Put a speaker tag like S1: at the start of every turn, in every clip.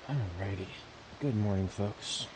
S1: Alrighty. Good morning, folks.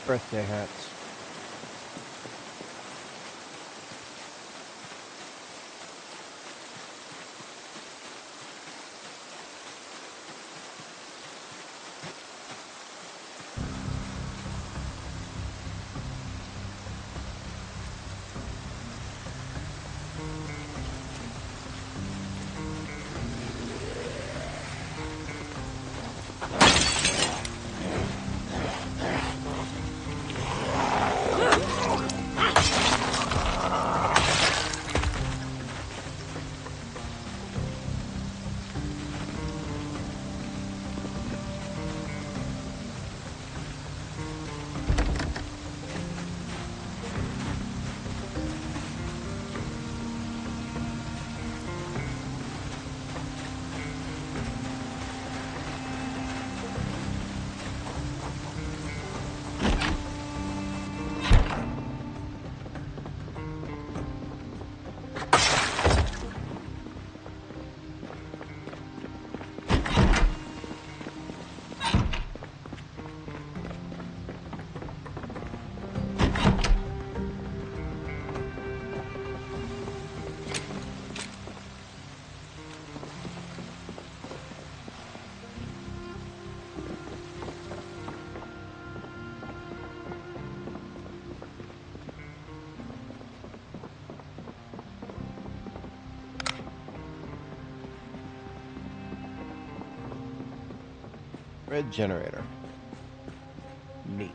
S1: Birthday hats. Red generator. Neat.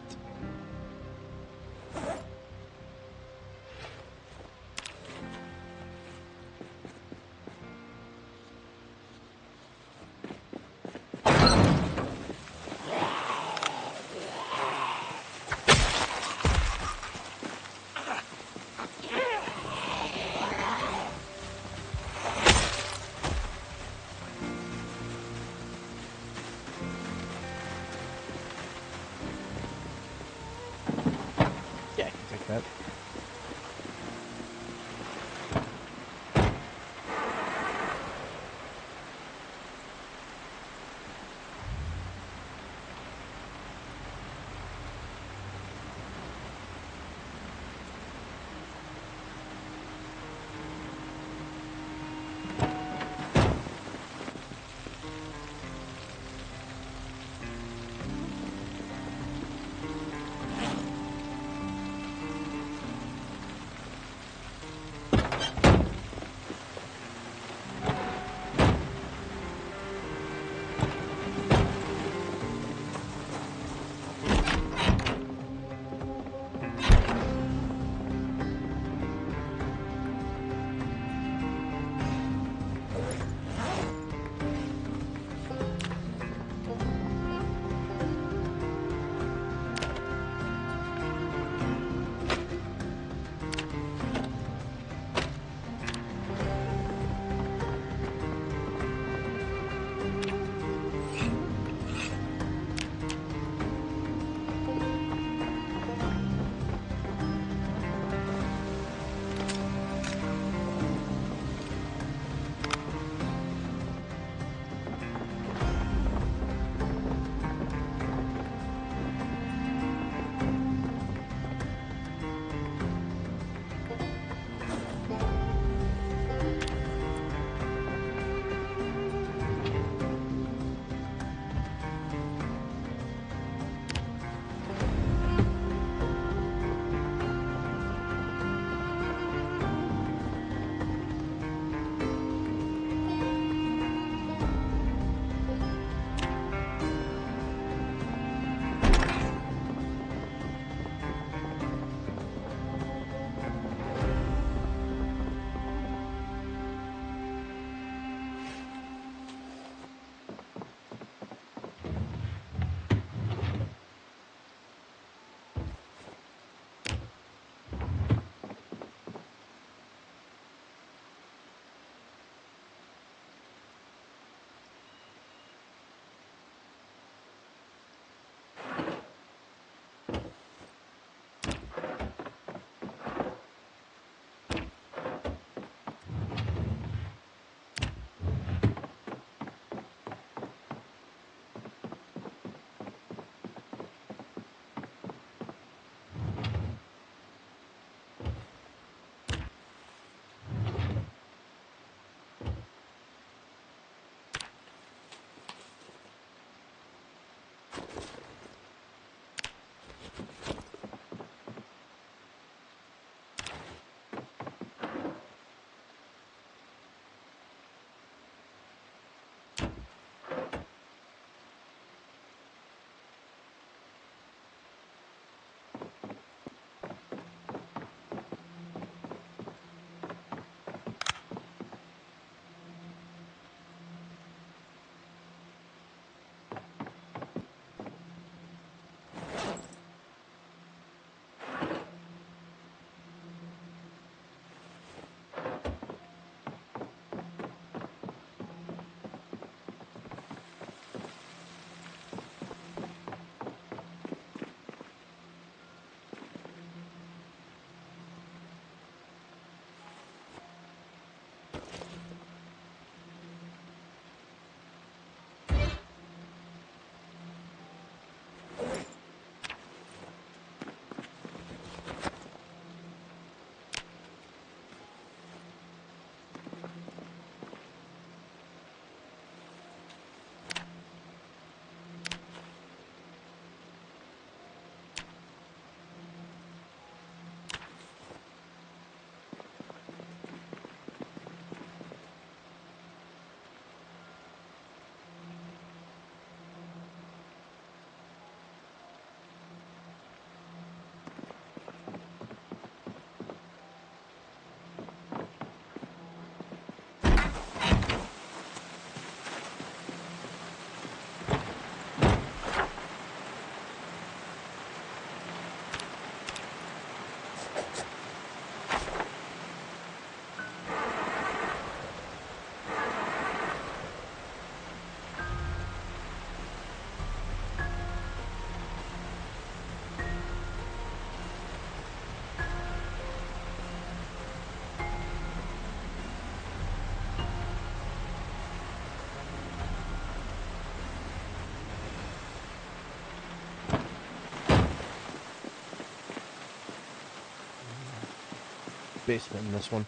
S1: basement in this one.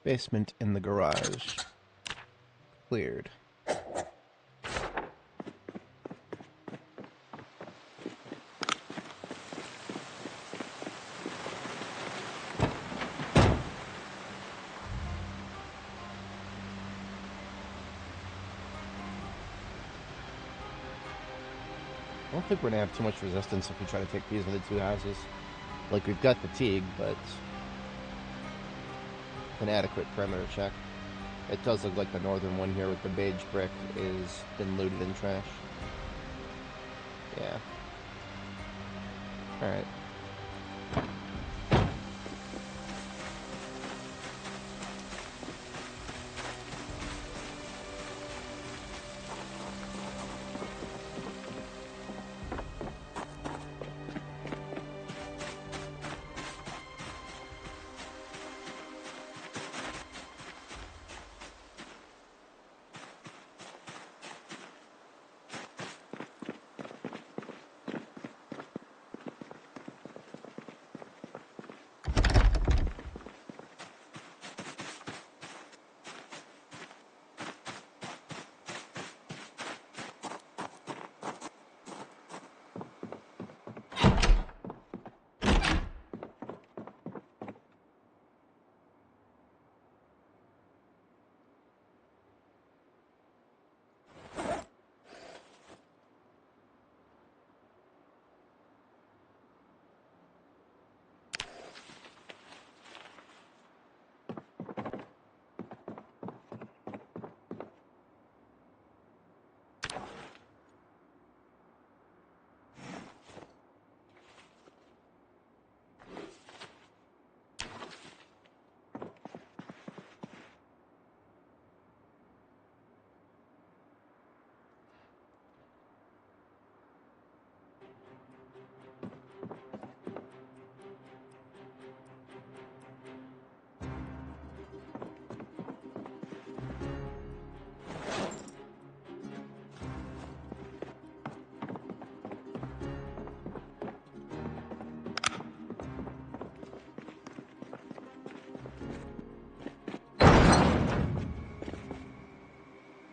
S1: Basement in the garage. Cleared. I don't think we're gonna have too much resistance if we try to take these into two houses. Like, we've got fatigue, but an adequate perimeter check. It does look like the northern one here with the beige brick is been looted and trashed. Yeah. Alright.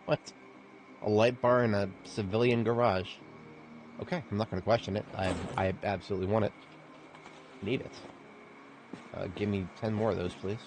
S1: What? A light bar in a civilian garage. Okay, I'm not going to question it. I absolutely want it. Need it. Give me 10 more of those, please.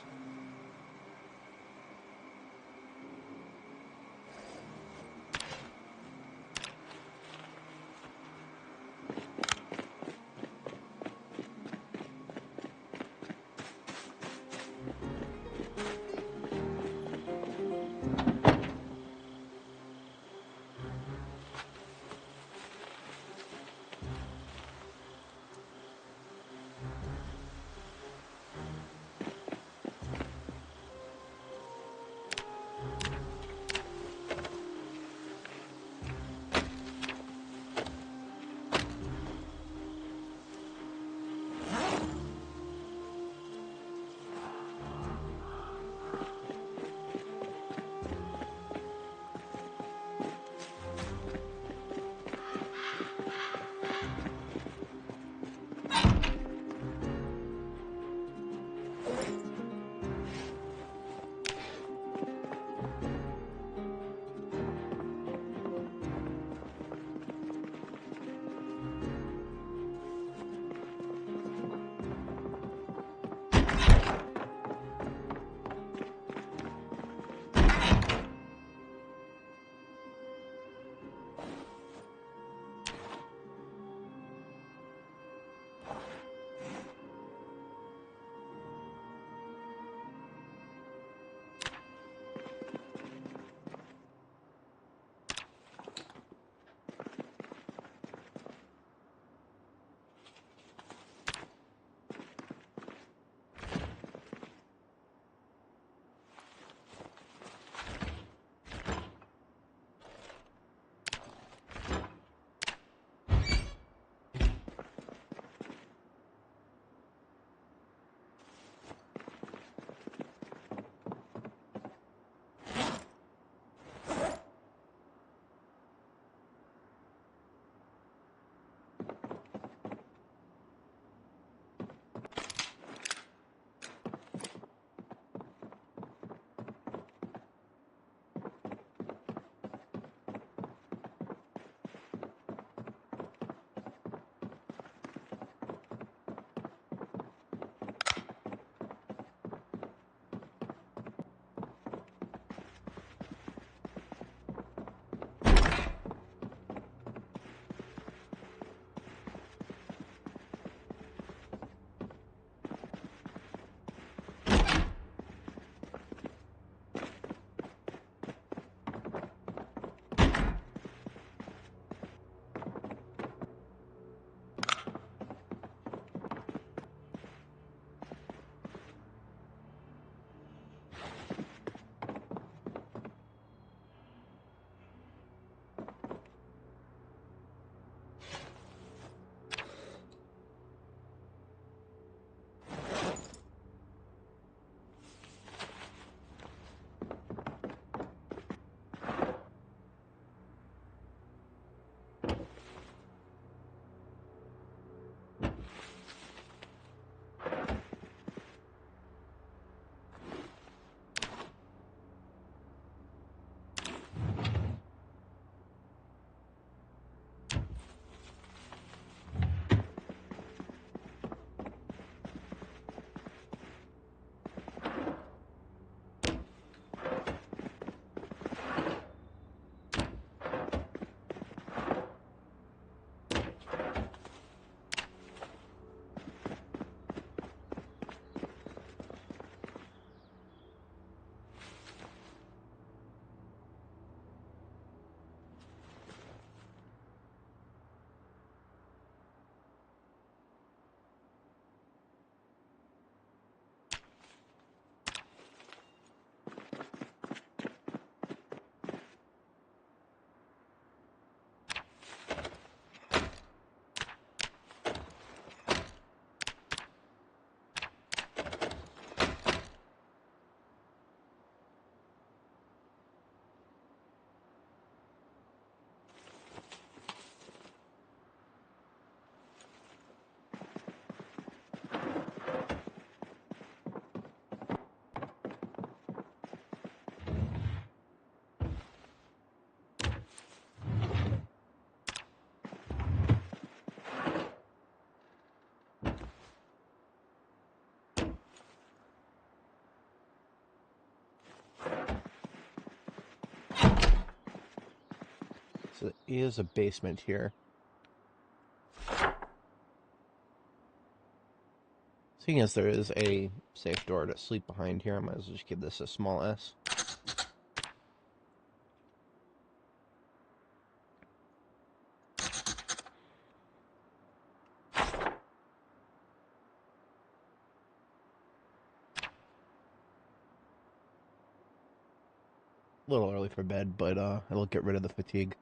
S1: So there is a basement here. Seeing as there is a safe door to sleep behind here, I might as well just give this a small S. A little early for bed, but it'll get rid of the fatigue.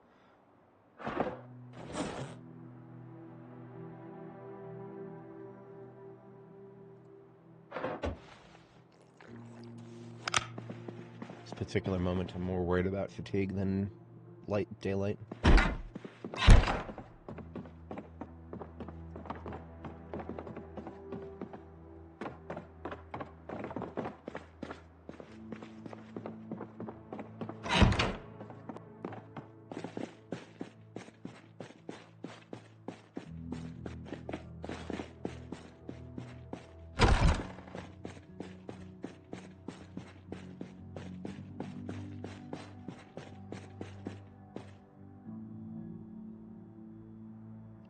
S1: This particular moment, I'm more worried about fatigue than daylight.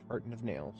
S1: Carton of nails.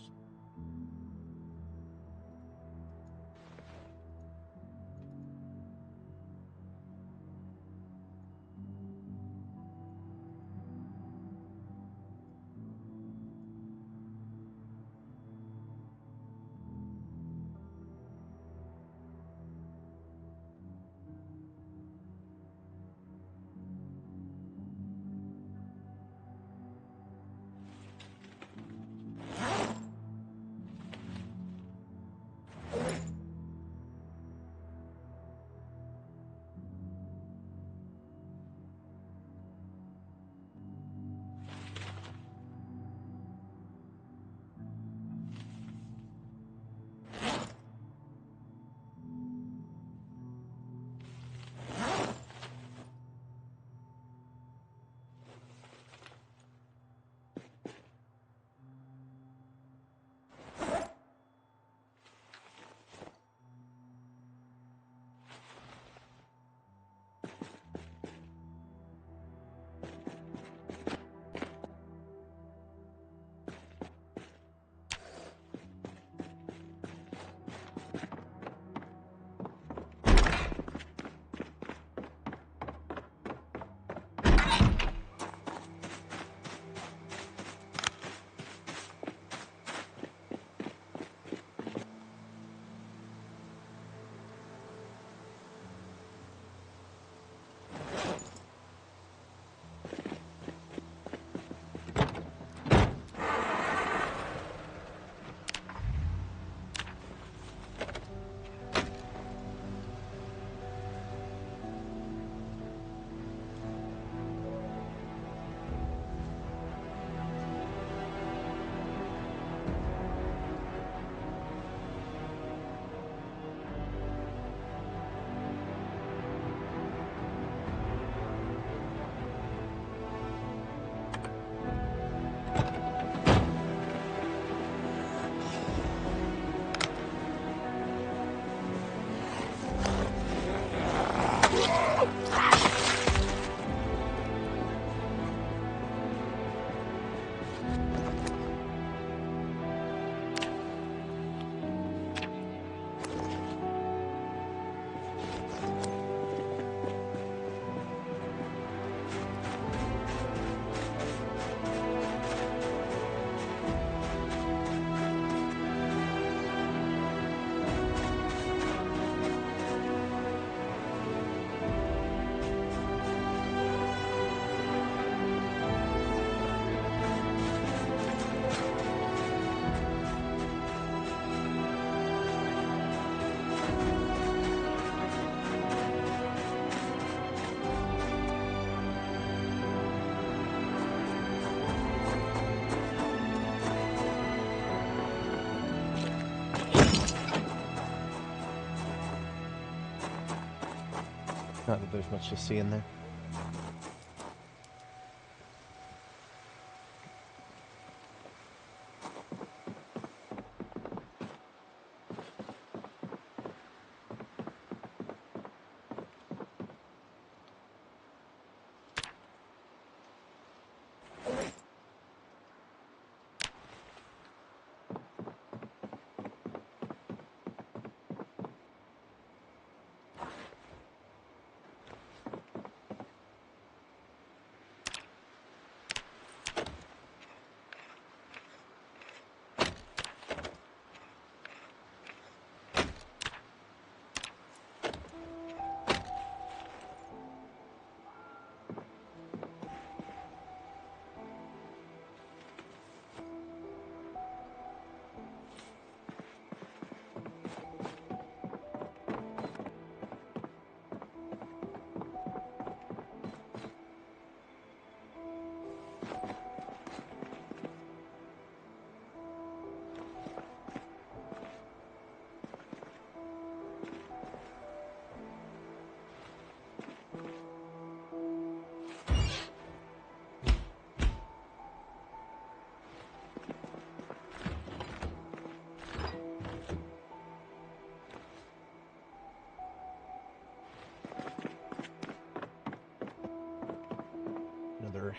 S1: Not that there's much to see in there.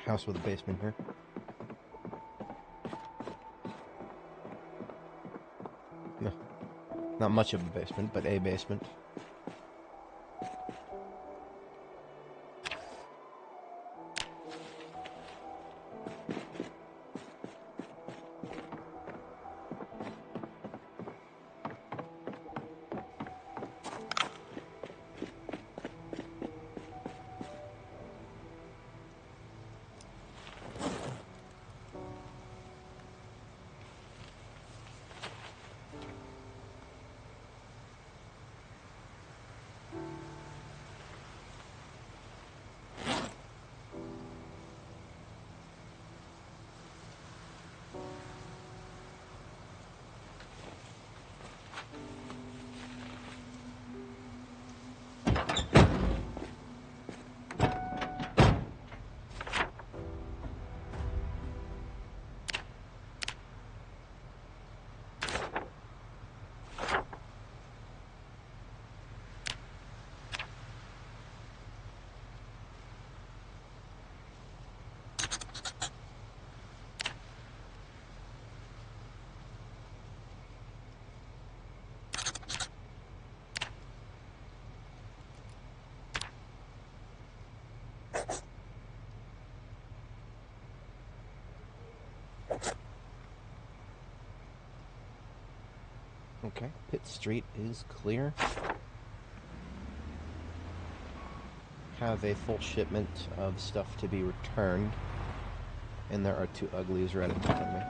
S1: house with a basement here. No, not much of a basement, but a basement. Okay, Pitt Street is clear. Have a full shipment of stuff to be returned. And there are two uglies right in front of me.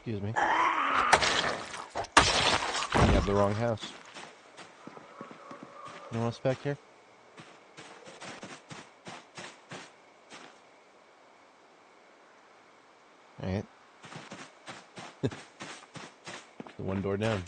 S1: Excuse me. You have the wrong house. Anyone else back here? Alright. The one door down.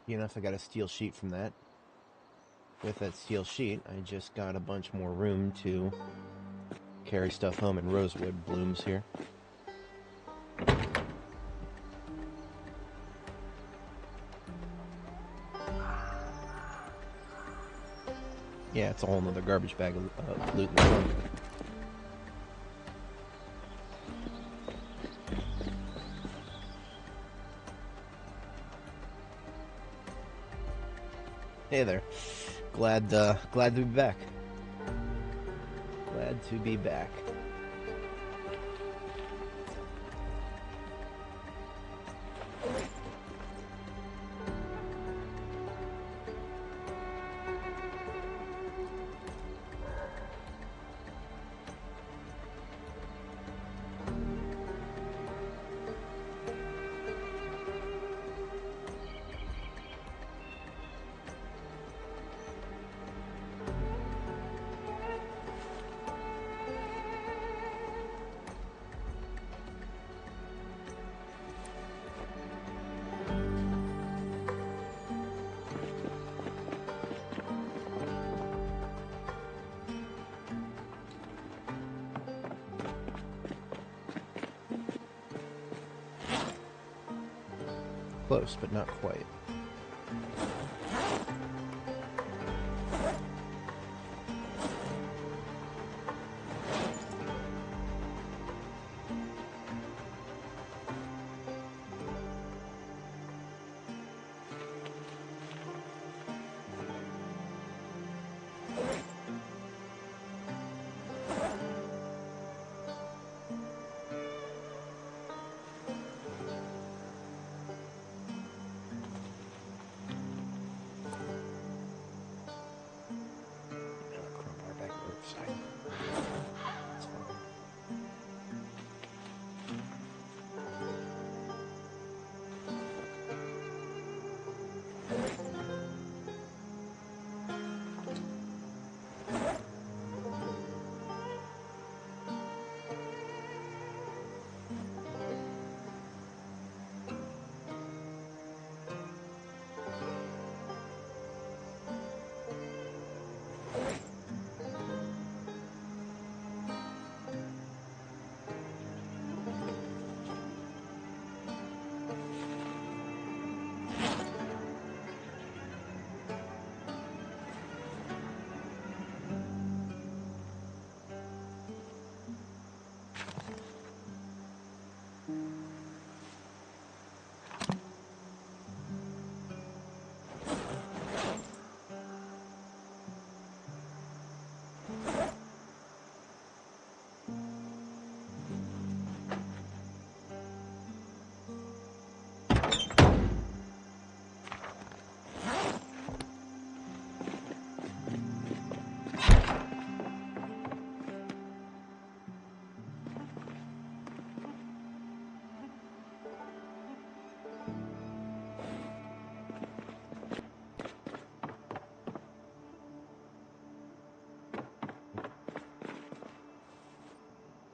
S1: You know, if I got a steel sheet from that. With that steel sheet, I just got a bunch more room to carry stuff home in rosewood blooms here. Yeah, it's a whole nother garbage bag of loot. Hey there. Glad to be back. Glad to be back. Close, but not quite.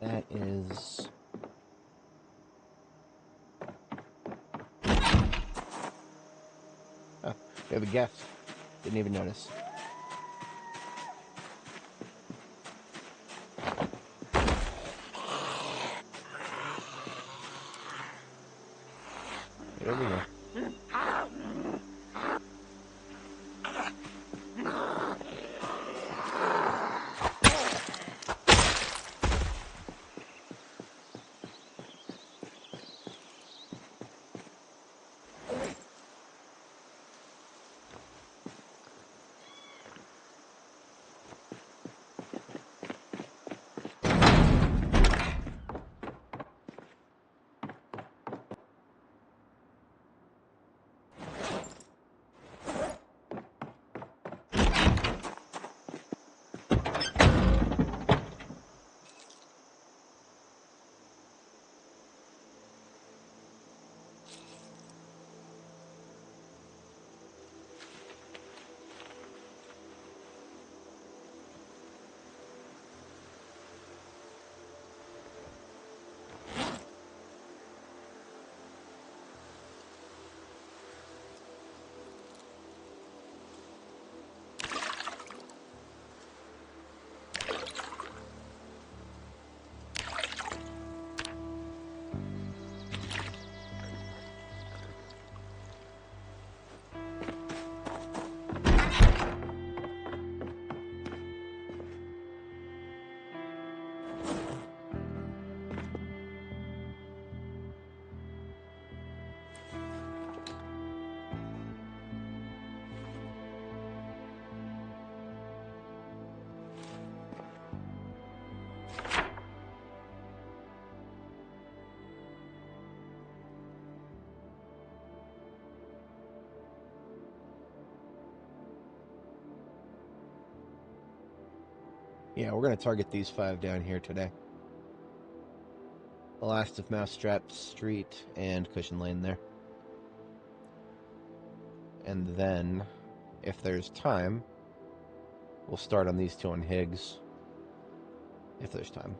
S1: That is... Oh, we have a guest. Didn't even notice. Get over here. Yeah, we're going to target these 5 down here today. The last of Mousetrap Street and Cushion Lane there. And then, if there's time, we'll start on these 2 on Higgs. If there's time.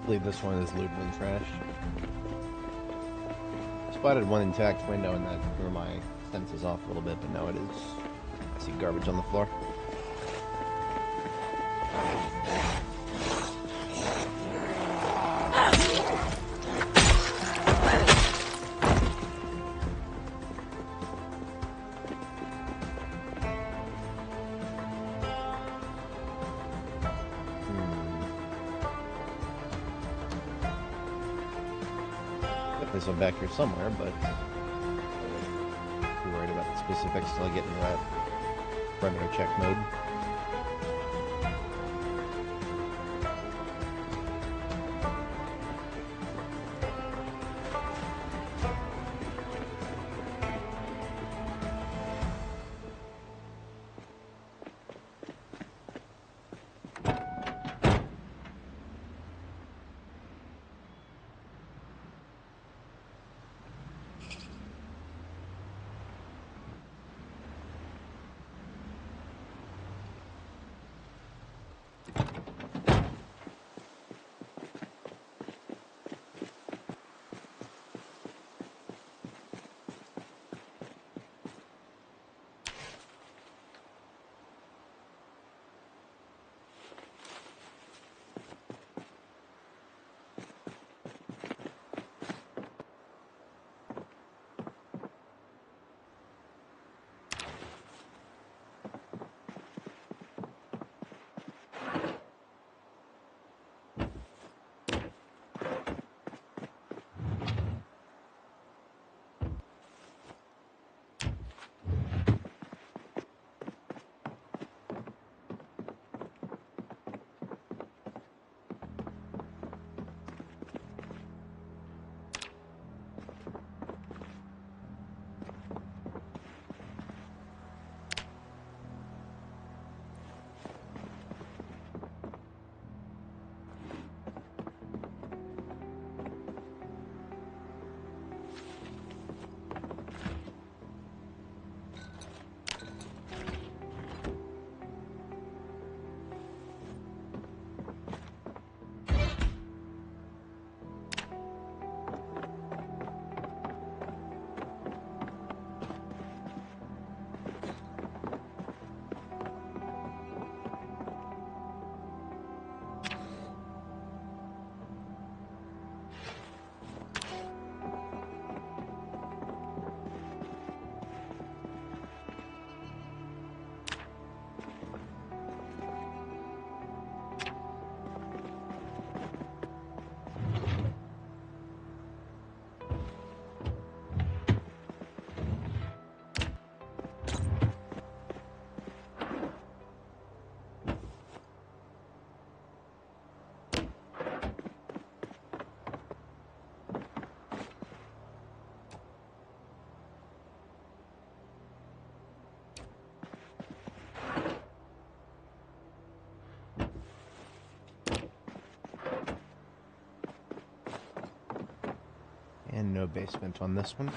S2: I believe this one is looted and trash. Spotted one intact window and that threw my senses off a little bit, but now it is. I see garbage on the floor.
S1: someplace I'm back here somewhere, but I'm worried about the specifics till I get into that perimeter check mode. And no basement on this one.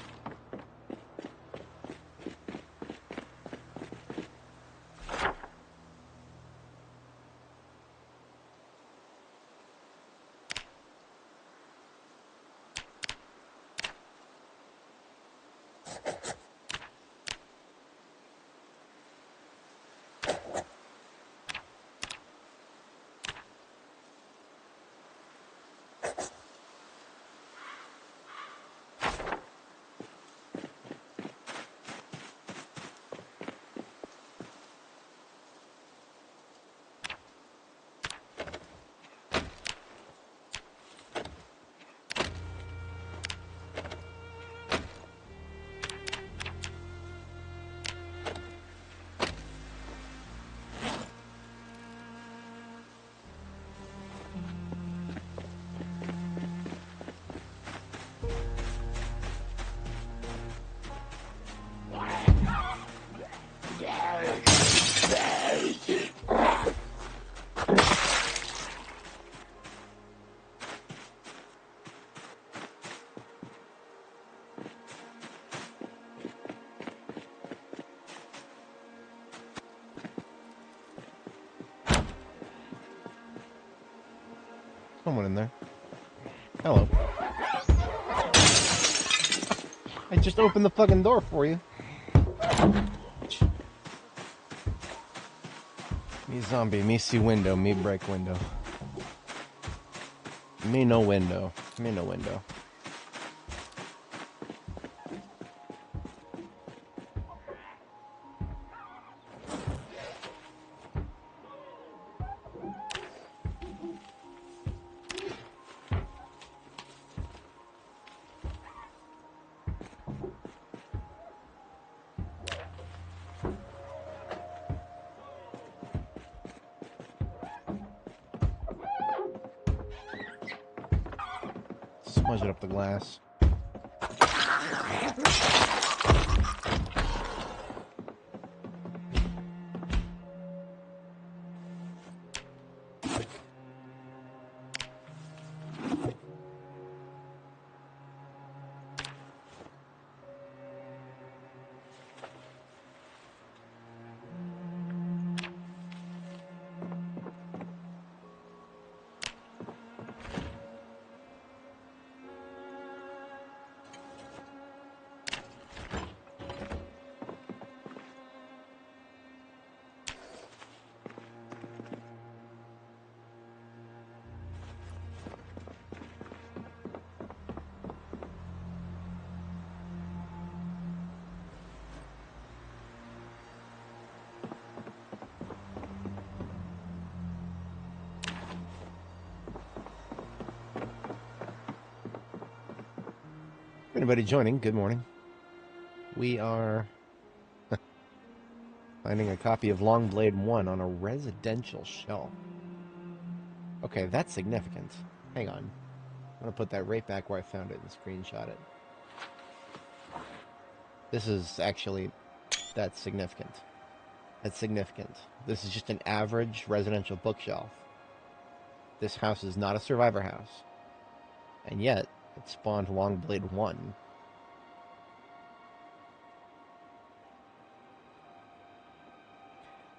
S1: Someone in there. Hello. I just opened the fucking door for you. Me zombie, me see window, me break window. Me no window. Me no window. Smudge it up the glass. Anybody joining, good morning. We are finding a copy of Longblade 1 on a residential shelf. Okay, that's significant. Hang on. I'm going to put that right back where I found it and screenshot it. This is actually... that's significant. That's significant. This is just an average residential bookshelf. This house is not a survivor house. And yet, it spawned Longblade 1.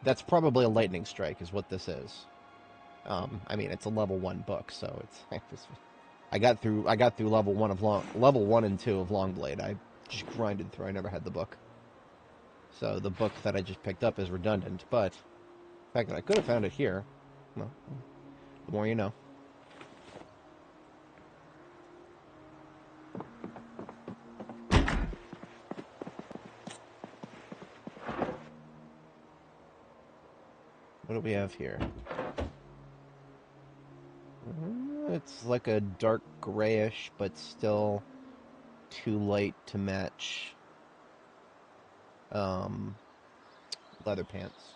S1: That's probably a lightning strike, is what this is. I mean, it's a level 1 book, so it's. I got through level 1 and 2 of Longblade. I just grinded through. I never had the book, so the book that I just picked up is redundant. But the fact that I could have found it here, well, the more you know. What do we have here? It's like a dark grayish, but still too light to match leather pants.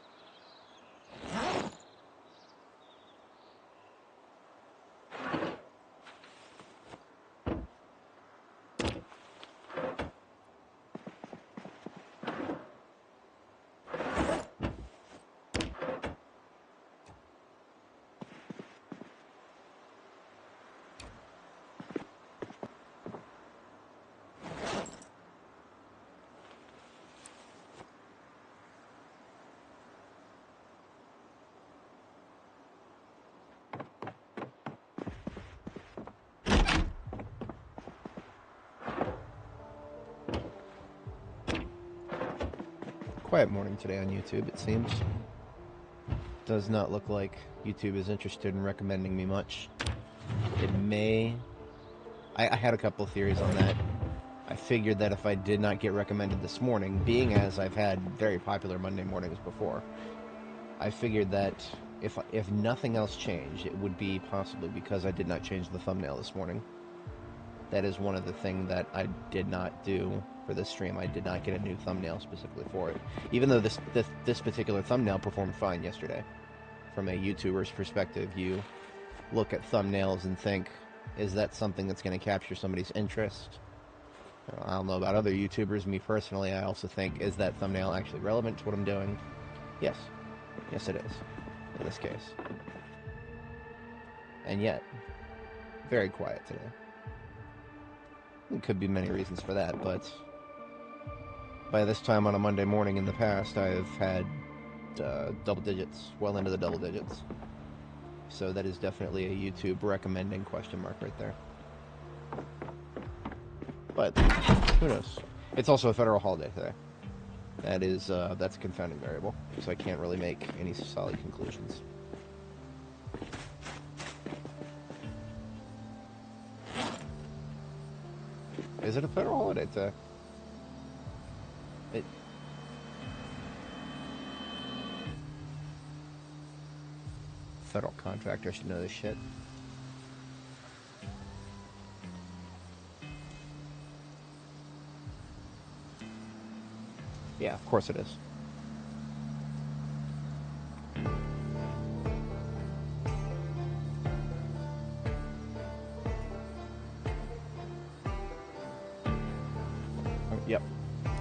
S1: Quiet morning today on YouTube, it seems. Does not look like YouTube is interested in recommending me much. It may... I had a couple of theories on that. I figured that if I did not get recommended this morning, being as I've had very popular Monday mornings before, I figured that if nothing else changed, it would be possibly because I did not change the thumbnail this morning. That is one of the things that I did not do for this stream. I did not get a new thumbnail specifically for it. Even though this particular thumbnail performed fine yesterday. From a YouTuber's perspective, you look at thumbnails and think, is that something that's going to capture somebody's interest? I don't know about other YouTubers. Me personally, I also think, is that thumbnail actually relevant to what I'm doing? Yes. Yes, it is. In this case. And yet, very quiet today. There could be many reasons for that, but by this time on a Monday morning in the past, I've had double digits, well into the double digits. So that is definitely a YouTube recommending question mark right there. But who knows? It's also a federal holiday today. That is that's a confounding variable, so I can't really make any solid conclusions. Is it a federal holiday today? Federal contractor should know this shit. Yeah, of course it is.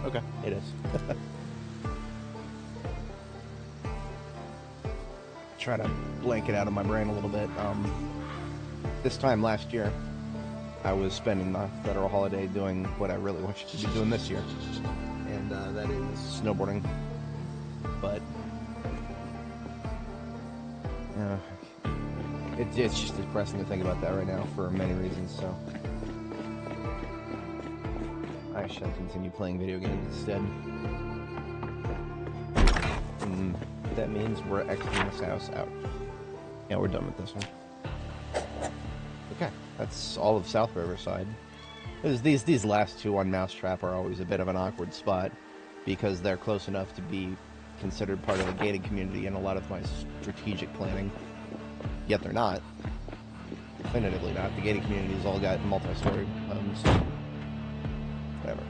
S1: Okay, it is. Try to blank it out of my brain a little bit. This time last year, I was spending the federal holiday doing what I really wanted to be doing this year, and that is snowboarding. But it's just depressing to think about that right now for many reasons. So I shall continue playing video games instead. And that means we're exiting this house out. Yeah, we're done with this one. Okay, that's all of South Riverside. These last two on Mousetrap are always a bit of an awkward spot because they're close enough to be considered part of the gated community in a lot of my strategic planning. Yet they're not. Definitively not. The gated community's all got multi-story homes. Whatever.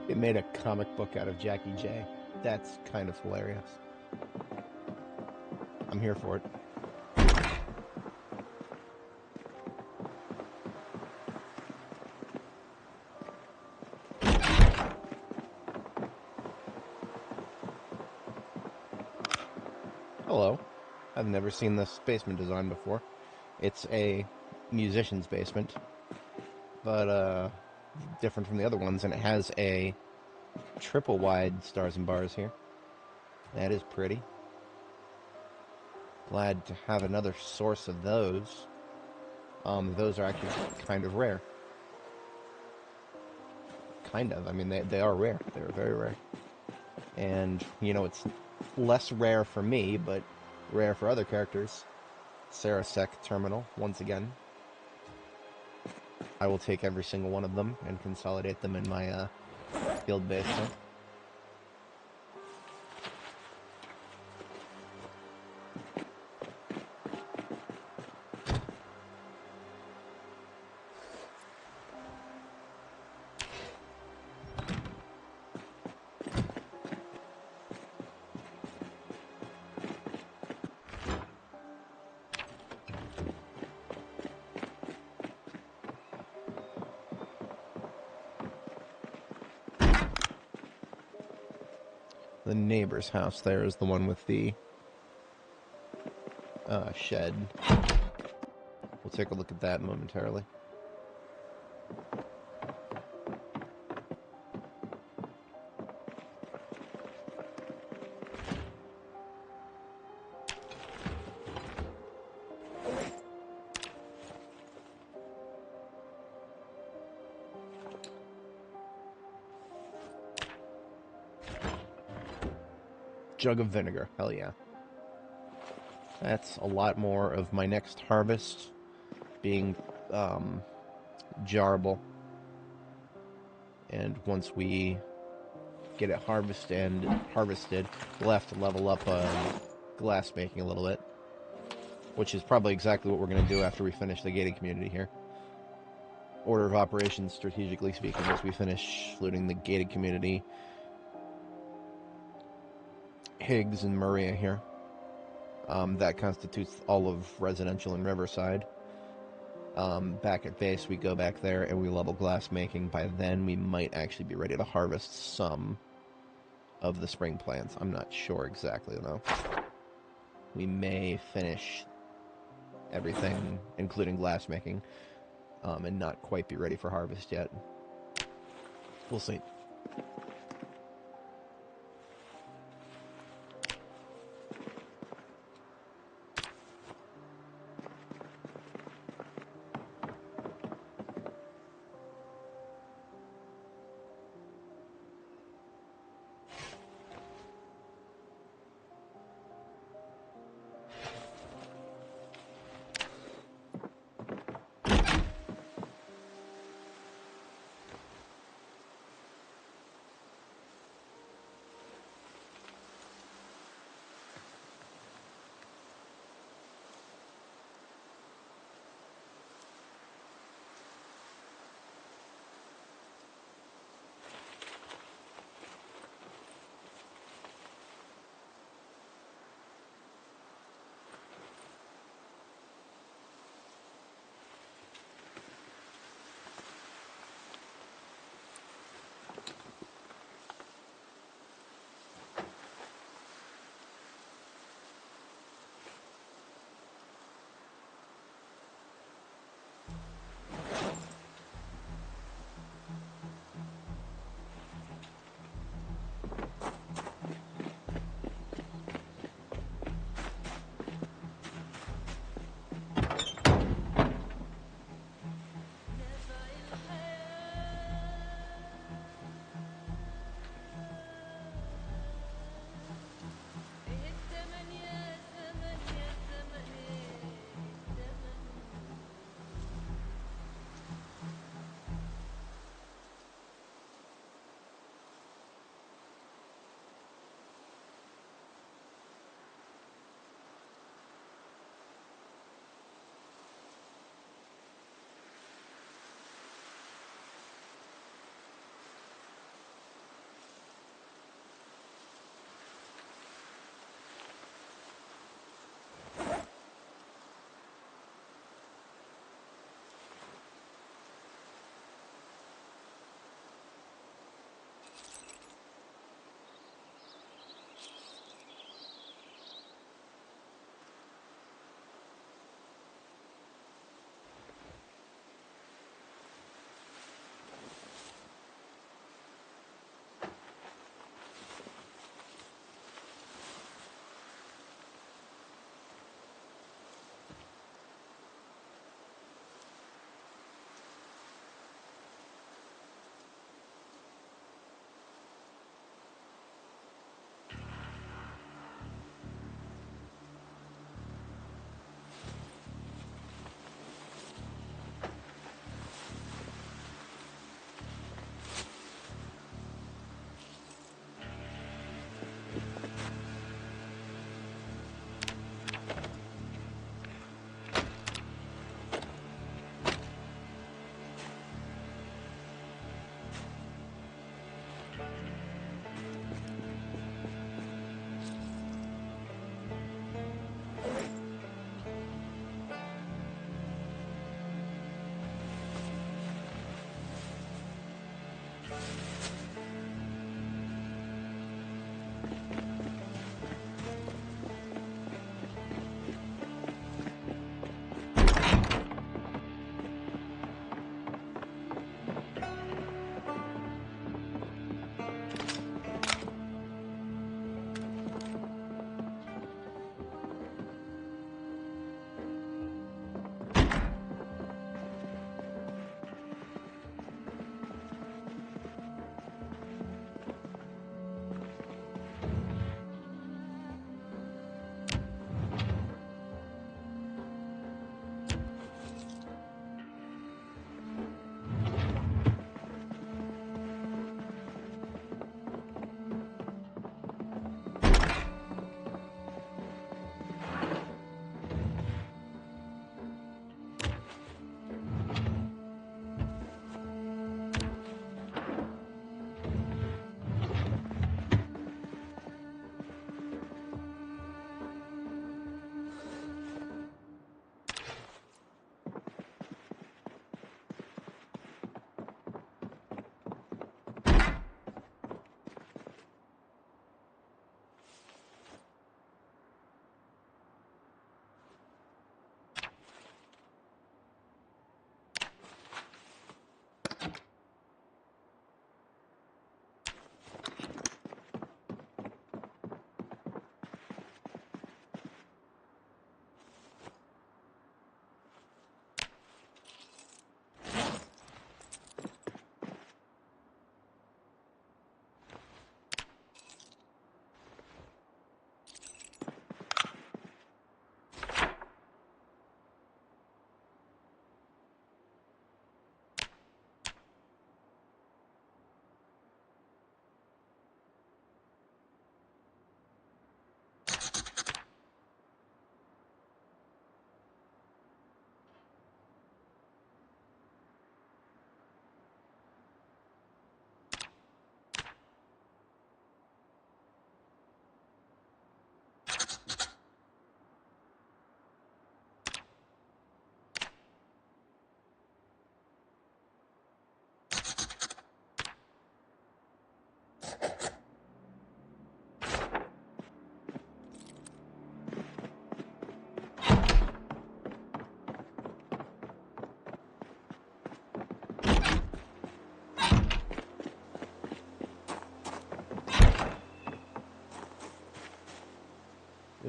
S1: They made a comic book out of Jackie J. That's kind of hilarious. I'm here for it. Hello. I've never seen this basement design before. It's a musician's basement, but different from the other ones, and it has a triple wide stars and bars here. That is pretty. Glad to have another source of those. Those are actually kind of rare. Kind of. I mean, they are rare. They're very rare. And, you know, it's less rare for me, but rare for other characters. Sarasek Terminal, once again. I will take every single one of them and consolidate them in my field base. So. The neighbor's house there is the one with the shed. We'll take a look at that momentarily. Jug of vinegar. Hell yeah. That's a lot more of my next harvest being jarable. And once we get it harvested, we'll have to level up glass making a little bit, which is probably exactly what we're going to do after we finish the gated community here. Order of operations, strategically speaking, as we finish looting the gated community, Higgs and Maria here. That constitutes all of residential and Riverside. Back at base, we go back there and we level glass making. By then, we might actually be ready to harvest some of the spring plants. I'm not sure exactly, though. We may finish everything, including glass making, and not quite be ready for harvest yet. We'll see.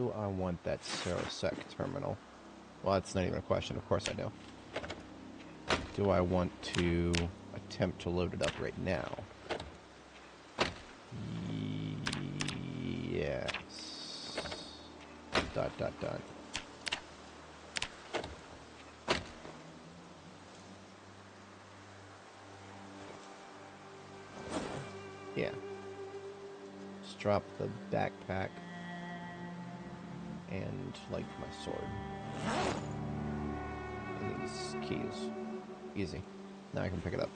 S1: Do I want that Serosec terminal? Well, that's not even a question. Of course I do. Do I want to attempt to load it up right now? Yes. ... Yeah. Just drop the backpack and, like, my sword. And these keys. Easy. Now I can pick it up.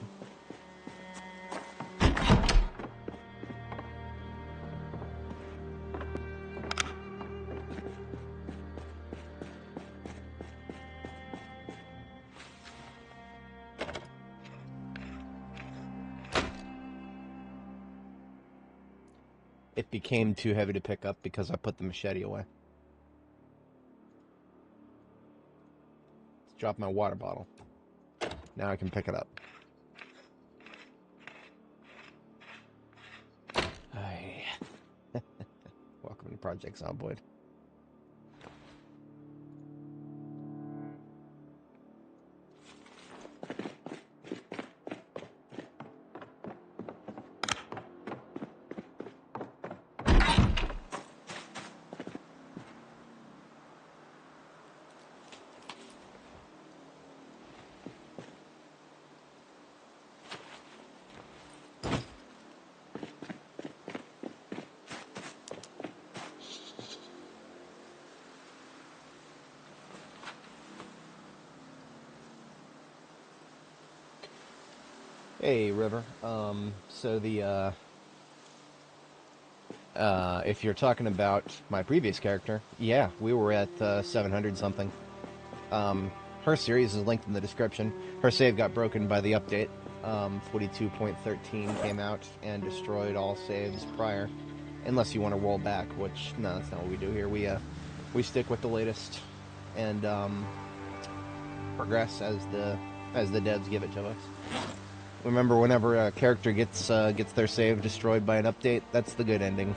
S1: It became too heavy to pick up because I put the machete away. Let's drop my water bottle. Now I can pick it up. Welcome to Project Zomboid. Hey, River. So the, if you're talking about my previous character, yeah, we were at, 700 something. Her series is linked in the description. Her save got broken by the update. 42.13 came out and destroyed all saves prior. Unless you want to roll back, which, no, that's not what we do here. We stick with the latest and, progress as the devs give it to us. Remember, whenever a character gets their save destroyed by an update, that's the good ending.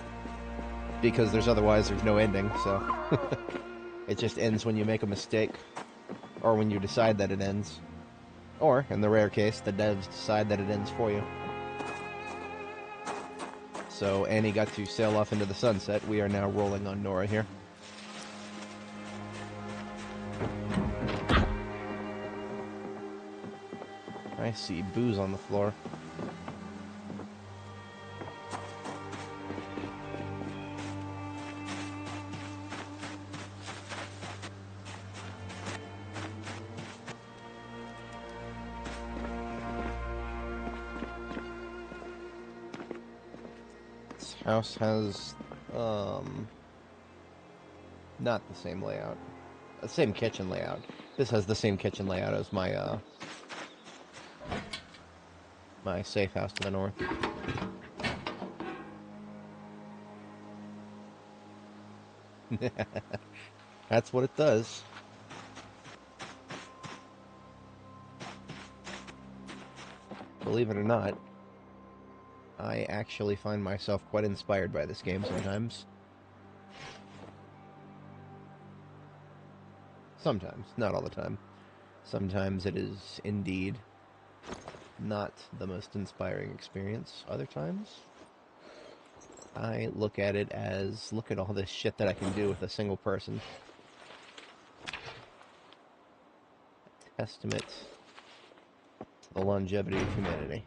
S1: Because there's no ending, so... It just ends when you make a mistake. Or when you decide that it ends. Or, in the rare case, the devs decide that it ends for you. So, Annie got to sail off into the sunset. We are now rolling on Nora here. I see booze on the floor. This house has, not the same layout. The same kitchen layout. This has the same kitchen layout as my, my safe house to the north. That's what it does. Believe it or not, I actually find myself quite inspired by this game sometimes. Sometimes, not all the time. Sometimes it is indeed not the most inspiring experience. Other times, I look at it as, look at all this shit that I can do with a single person. A testament to the longevity of humanity.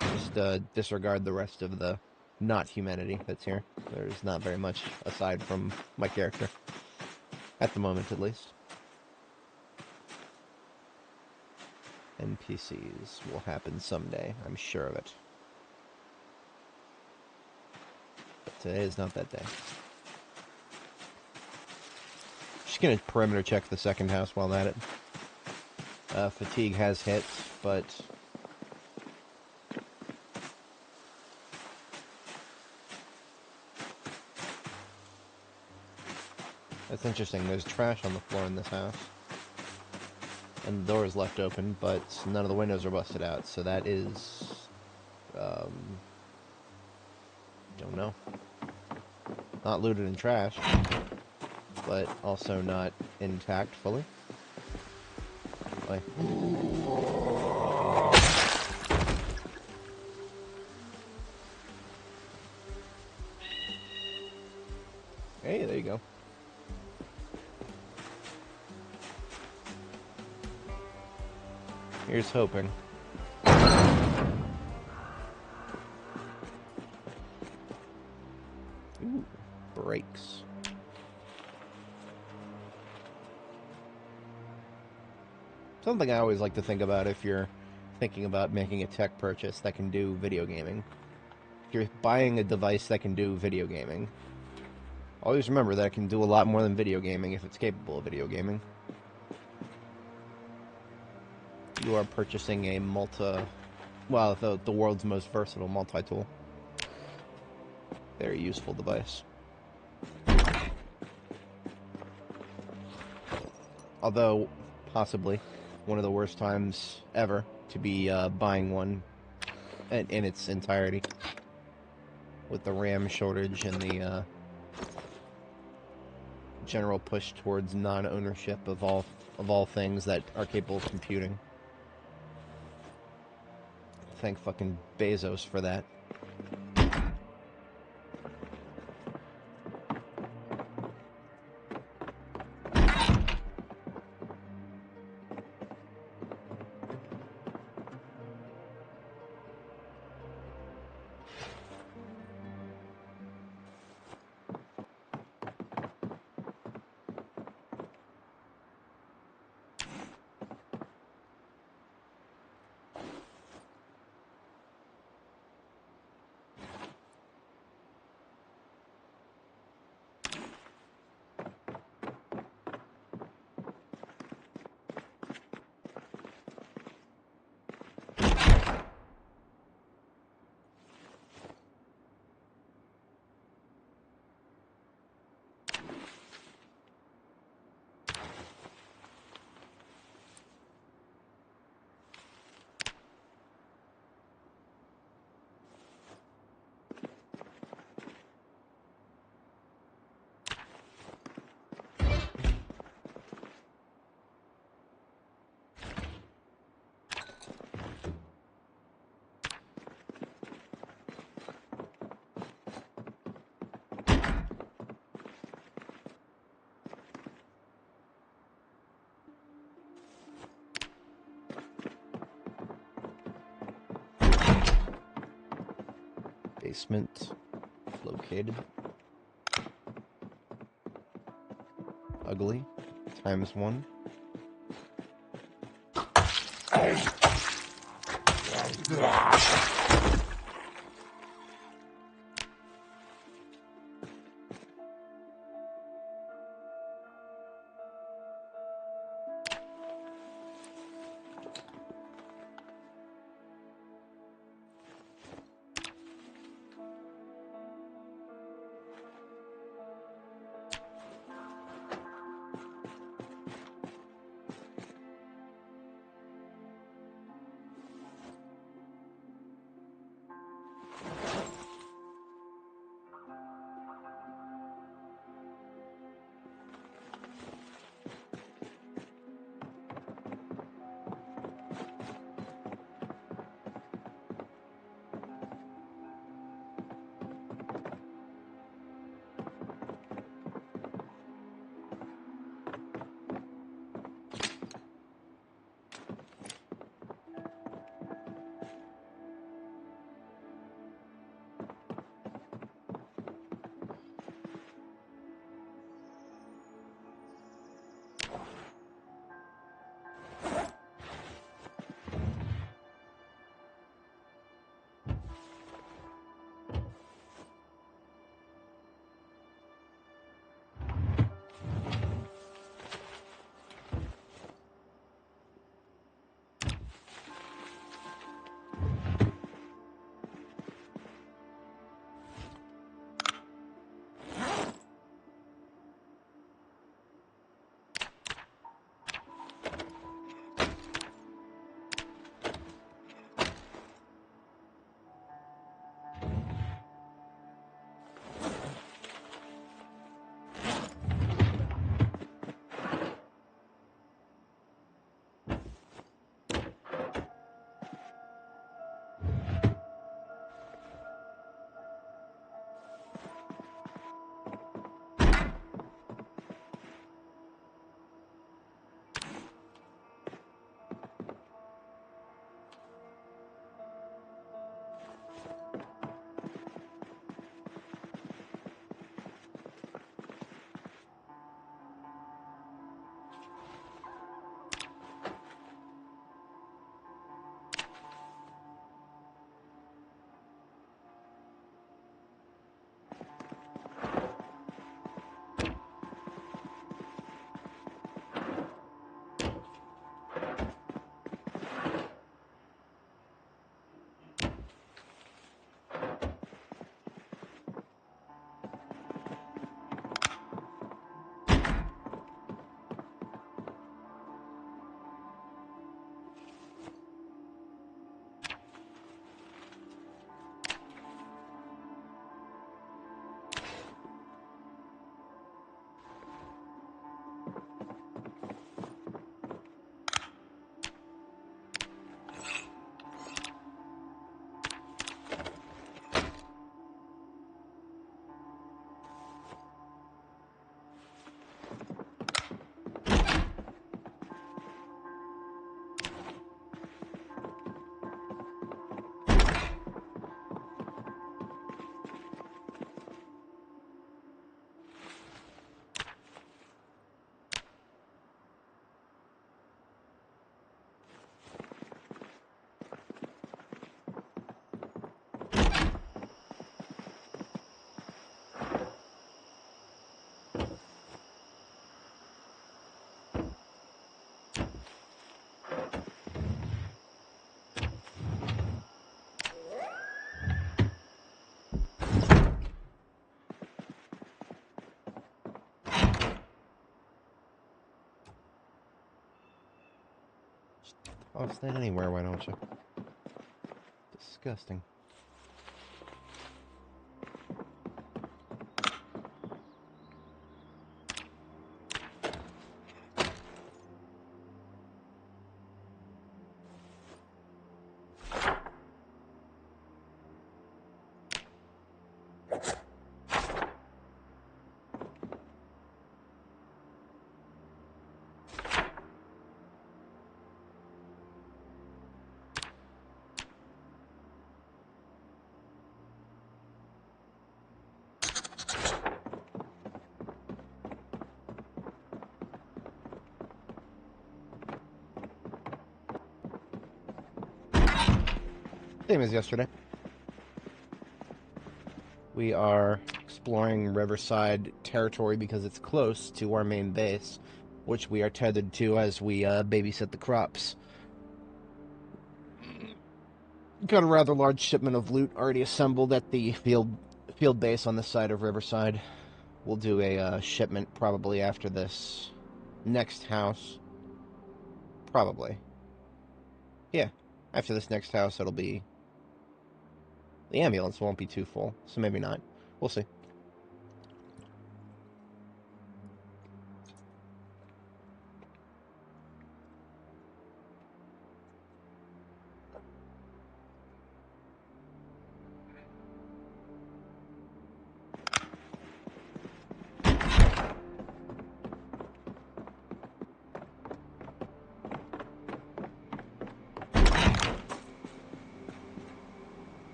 S1: Just disregard the rest of the not humanity that's here. There's not very much aside from my character. At the moment, at least. NPCs will happen someday, I'm sure of it. But today is not that day. Just gonna perimeter check the second house while I'm at it. Fatigue has hit, but... That's interesting, there's trash on the floor in this house. And the door is left open, but none of the windows are busted out, so that is... don't know. Not looted and trashed, but also not intact fully. Like, hey, there you go. Here's hoping. Ooh, brakes. Something I always like to think about if you're thinking about making a tech purchase that can do video gaming. If you're buying a device that can do video gaming, always remember that it can do a lot more than video gaming if it's capable of video gaming. You are purchasing a the world's most versatile multi-tool. Very useful device. Although, possibly, one of the worst times ever to be buying one in its entirety. With the RAM shortage and the general push towards non-ownership of all things that are capable of computing. Thank fucking Bezos for that. Basement located. Ugly ×1. Oh, stand anywhere, why don't you? Disgusting. Same as yesterday. We are exploring Riverside territory because it's close to our main base, which we are tethered to as we babysit the crops. Got a rather large shipment of loot already assembled at the field base on this side of Riverside. We'll do a shipment probably after this next house. Probably. Yeah, after this next house, it'll be... The ambulance won't be too full, so maybe not. We'll see.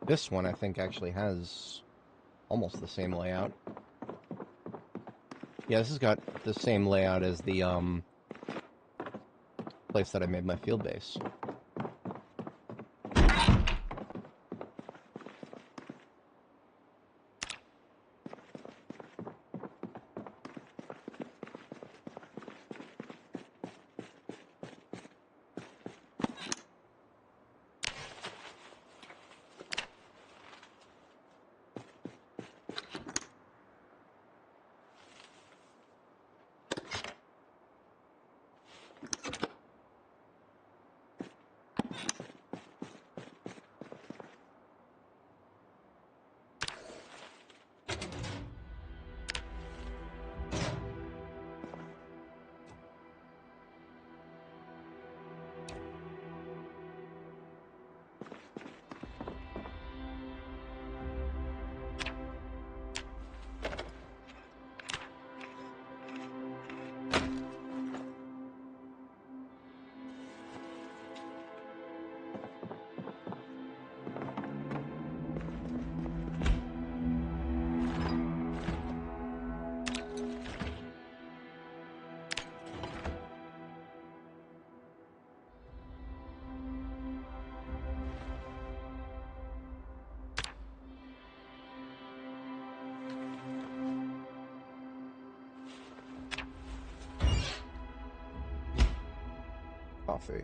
S1: This one, I think, actually has almost the same layout. Yeah, this has got the same layout as the, place that I made my field base. Coffee.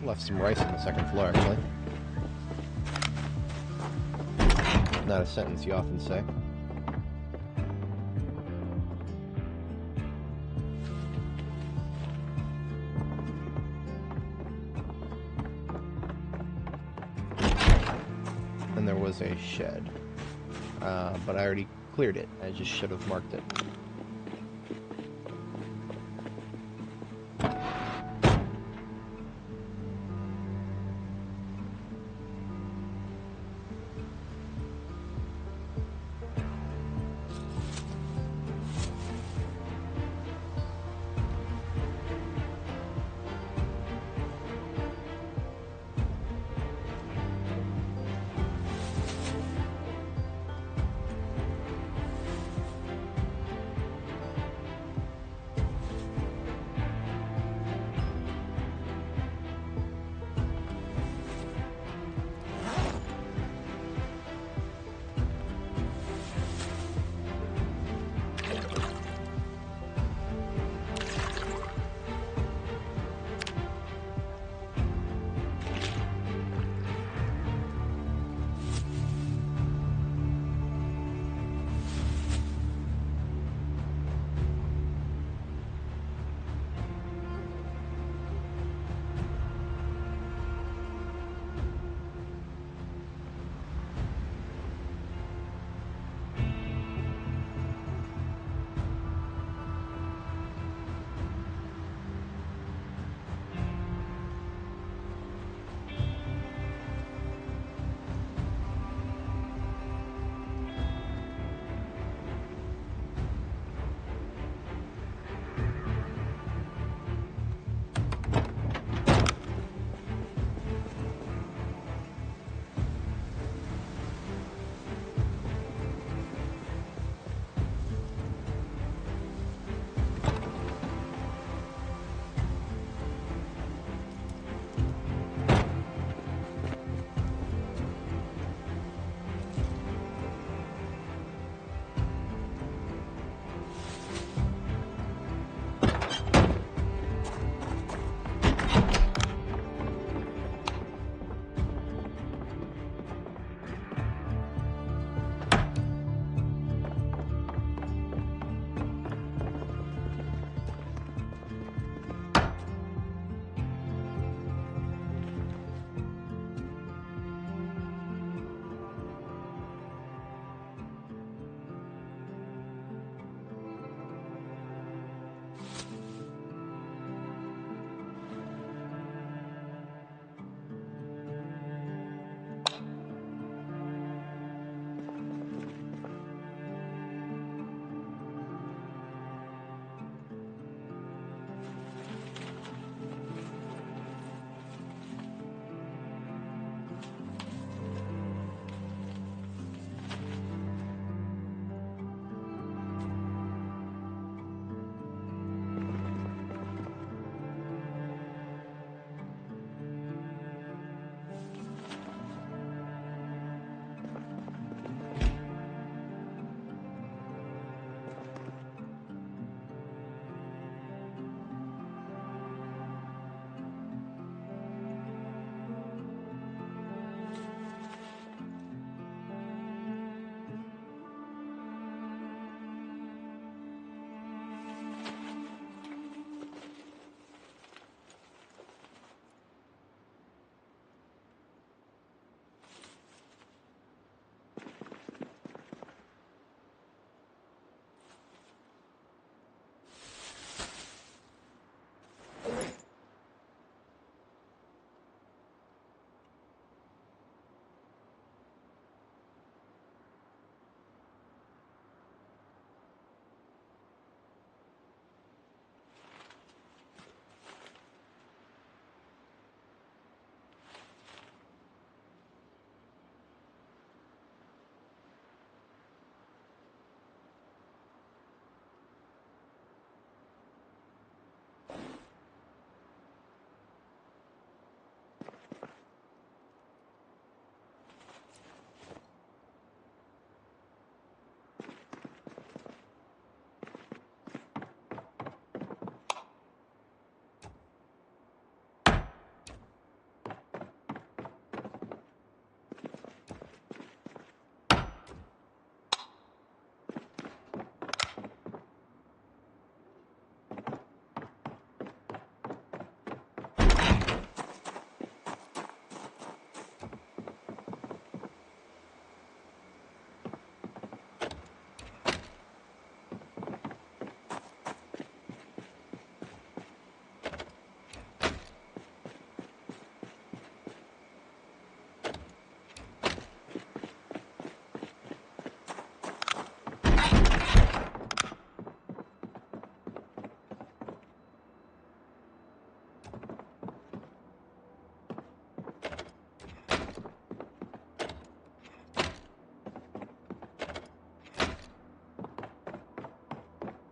S1: Left some rice on the second floor, actually. Not a sentence you often say. And there was a shed. But I already cleared it. I just should have marked it.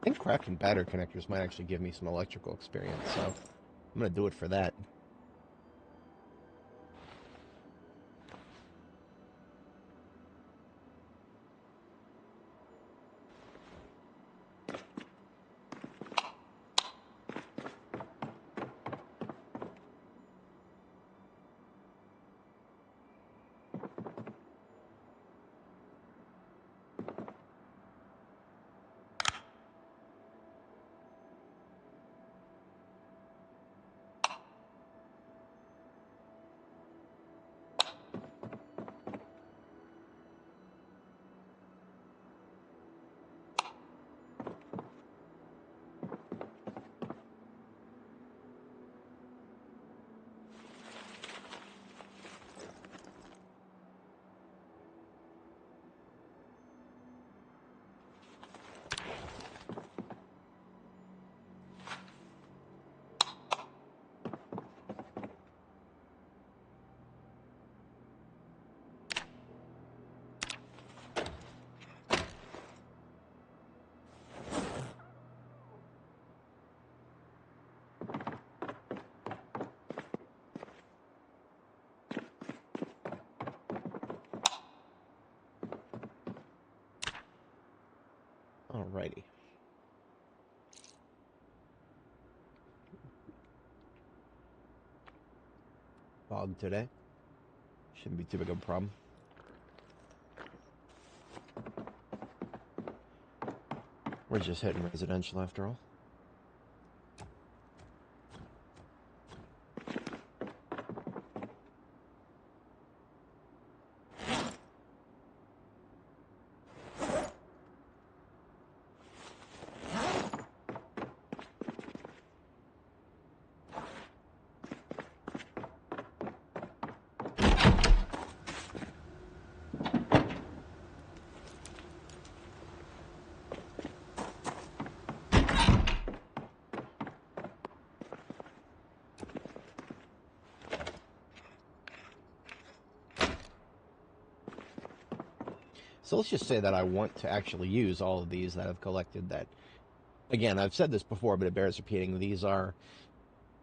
S1: I think crafting battery connectors might actually give me some electrical experience, so I'm going to do it for that. Alrighty. Fog today. Shouldn't be too big of a problem. We're just hitting residential after all. So let's just say that I want to actually use all of these that I've collected that, again, I've said this before, but it bears repeating. These are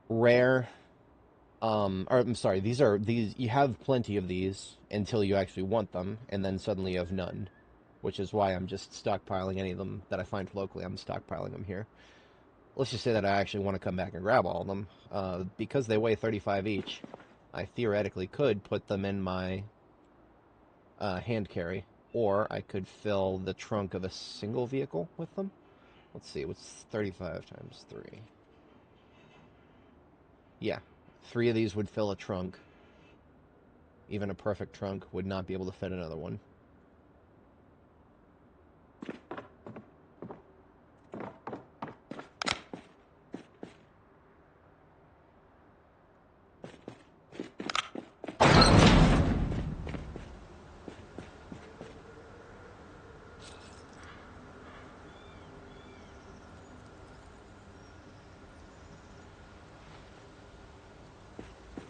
S1: rare, or I'm sorry, these, you have plenty of these until you actually want them, and then suddenly you have none, which is why I'm just stockpiling any of them that I find locally. I'm stockpiling them here. Let's just say that I actually want to come back and grab all of them. Because they weigh 35 each, I theoretically could put them in my hand carry, or I could fill the trunk of a single vehicle with them. Let's see, what's 35 times 3? Yeah, 3 of these would fill a trunk. Even a perfect trunk would not be able to fit another one.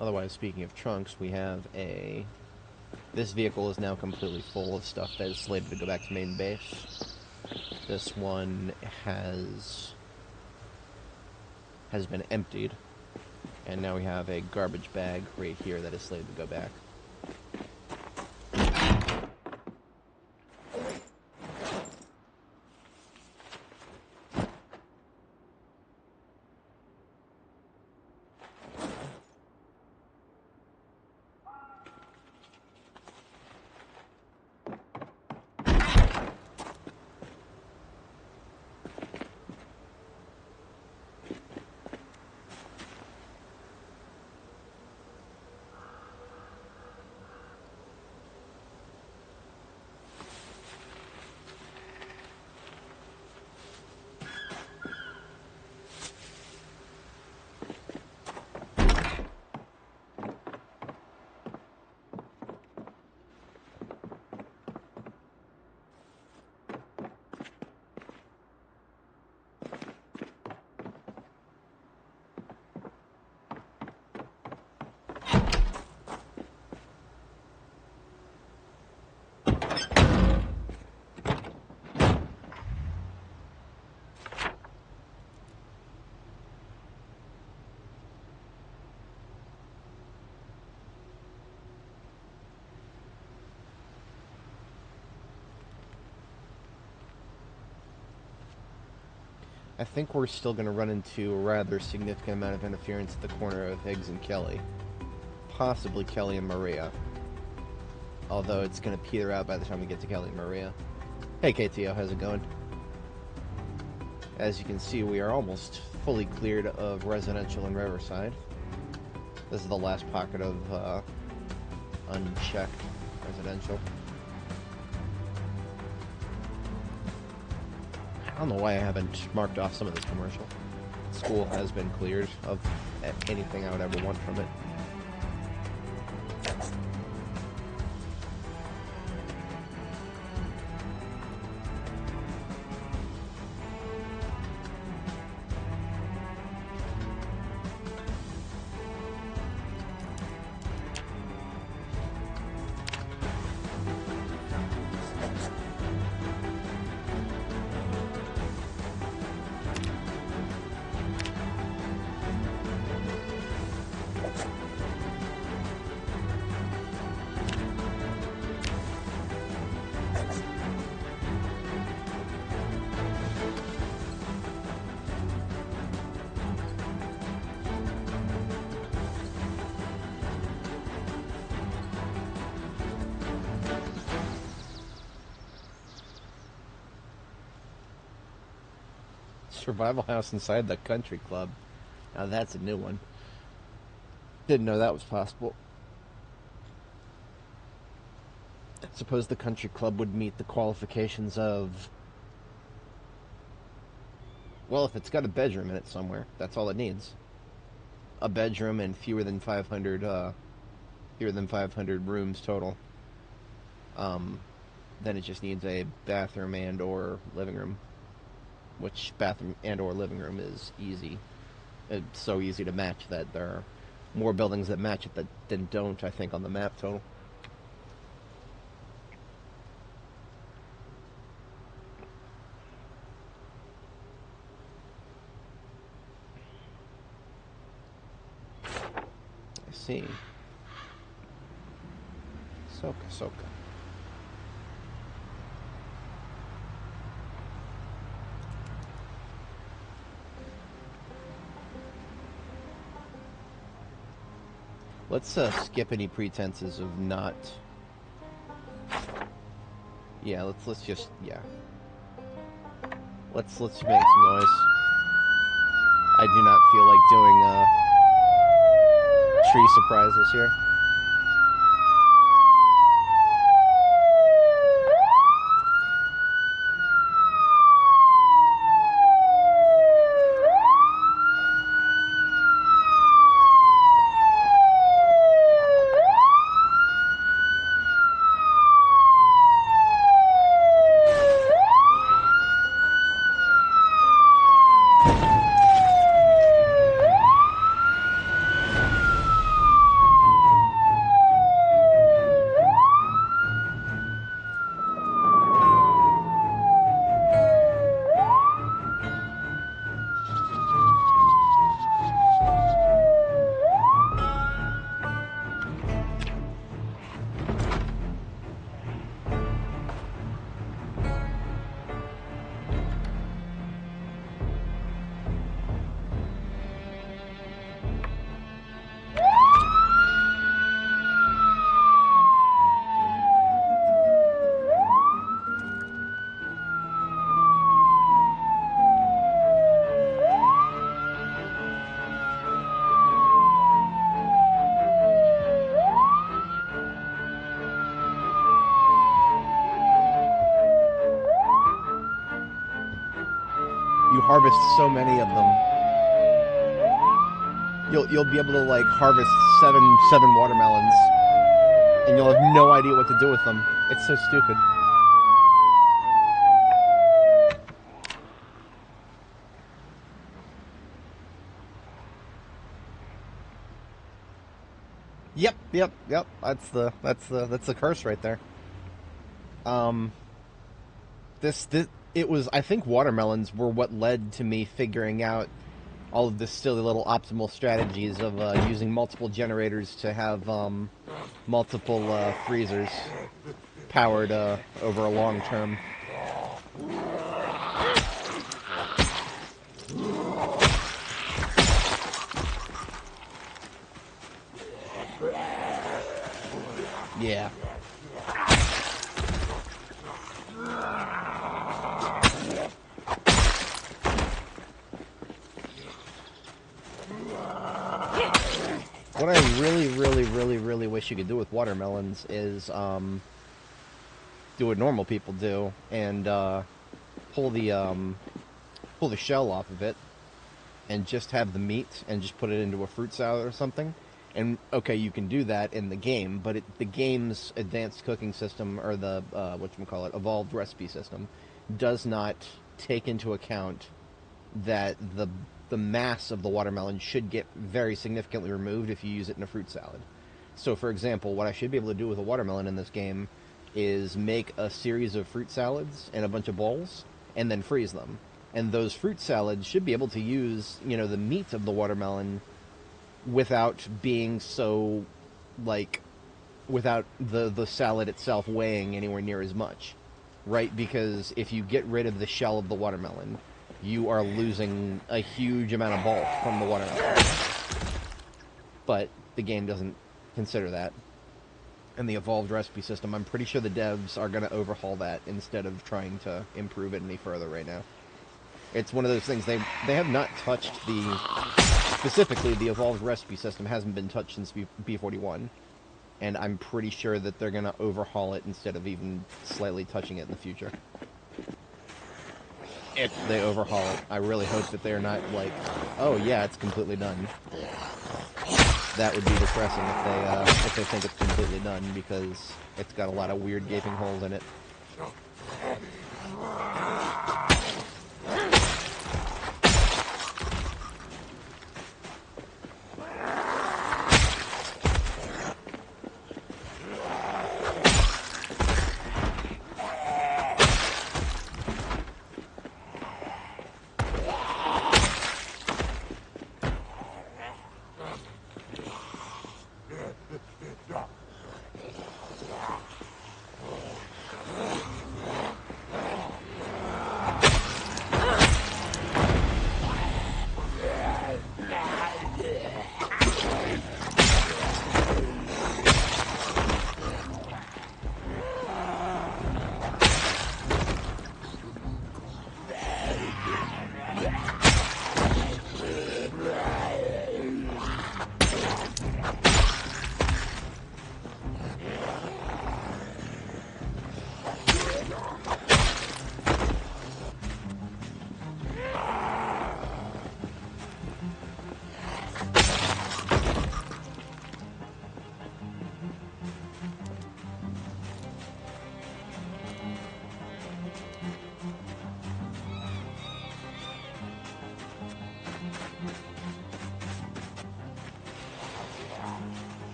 S1: Otherwise, speaking of trunks, we have a... This vehicle is now completely full of stuff that is slated to go back to main base. This one has been emptied, and now we have a garbage bag right here that is slated to go back. I think we're still going to run into a rather significant amount of interference at the corner of Higgs and Kelly. Possibly Kelly and Maria. Although it's going to peter out by the time we get to Kelly and Maria. Hey KTO, how's it going? As you can see, we are almost fully cleared of residential in Riverside. This is the last pocket of unchecked residential. I don't know why I haven't marked off some of this commercial. School has been cleared of anything I would ever want from it. Survival house inside the country club. Now that's a new one. Didn't know that was possible. I suppose the country club would meet the qualifications of... Well, if it's got a bedroom in it somewhere, that's all it needs. A bedroom and fewer than 500 rooms total. Then it just needs a bathroom and or living room. Which bathroom and or living room is easy. It's so easy to match that there are more buildings that match it than don't, I think, on the map total. I see. Soka. Let's skip any pretenses of not. Yeah, let's just Let's make some noise. I do not feel like doing tree surprises here. Harvest so many of them. You'll be able to like harvest seven watermelons, and you'll have no idea what to do with them. It's so stupid. Yep. That's the curse right there. It was, I think watermelons were what led to me figuring out all of the silly little optimal strategies of using multiple generators to have multiple freezers powered over a long term. Yeah. What I really wish you could do with watermelons is do what normal people do and pull the shell off of it and just have the meat and just put it into a fruit salad or something. And okay, you can do that in the game, but the game's advanced cooking system, or the whatchamacallit, evolved recipe system, does not take into account that the mass of the watermelon should get very significantly removed if you use it in a fruit salad. So, for example, what I should be able to do with a watermelon in this game is make a series of fruit salads in a bunch of bowls and then freeze them. And those fruit salads should be able to use, you know, the meat of the watermelon without being so, like, without the salad itself weighing anywhere near as much, right? Because if you get rid of the shell of the watermelon, you are losing a huge amount of bulk from the watermelon. But the game doesn't consider that. And the evolved recipe system, I'm pretty sure the devs are going to overhaul that instead of trying to improve it any further right now. It's one of those things, they have not touched specifically the evolved recipe system hasn't been touched since B41. And I'm pretty sure that they're going to overhaul it instead of even slightly touching it in the future. If they overhaul it, I really hope that they're not like, oh yeah, it's completely done. That would be depressing if they think it's completely done, because it's got a lot of weird gaping holes in it.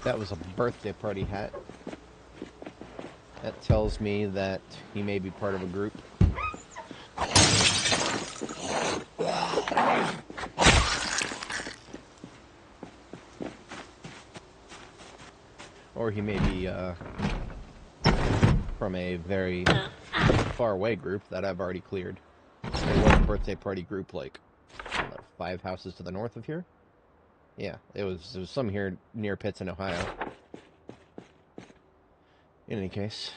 S1: That was a birthday party hat. That tells me that he may be part of a group. Or he may be from a very far away group that I've already cleared. There was a birthday party group like 5 houses to the north of here. Yeah, there was some here near Pitts in Ohio. In any case,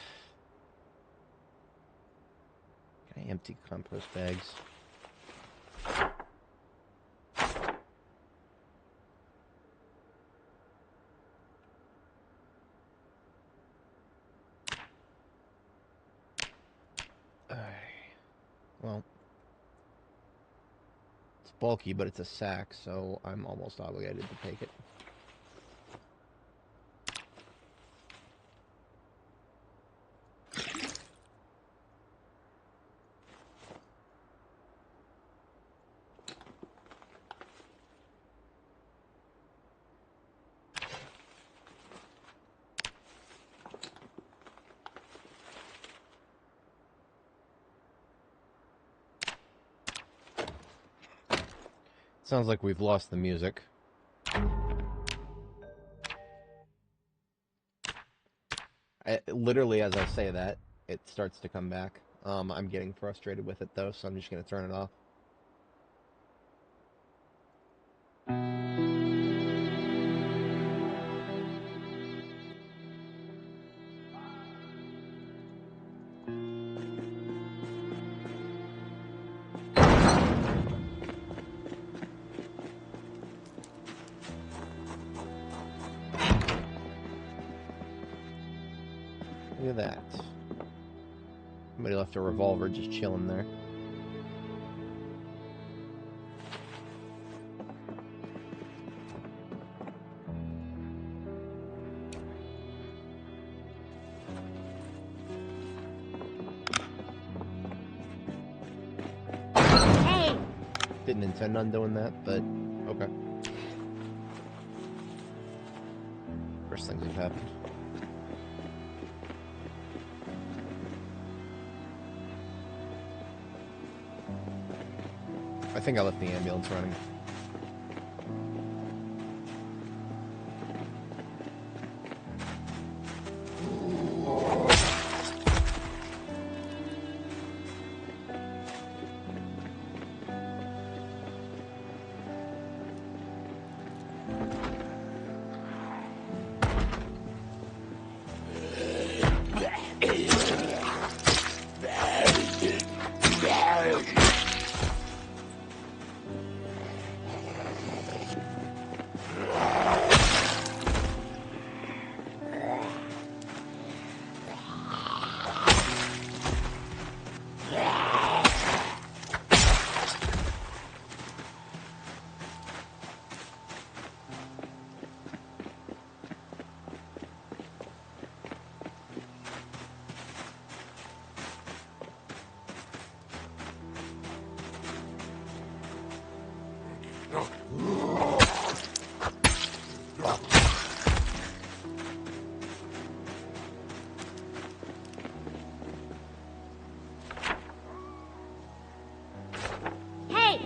S1: can I empty compost bags? Well, it's bulky, but it's a sack, so I'm almost obligated to take it. Sounds like we've lost the music. Literally, as I say that, it starts to come back. I'm getting frustrated with it, though, so I'm just going to turn it off. Look at that. Somebody left a revolver just chilling there.
S3: Hey!
S1: Didn't intend on doing that, but okay. Worst things have happened. I think I left the ambulance running.
S3: Hey!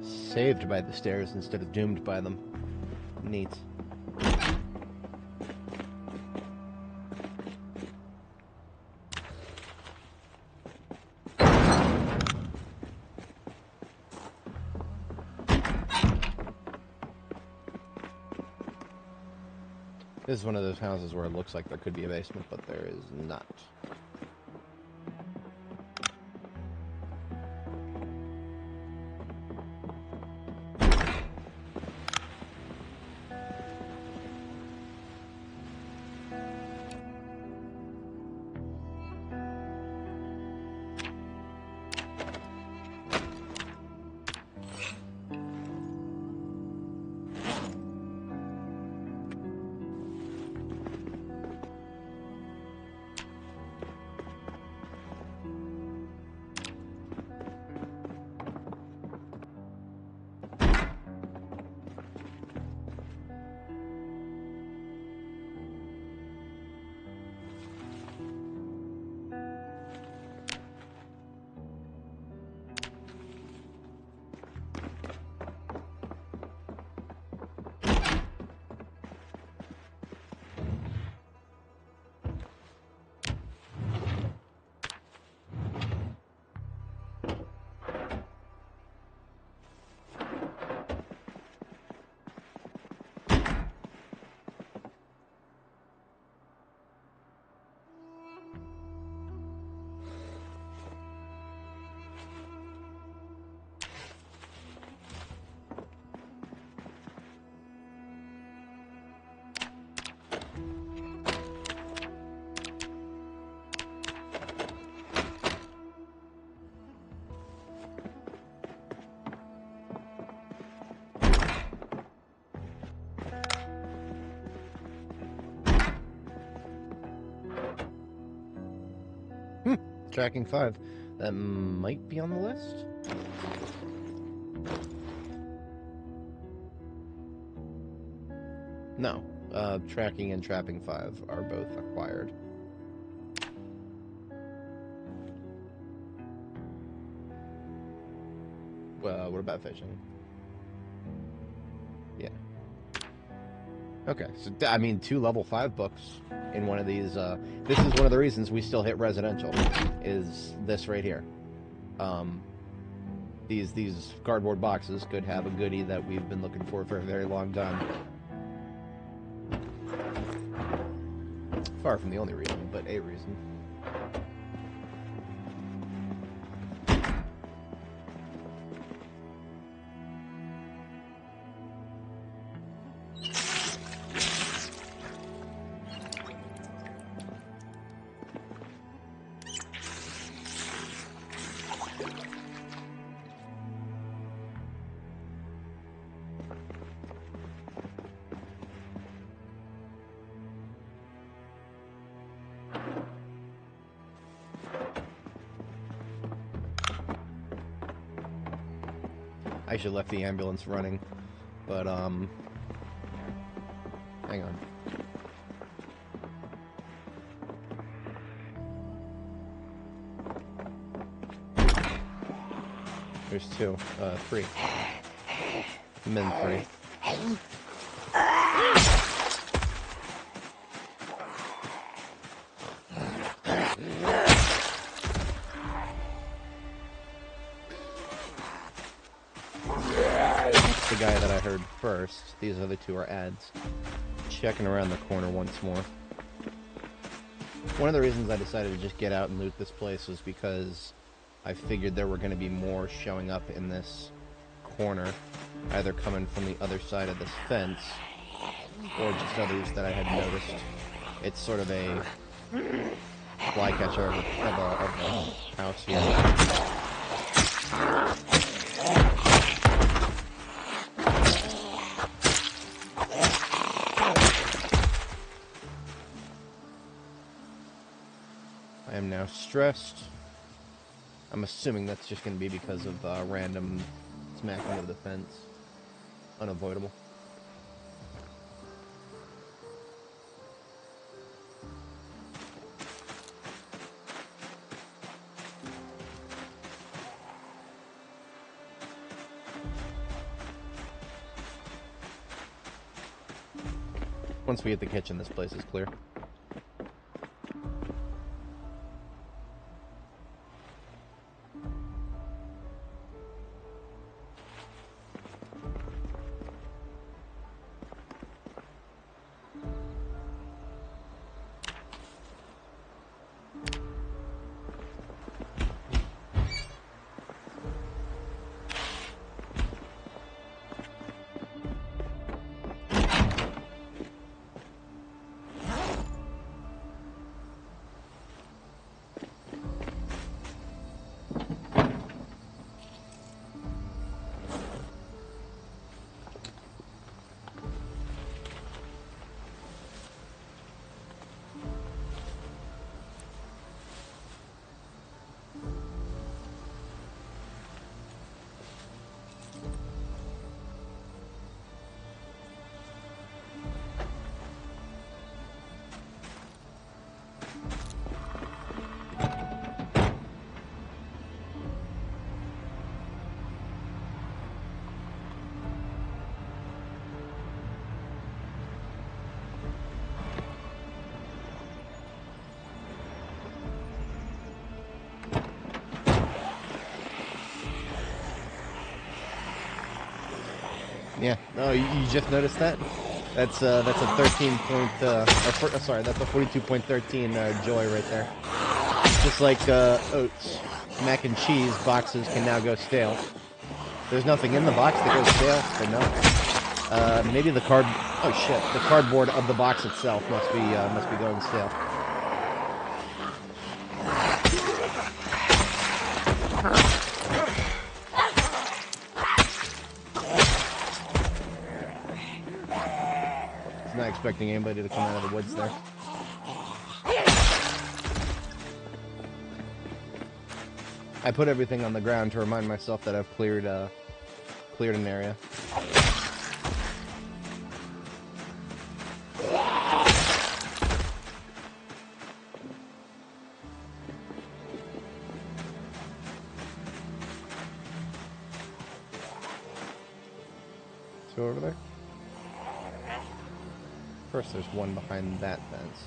S1: Saved by the stairs instead of doomed by them. Neat. This is one of those houses where it looks like there could be a basement, but there is not. Tracking 5. That might be on the list? No. Tracking and Trapping 5 are both acquired. Well, what about fishing? Yeah. Okay, so, I mean, 2 level 5 books in one of these. This is one of the reasons we still hit residential, is this right here. These cardboard boxes could have a goodie that we've been looking for a very long time. Far from the only reason, but a reason. I should have left the ambulance running, but, hang on. There's two, three. And then three. That's the guy that I heard first. These other two are ads. Checking around the corner once more. One of the reasons I decided to just get out and loot this place was because I figured there were going to be more showing up in this corner, either coming from the other side of this fence, or just others that I had noticed. It's sort of a flycatcher of a house here. I am now stressed. I'm assuming that's just going to be because of random smacking of the fence. Unavoidable. Once we hit the kitchen, this place is clear. Yeah. Oh, you just noticed that? That's a 13 point, sorry, that's a 42.13 joy right there. Just like oats, mac and cheese boxes can now go stale. There's nothing in the box that goes stale, but no. Maybe the oh shit, the cardboard of the box itself must be going stale. Not expecting anybody to come out of the woods there. I put everything on the ground to remind myself that I've cleared an area. Two over there. First, there's one behind that fence.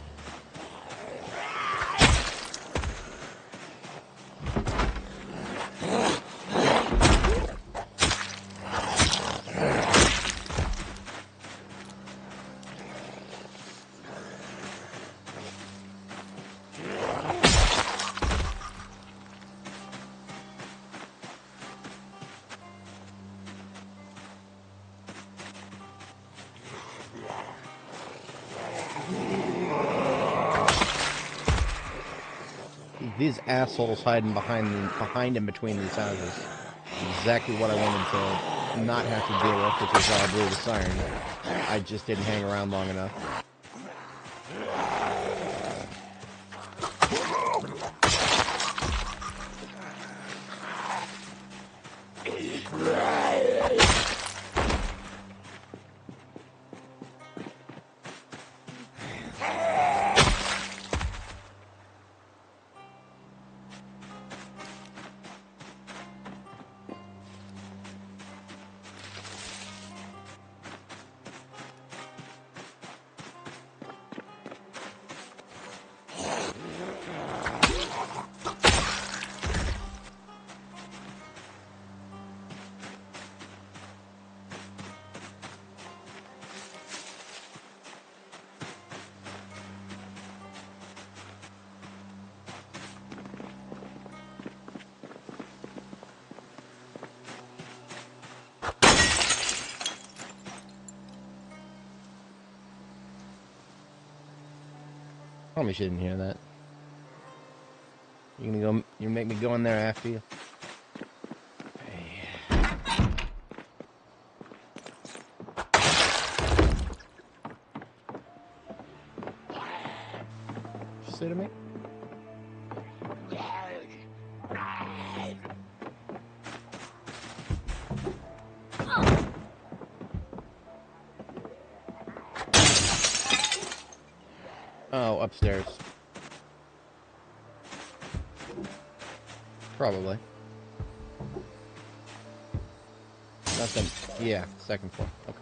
S1: These assholes hiding behind and between these houses. Exactly what I wanted to not have to deal with, which is why I blew the siren. I just didn't hang around long enough. Promise you didn't hear that. You gonna go? You make me go in there after you? Hey. What'd you say to me? Oh, upstairs. Probably. Nothing. Yeah, second floor. Okay.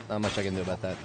S1: Not much I can do about that.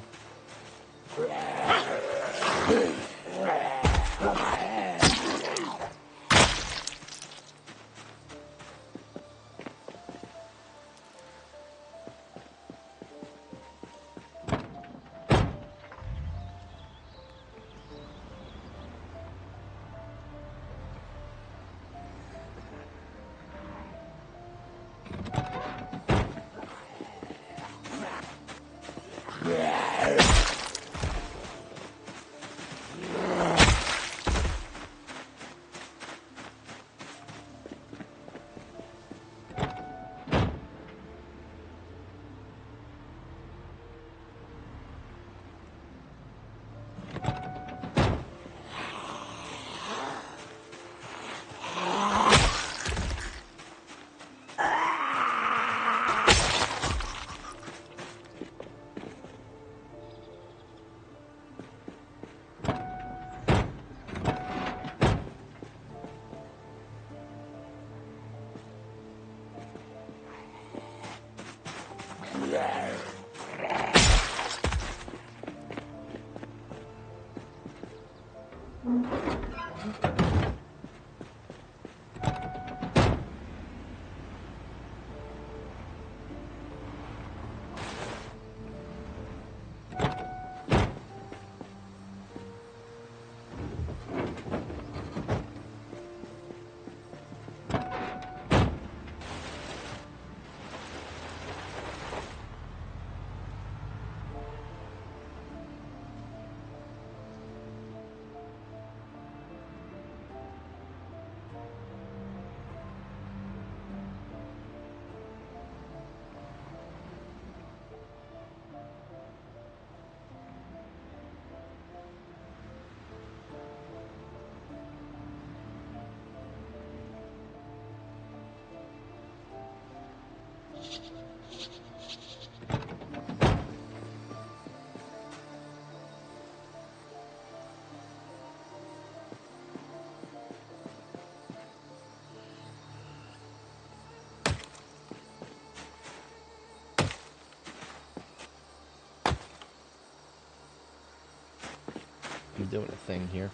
S1: I'm doing a thing here.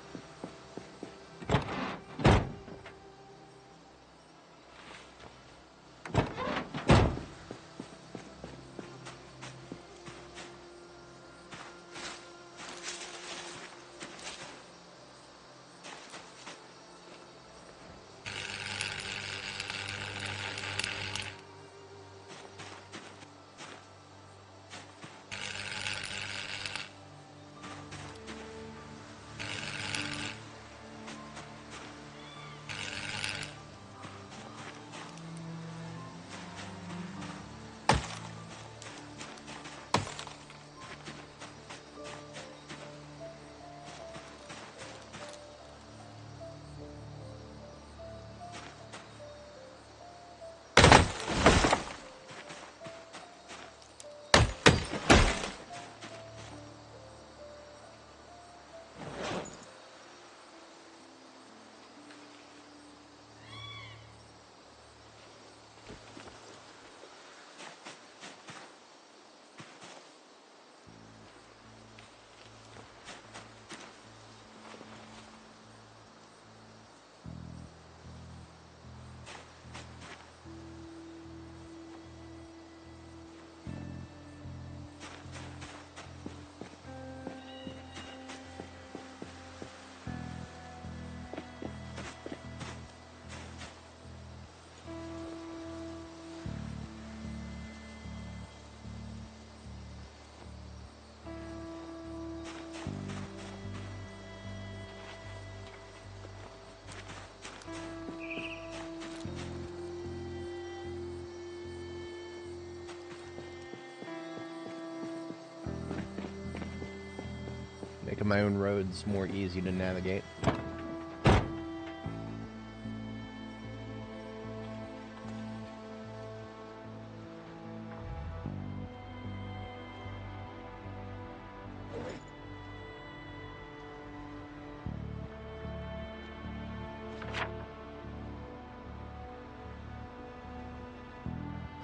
S1: Making my own roads more easy to navigate.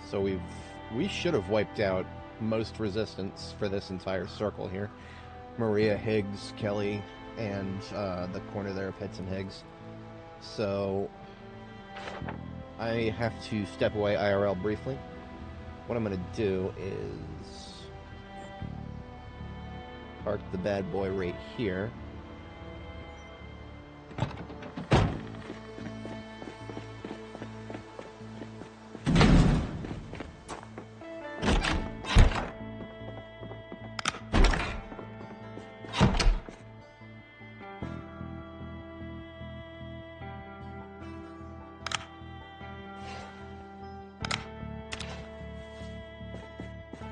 S1: So we should have wiped out most resistance for this entire circle here. Maria, Higgs, Kelly, and the corner there of Hits and Higgs. So I have to step away IRL briefly. What I'm going to do is park the bad boy right here.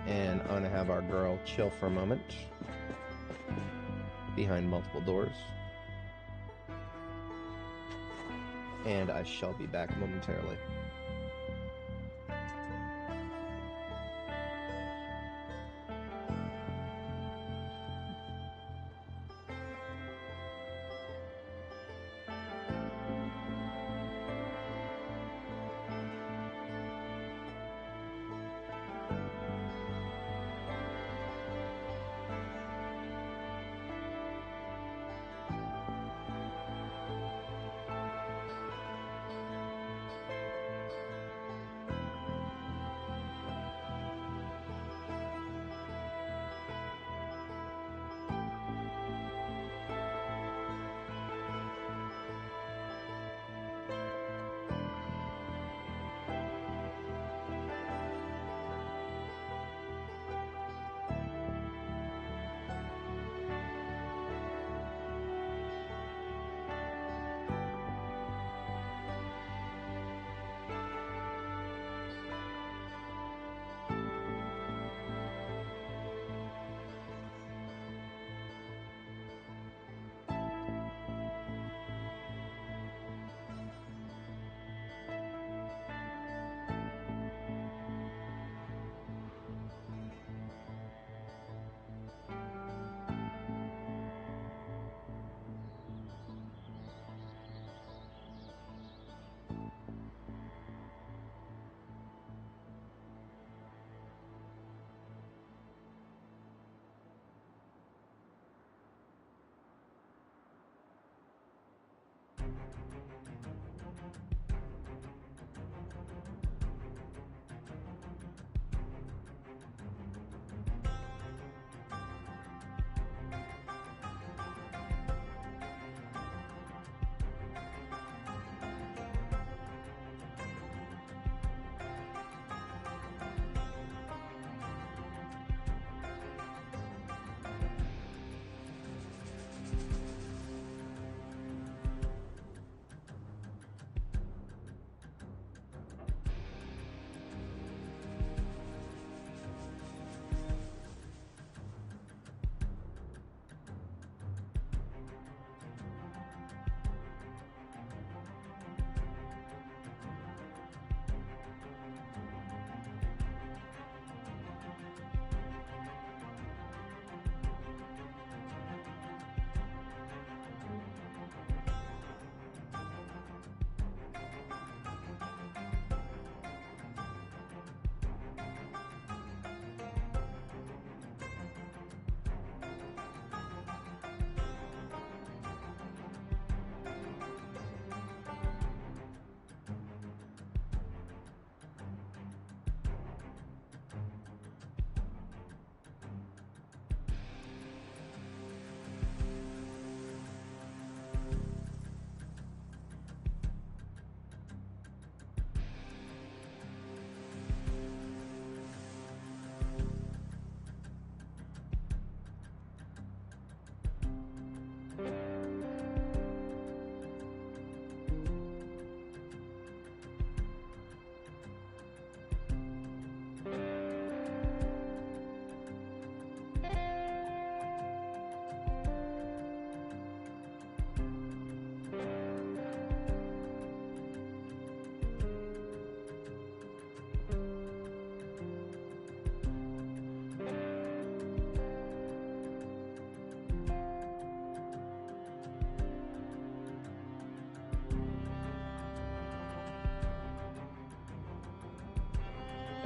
S1: And I'm going to have our girl chill for a moment behind multiple doors. And I shall be back momentarily.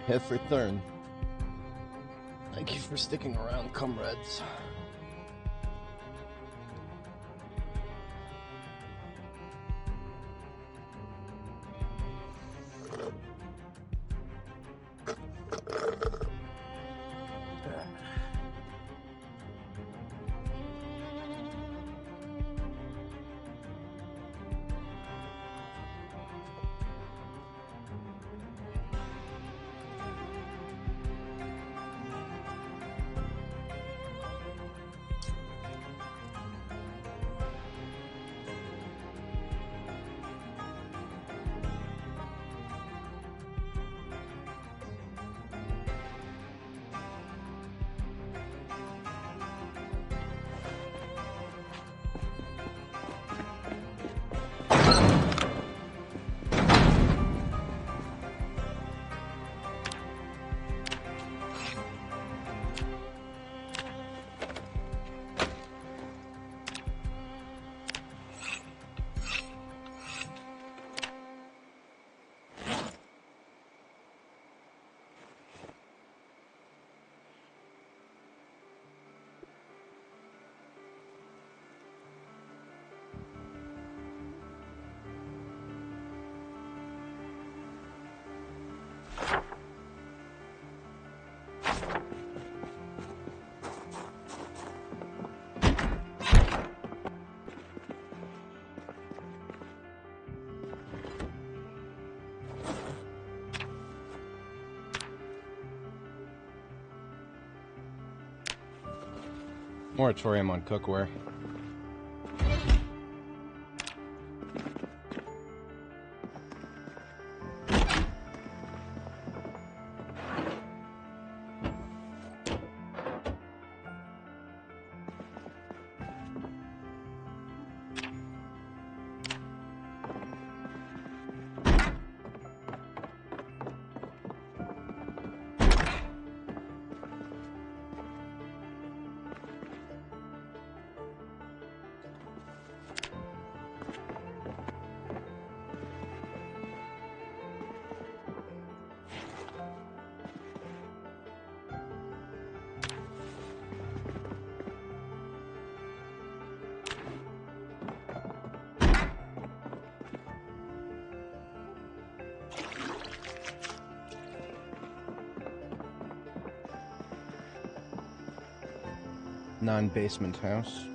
S2: have returned. Thank you for sticking around, comrades. Moratorium on cookware. Non-basement house.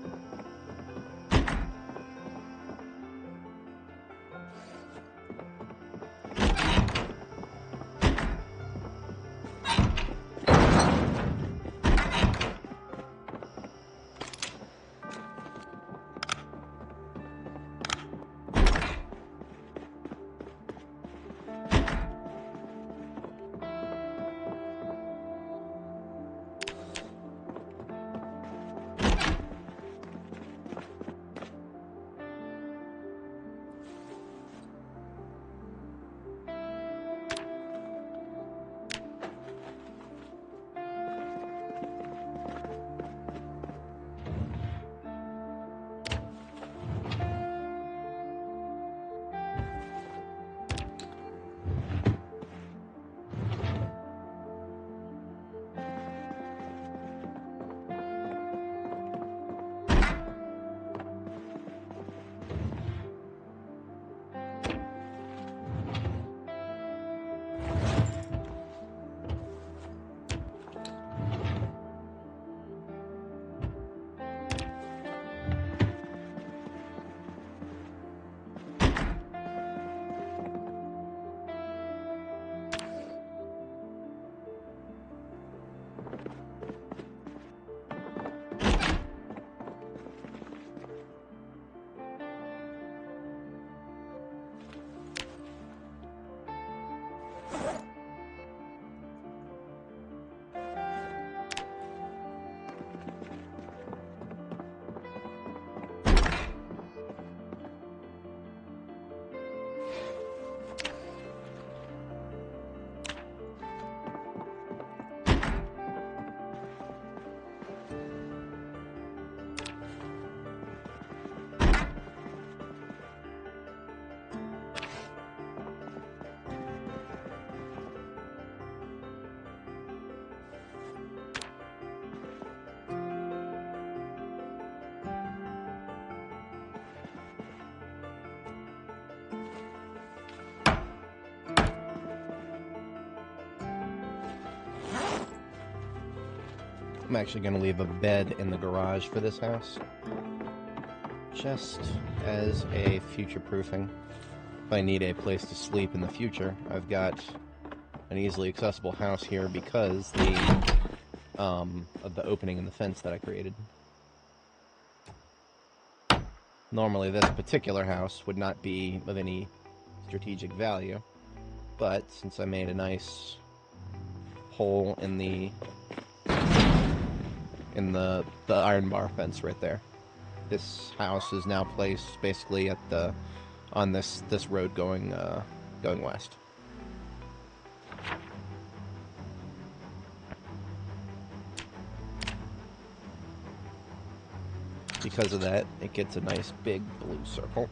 S1: I'm actually going to leave a bed in the garage for this house, just as a future-proofing. If I need a place to sleep in the future, I've got an easily accessible house here because of the opening in the fence that I created. Normally, this particular house would not be of any strategic value, but since I made a nice hole in the iron bar fence right there, this house is now placed basically at on this road going west. Because of that, it gets a nice big blue circle.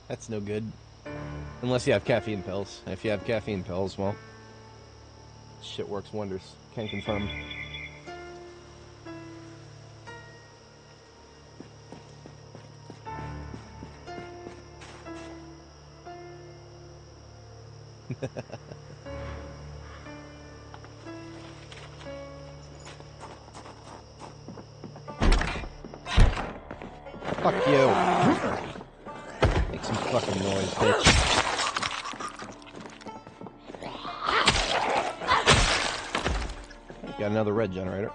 S1: That's no good. Unless you have caffeine pills. And if you have caffeine pills, well, shit works wonders. Can confirm. Fuck you. Make some fucking noise, bitch. Got another red generator.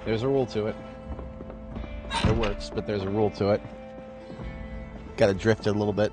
S1: There's a rule to it. It works, but there's a rule to it. Gotta drift it a little bit.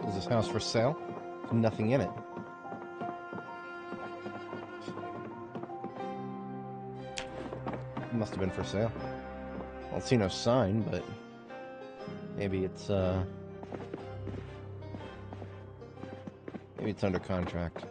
S2: Is this house for sale? There's nothing in it. It must have been for sale. I don't see no sign, but maybe it's maybe it's under contract.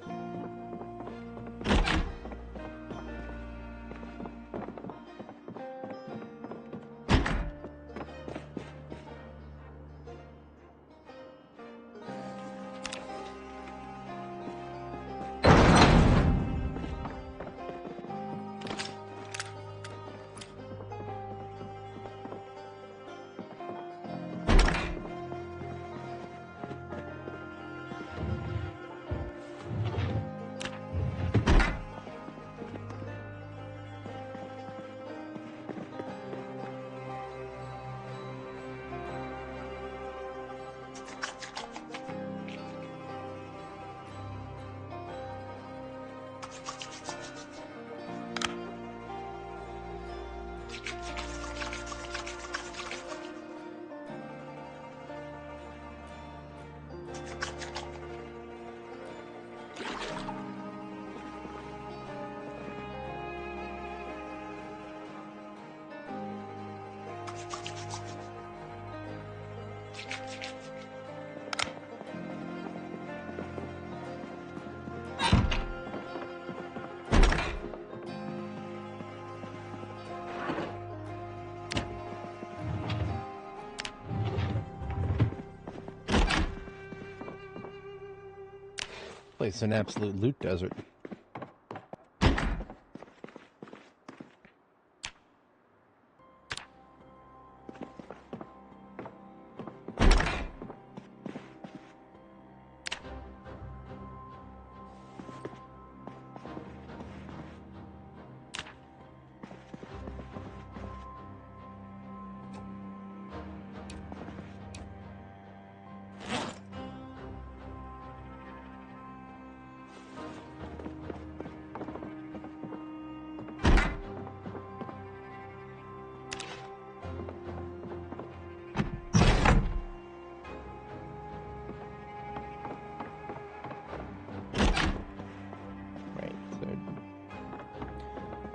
S1: Place is an absolute loot desert.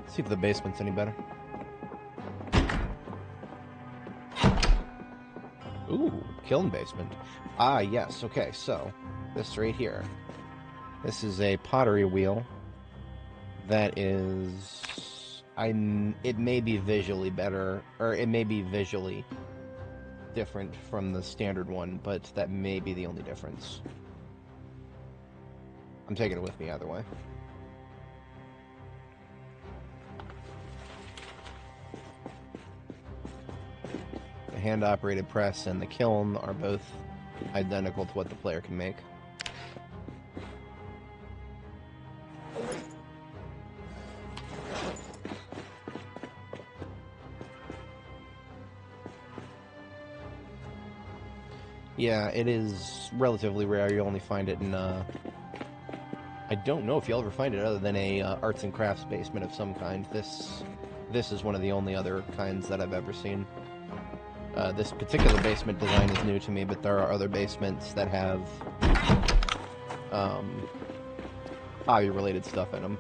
S1: See if the basement's any better. Ooh, kiln basement. Ah, yes. Okay, so this right here. This is a pottery wheel that is... it may be visually better, or it may be visually different from the standard one, but that may be the only difference. I'm taking it with me either way. The hand-operated press and the kiln are both identical to what the player can make. Yeah, it is relatively rare. You only find it in, I don't know if you'll ever find it other than a arts and crafts basement of some kind. This is one of the only other kinds that I've ever seen. This particular basement design is new to me, but there are other basements that have hobby-related stuff in them.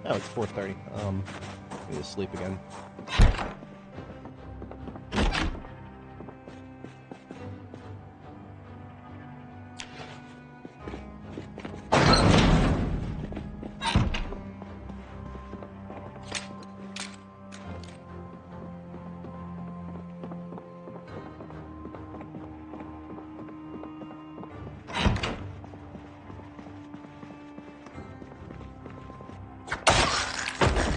S1: Oh, it's 4:30. I need to sleep again.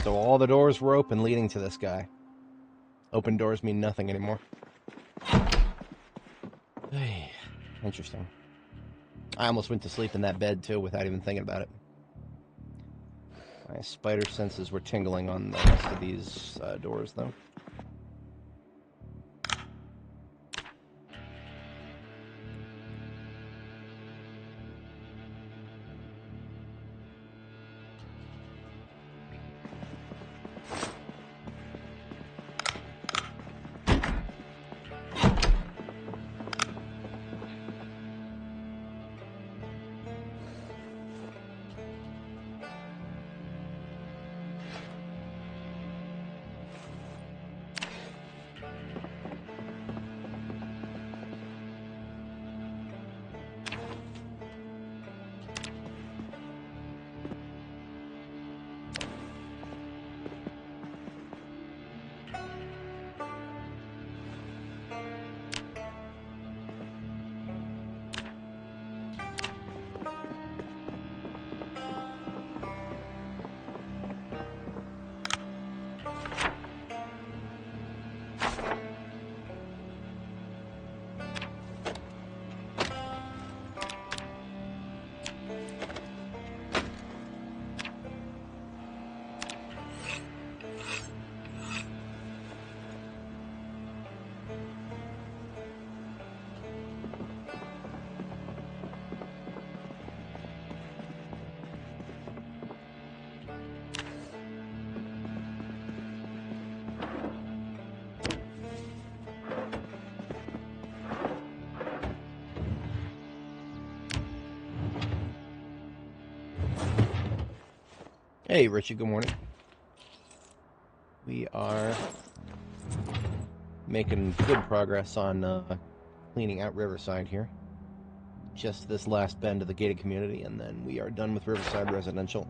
S1: So all the doors were open leading to this guy. Open doors mean nothing anymore. Hey, interesting. I almost went to sleep in that bed, too, without even thinking about it. My spider senses were tingling on the rest of these doors, though. Hey, Richie, good morning. We are making good progress on cleaning out Riverside here. Just this last bend of the gated community, and then we are done with Riverside Residential.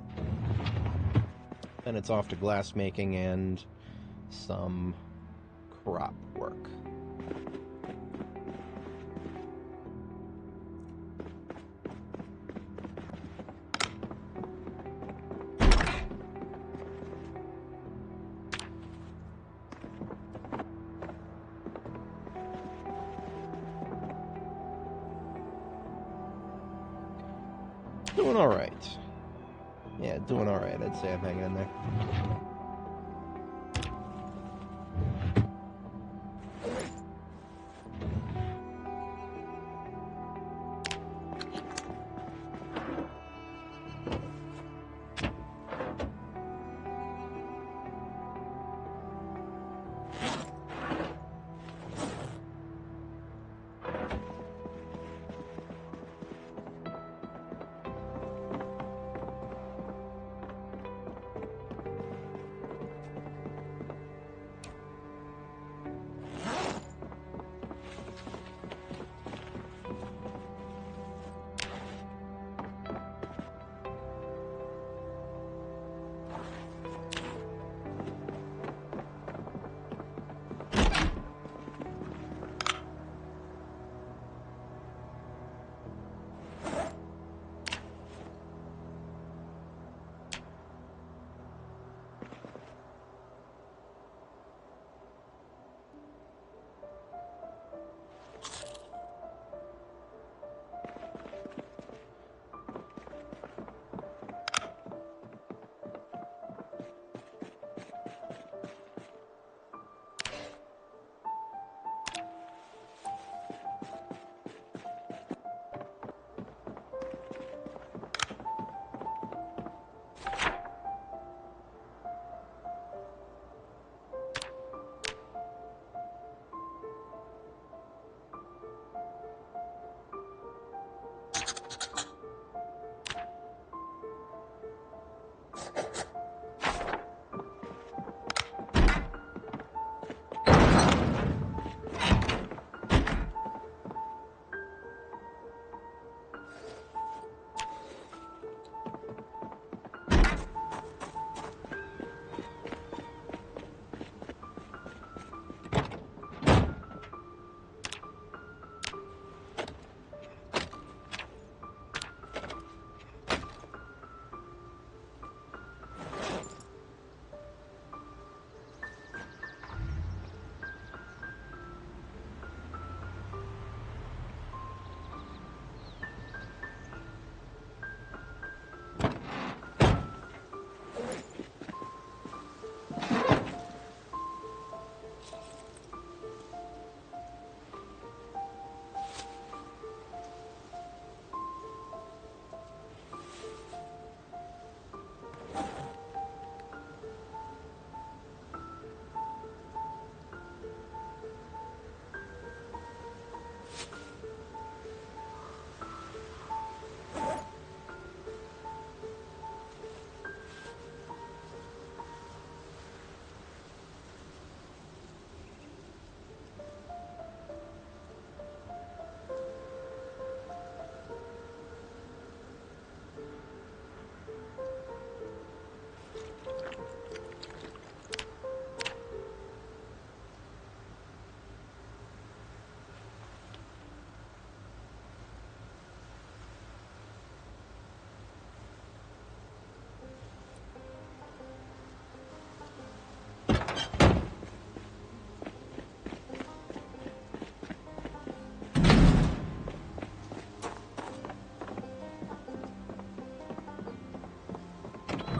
S1: Then it's off to glass making and some crop work. Doing alright. Yeah, doing alright. I'd say I'm hanging in there.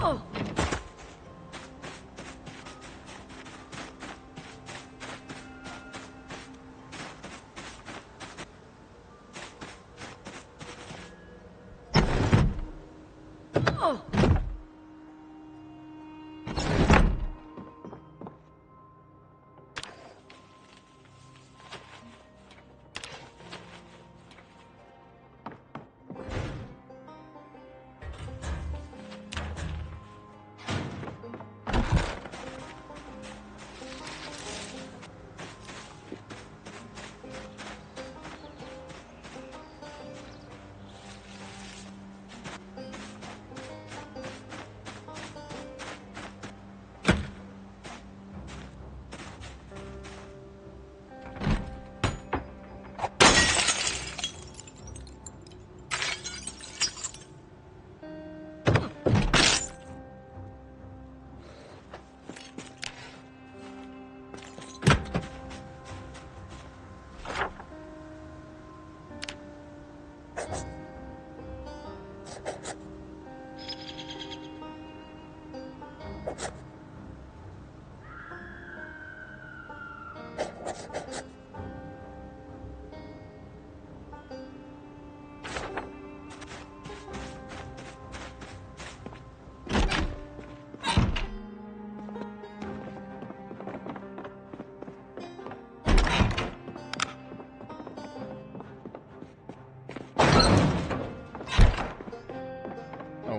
S3: Oh. Oh.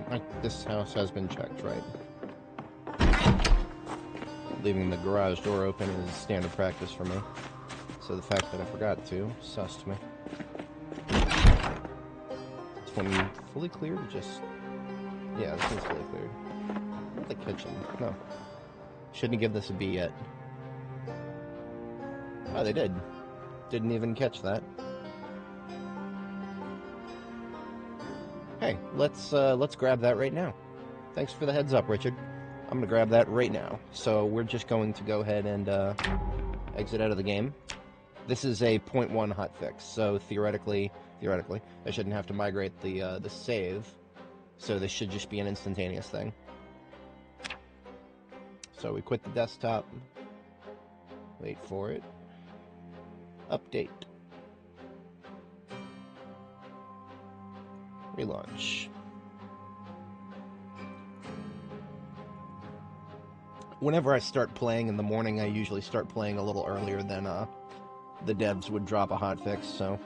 S1: So, this house has been checked, right? Leaving the garage door open is standard practice for me. So the fact that I forgot to, sus to me. Is 20 fully cleared or just... Yeah, this one's fully cleared. Not the kitchen. No. Shouldn't give this a B yet. Oh, they did. Didn't even catch that. Hey, let's grab that right now. Thanks for the heads up, Richard. I'm gonna grab that right now. So we're just going to go ahead and exit out of the game. This is a 0.1 hotfix, so theoretically, I shouldn't have to migrate the save. So this should just be an instantaneous thing. So we quit the desktop. Wait for it. Update. Relaunch. Whenever I start playing in the morning, I usually start playing a little earlier than the devs would drop a hotfix, so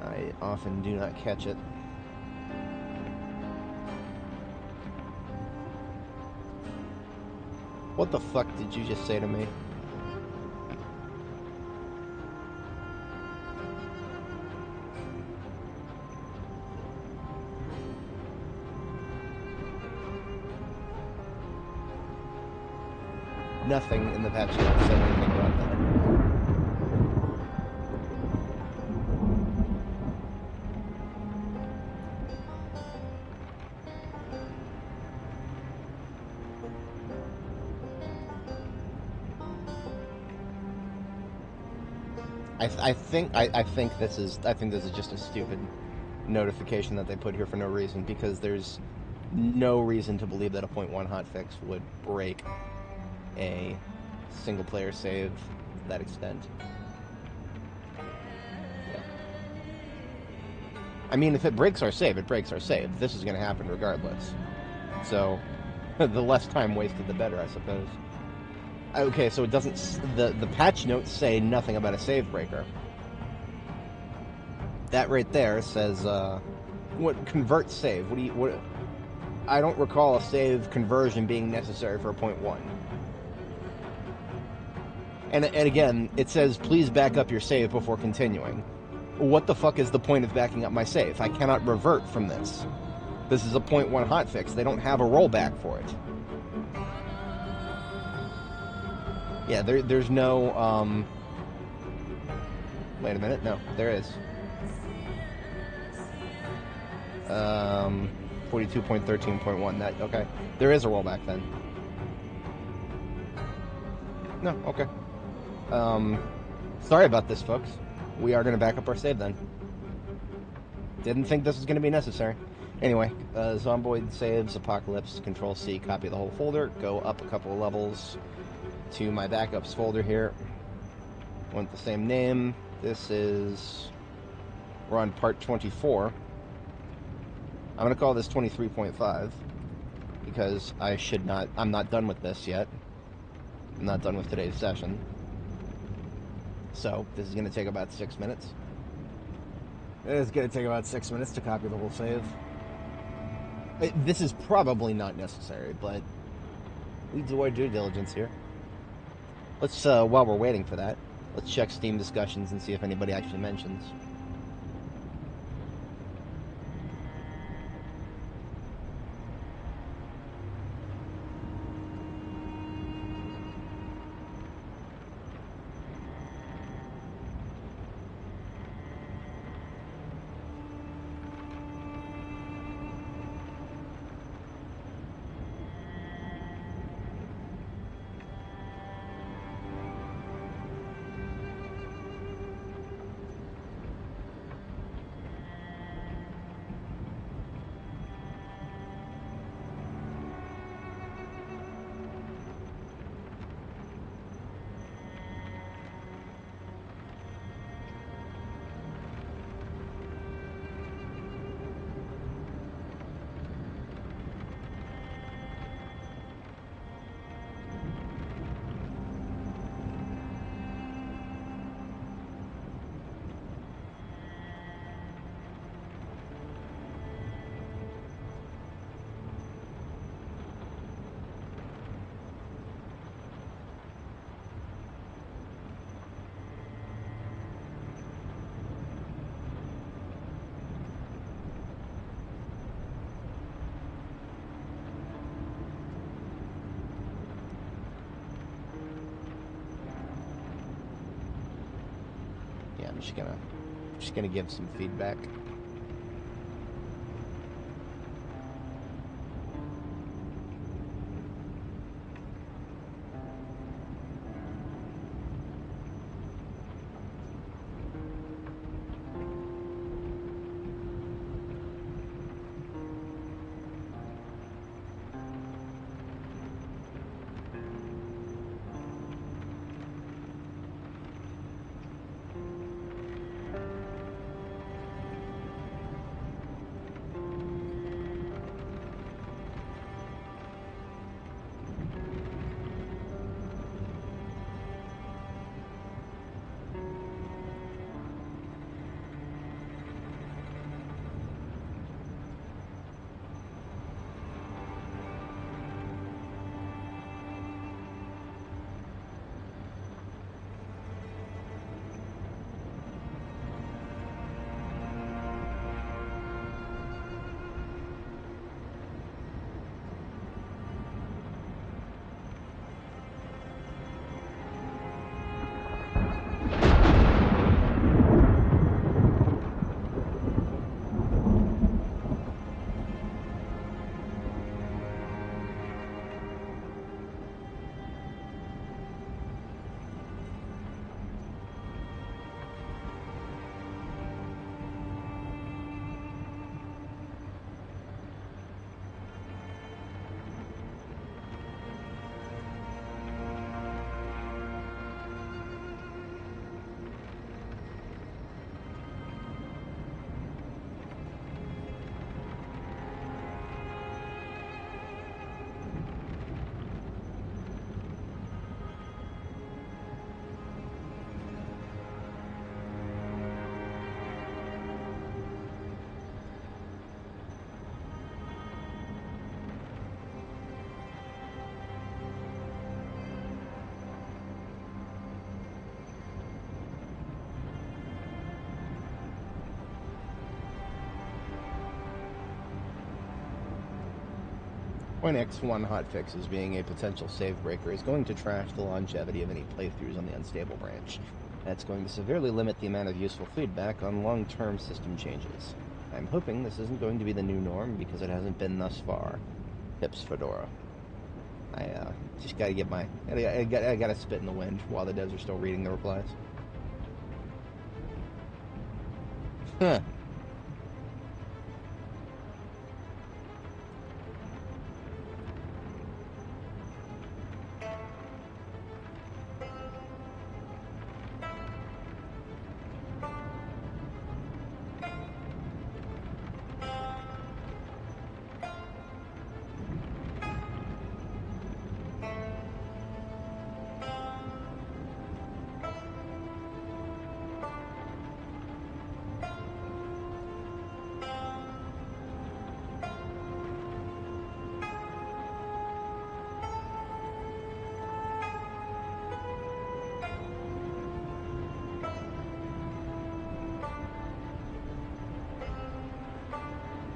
S1: I often do not catch it. What the fuck did you just say to me? Nothing in the patch notes said anything about that. I think this is just a stupid notification that they put here for no reason, because there's no reason to believe that a 0.1 hotfix would break a single player save to that extent. Yeah. I mean, if it breaks our save, it breaks our save. This is going to happen regardless. So, the less time wasted, the better, I suppose. Okay, so it doesn't... The patch notes say nothing about a save breaker. That right there says, what, convert save. What... I don't recall a save conversion being necessary for a 0.1. And again, it says, please back up your save before continuing. What the fuck is the point of backing up my save? I cannot revert from this. This is a 0.1 hotfix. They don't have a rollback for it. Yeah, there's no, Wait a minute, no, there is. 42.13.1, that, okay. There is a rollback then. No, okay. Sorry about this, folks. We are going to back up our save then. Didn't think this was going to be necessary. Anyway, Zomboid saves, Apocalypse, Control-C, copy the whole folder, go up a couple of levels to my backups folder here. Want the same name. This is... We're on part 24. I'm going to call this 23.5 because I'm not done with this yet. I'm not done with today's session. So, this is going to take about 6 minutes. It's going to take about 6 minutes to copy the whole save. This is probably not necessary, but we do our due diligence here. Let's, while we're waiting for that, let's check Steam discussions and see if anybody actually mentions. just gonna give some feedback. When X1 hotfixes being a potential save breaker is going to trash the longevity of any playthroughs on the unstable branch. That's going to severely limit the amount of useful feedback on long-term system changes. I'm hoping this isn't going to be the new norm because it hasn't been thus far. Pips Fedora. I just gotta get my... I gotta spit in the wind while the devs are still reading the replies. Huh.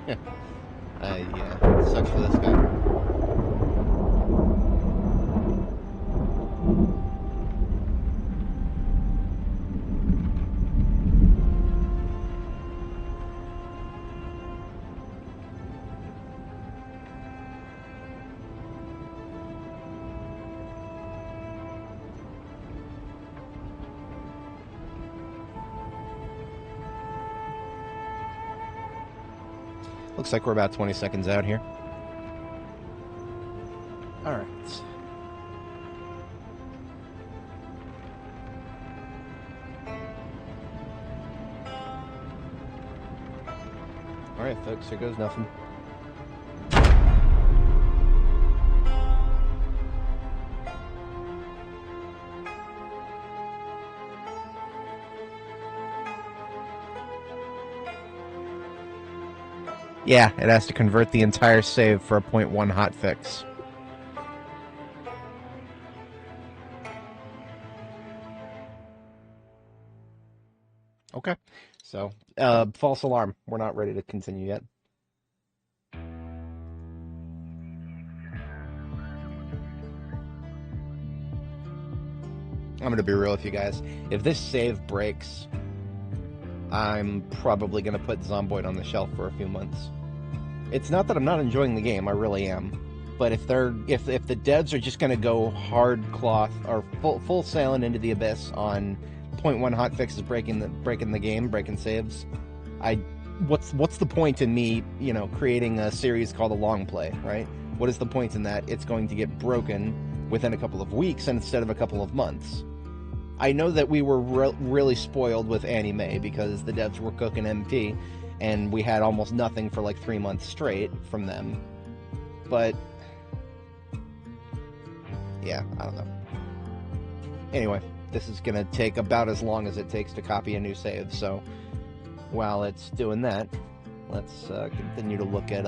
S1: Yeah, it sucks for this guy. Looks like we're about 20 seconds out here. Alright. Alright, folks, here goes nothing. Yeah, it has to convert the entire save for a 0.1 hotfix. Okay, so, false alarm. We're not ready to continue yet. I'm gonna be real with you guys. If this save breaks, I'm probably going to put Zomboid on the shelf for a few months. It's not that I'm not enjoying the game, I really am. But if the devs are just going to go hard cloth or full sailing into the abyss on 0.1 hotfixes breaking the game, breaking saves, what's the point in me, creating a series called a Longplay, right? What is the point in that? It's going to get broken within a couple of weeks instead of a couple of months. I know that we were really spoiled with Annie Mae because the devs were cooking MP, and we had almost nothing for like 3 months straight from them. But yeah, I don't know. Anyway, this is going to take about as long as it takes to copy a new save, so while it's doing that, let's continue to look at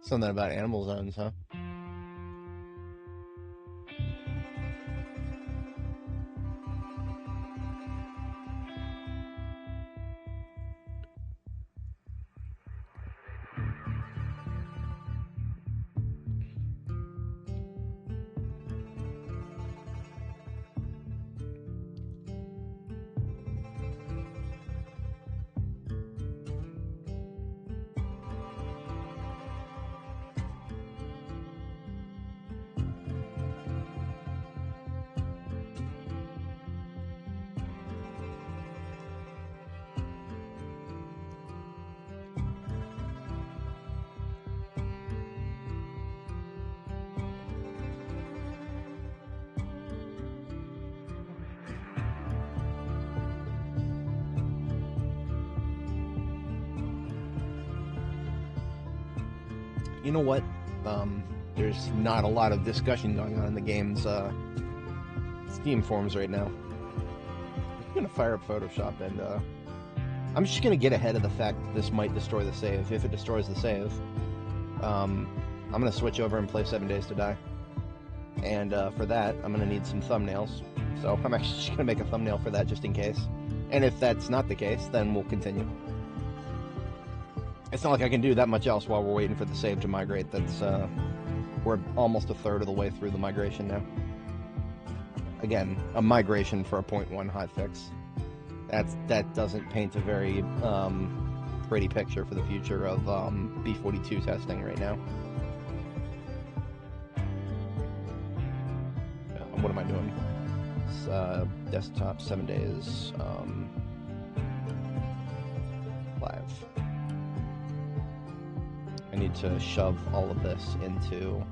S1: something about animal zones, huh? You know what? There's not a lot of discussion going on in the game's Steam forums right now. I'm gonna fire up Photoshop and I'm just gonna get ahead of the fact that this might destroy the save. If it destroys the save, I'm gonna switch over and play 7 Days to Die. And for that, I'm gonna need some thumbnails. So I'm actually just gonna make a thumbnail for that just in case. And if that's not the case, then we'll continue. It's not like I can do that much else while we're waiting for the save to migrate. We're almost a third of the way through the migration now. Again, a migration for a 0.1 hotfix. That doesn't paint a very pretty picture for the future of B42 testing right now. What am I doing? It's, desktop, 7 Days, live. I need to shove all of this into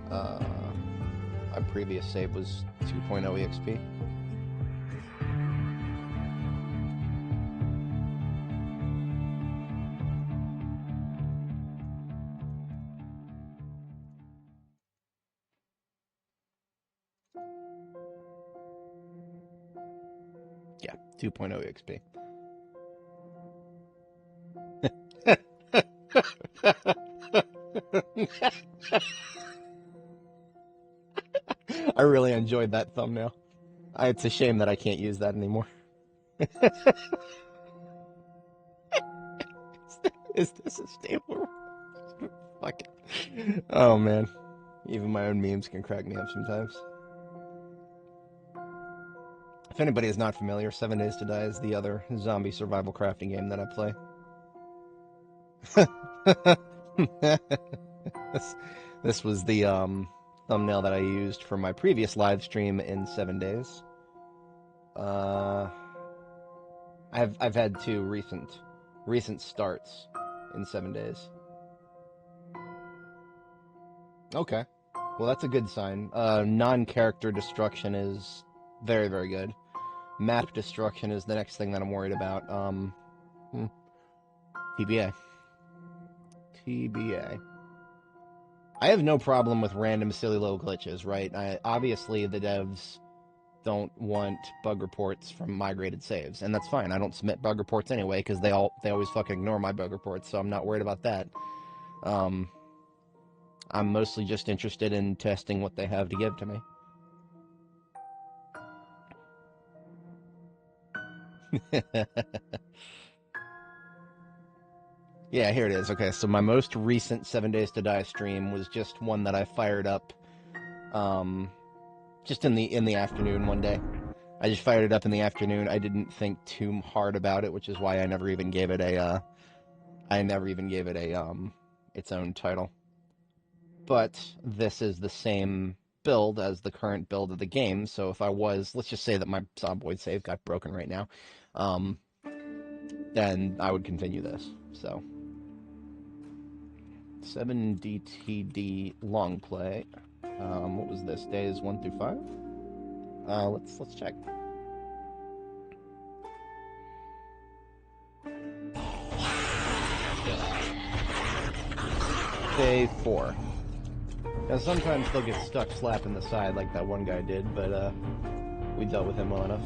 S1: my previous save was 2.0 EXP. Yeah, 2.0 EXP. I really enjoyed that thumbnail. It's a shame that I can't use that anymore. Is this a stable? Fuck it. Oh man. Even my own memes can crack me up sometimes. If anybody is not familiar, 7 Days to Die is the other zombie survival crafting game that I play. This was the thumbnail that I used for my previous live stream in 7 Days. I've had two recent starts in 7 Days. Okay, well that's a good sign. Non-character destruction is very, very good. Map destruction is the next thing that I'm worried about. TBA. TBA. I have no problem with random silly little glitches, right? Obviously, the devs don't want bug reports from migrated saves, and that's fine. I don't submit bug reports anyway, because they always fucking ignore my bug reports, so I'm not worried about that. I'm mostly just interested in testing what they have to give to me. Yeah, here it is. Okay, so my most recent 7 Days to Die stream was just one that I fired up just in the afternoon one day. I just fired it up in the afternoon. I didn't think too hard about it, which is why I never even gave it a its own title. But this is the same build as the current build of the game, so if I was, let's just say that my Zomboid save got broken right now, then I would continue this. So 7DTD Longplay. What was this? Days 1 through 5? Let's check. Day 4. Now sometimes they'll get stuck slapping the side like that one guy did, but we dealt with him well enough.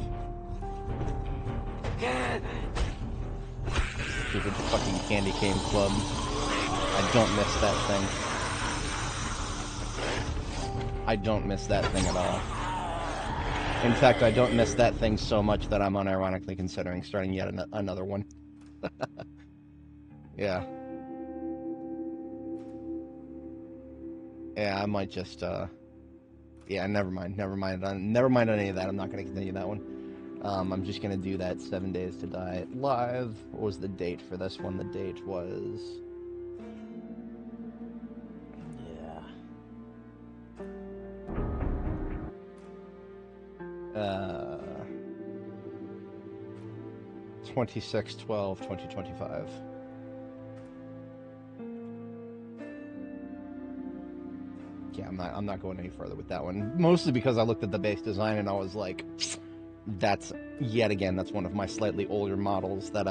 S1: Stupid fucking candy cane club. I don't miss that thing. I don't miss that thing at all. In fact, I don't miss that thing so much that I'm unironically considering starting yet another one. Yeah. Yeah, I might just, yeah, never mind on any of that. I'm not going to continue that one. I'm just going to do that 7 Days to Die live. What was the date for this one? The date was... Yeah. 26/12/2025. Yeah, I'm not going any further with that one. Mostly because I looked at the base design and I was like, that's one of my slightly older models that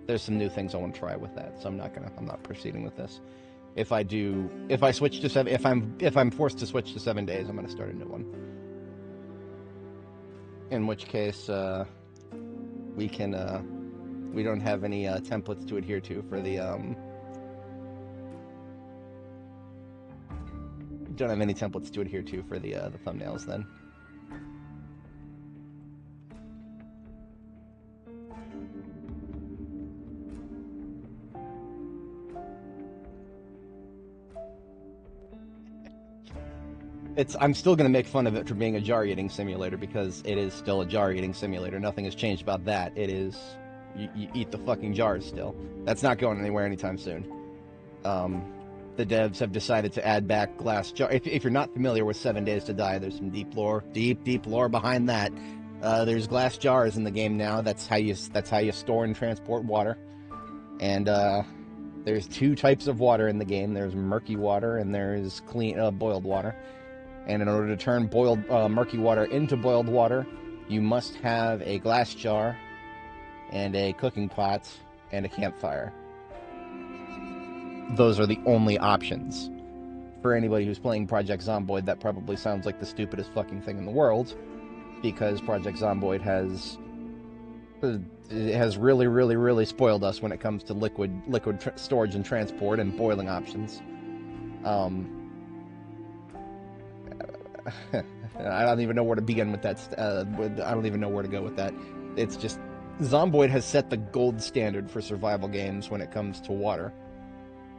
S1: there's some new things I want to try with that, so I'm not proceeding with this. If I'm forced to switch to 7 days, I'm gonna start a new one. In which case, we don't have any templates to adhere to for the the thumbnails then. I'm still going to make fun of it for being a jar eating simulator because it is still a jar eating simulator. Nothing has changed about that. It is, you eat the fucking jars still. That's not going anywhere anytime soon. The devs have decided to add back glass jar. If you're not familiar with 7 Days to Die, there's some deep lore behind that. There's glass jars in the game now. That's how you store and transport water. And there's 2 types of water in the game. There's murky water and there's clean boiled water. And in order to turn murky water into boiled water, you must have a glass jar and a cooking pot and a campfire. Those are the only options. For anybody who's playing Project Zomboid, that probably sounds like the stupidest fucking thing in the world, because Project Zomboid has really, really, really spoiled us when it comes to liquid storage and transport and boiling options. I don't even know where to begin with that. I don't even know where to go with that. It's just, Zomboid has set the gold standard for survival games when it comes to water.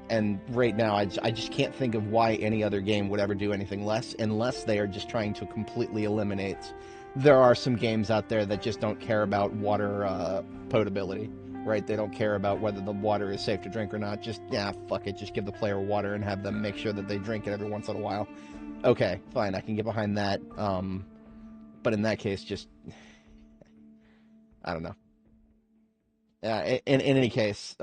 S1: And right now, I just can't think of why any other game would ever do anything less, unless they are just trying to completely eliminate. There are some games out there that just don't care about water potability, right? They don't care about whether the water is safe to drink or not. Just, yeah, fuck it. Just give the player water and have them make sure that they drink it every once in a while. Okay, fine, I can get behind that. But in that case, just, I don't know. In any case,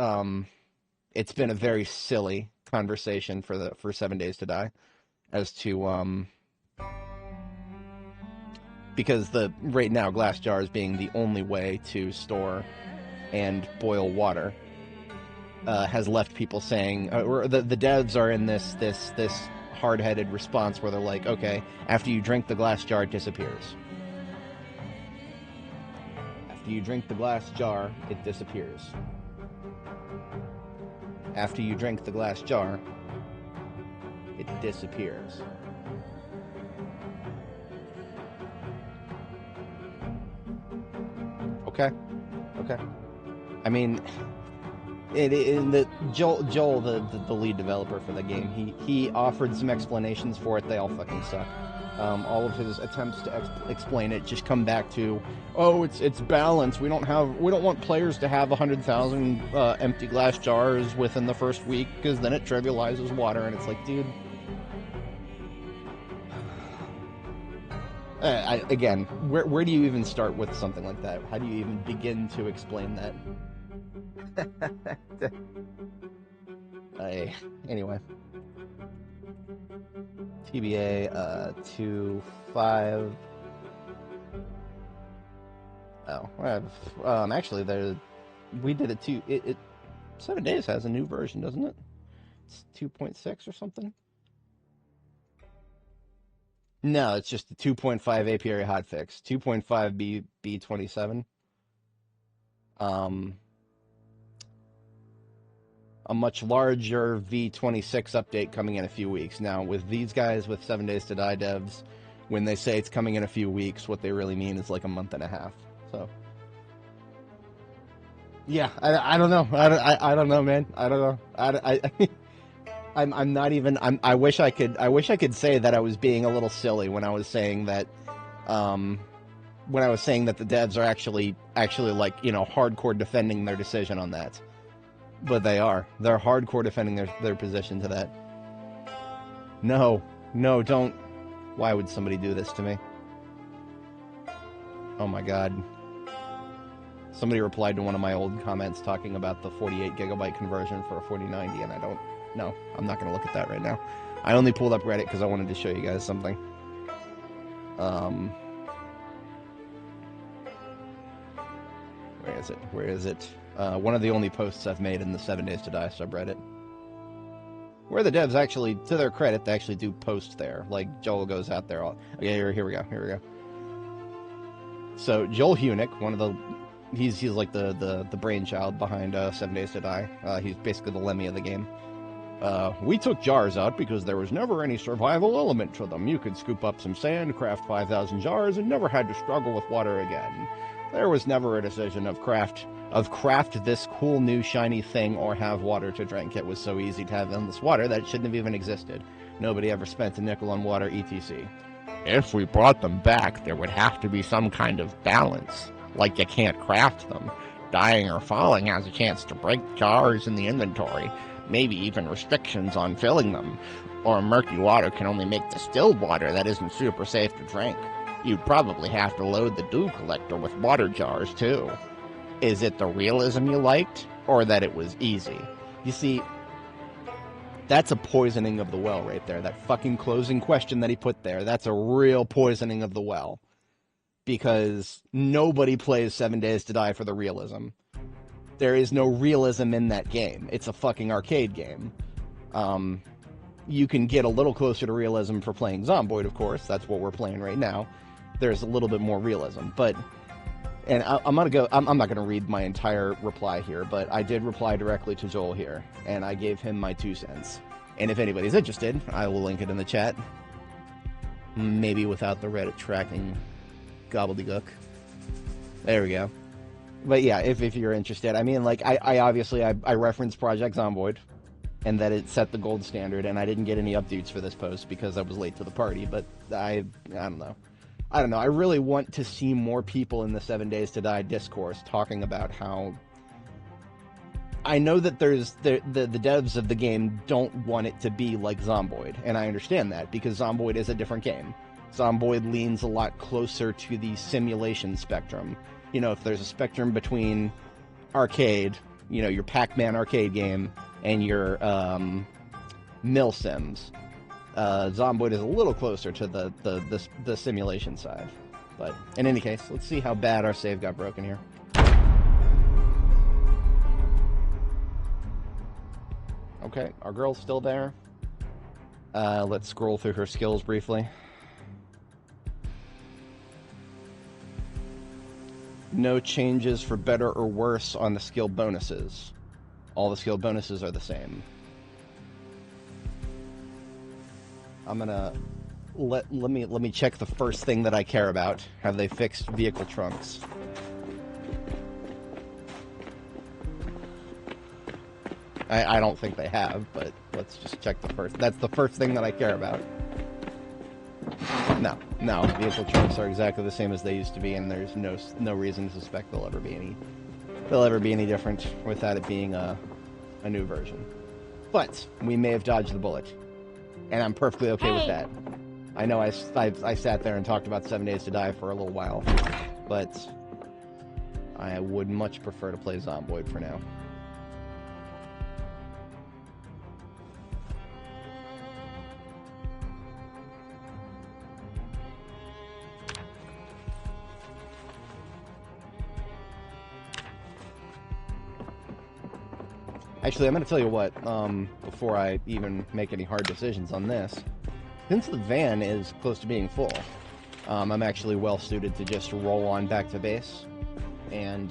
S1: it's been a very silly conversation for 7 Days to Die, as to because right now glass jars being the only way to store and boil water has left people saying, or the devs are in this hard-headed response where they're like, okay, after you drink the glass jar, it disappears. After you drink the glass jar, it disappears. After you drink the glass jar, it disappears. Okay. I mean, Joel, the lead developer for the game, he offered some explanations for it. They all fucking suck. All of his attempts to explain it just come back to, oh, it's balance. We don't want players to have 100,000 empty glass jars within the first week because then it trivializes water. And it's like, dude. Again, where do you even start with something like that? How do you even begin to explain that? Anyway. TBA 2.5. Oh, actually, we did it too. 7 Days has a new version, doesn't it? It's 2.6 or something. No, it's just the 2.5 apiary hotfix. 2.5 B27. A much larger V26 update coming in a few weeks. Now, with these guys, with 7 Days to Die devs, when they say it's coming in a few weeks, what they really mean is like a month and a half. So, yeah, I don't know. I don't know, man. I don't know. I'm not even. I wish I could say that I was being a little silly when I was saying that. When I was saying that the devs are actually like, you know, hardcore defending their decision on that. But they are. They're hardcore defending their position to that. No, don't. Why would somebody do this to me? Oh my god. Somebody replied to one of my old comments talking about the 48 gigabyte conversion for a 4090, and I don't. No, I'm not going to look at that right now. I only pulled up Reddit because I wanted to show you guys something. Where is it? One of the only posts I've made in the 7 Days to Die subreddit. Where the devs actually, to their credit, they actually do post there. Like, Joel goes out there. Okay, here we go. So, Joel Hunick, one of the... He's like the brainchild behind 7 Days to Die. He's basically the Lemmy of the game. We took jars out because there was never any survival element to them. You could scoop up some sand, craft 5,000 jars, and never had to struggle with water again. There was never a decision of craft this cool new shiny thing or have water to drink. It was so easy to have endless water that it shouldn't have even existed. Nobody ever spent a nickel on water, etc. If we brought them back, there would have to be some kind of balance. Like you can't craft them. Dying or falling has a chance to break jars in the inventory. Maybe even restrictions on filling them. Or murky water can only make distilled water that isn't super safe to drink. You'd probably have to load the dew collector with water jars, too. Is it the realism you liked, or that it was easy? You see, that's a poisoning of the well right there. That fucking closing question that he put there, that's a real poisoning of the well. Because nobody plays 7 Days to Die for the realism. There is no realism in that game. It's a fucking arcade game. You can get a little closer to realism for playing Zomboid, of course. That's what we're playing right now. There's a little bit more realism, but... And I'm not going to read my entire reply here, but I did reply directly to Joel here, and I gave him my 2 cents. And if anybody's interested, I will link it in the chat. Maybe without the Reddit tracking gobbledygook. There we go. But yeah, if you're interested, I mean, like, I obviously referenced Project Zomboid, and that it set the gold standard, and I didn't get any updates for this post because I was late to the party, but I don't know. I really want to see more people in the 7 Days to Die discourse talking about how... I know that there's the devs of the game don't want it to be like Zomboid, and I understand that, because Zomboid is a different game. Zomboid leans a lot closer to the simulation spectrum. You know, if there's a spectrum between arcade, you know, your Pac-Man arcade game, and your Mill Sims, Zomboid is a little closer to the simulation side. But in any case, let's see how bad our save got broken here. Okay, our girl's still there. Let's scroll through her skills briefly. No changes for better or worse on the skill bonuses. All the skill bonuses are the same. I'm gonna let me check the first thing that I care about. Have they fixed vehicle trunks? I don't think they have, but let's just check the first. That's the first thing that I care about. No, vehicle trunks are exactly the same as they used to be, and there's no reason to suspect they'll ever be any different without it being a new version. But we may have dodged the bullet, and I'm perfectly okay with that. I know I sat there and talked about 7 Days to Die for a little while, but I would much prefer to play Zomboid for now. Actually, I'm going to tell you what, before I even make any hard decisions on this, since the van is close to being full, I'm actually well suited to just roll on back to base and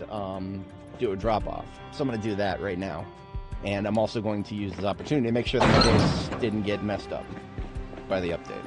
S1: do a drop-off. So I'm going to do that right now. And I'm also going to use this opportunity to make sure that my base didn't get messed up by the update.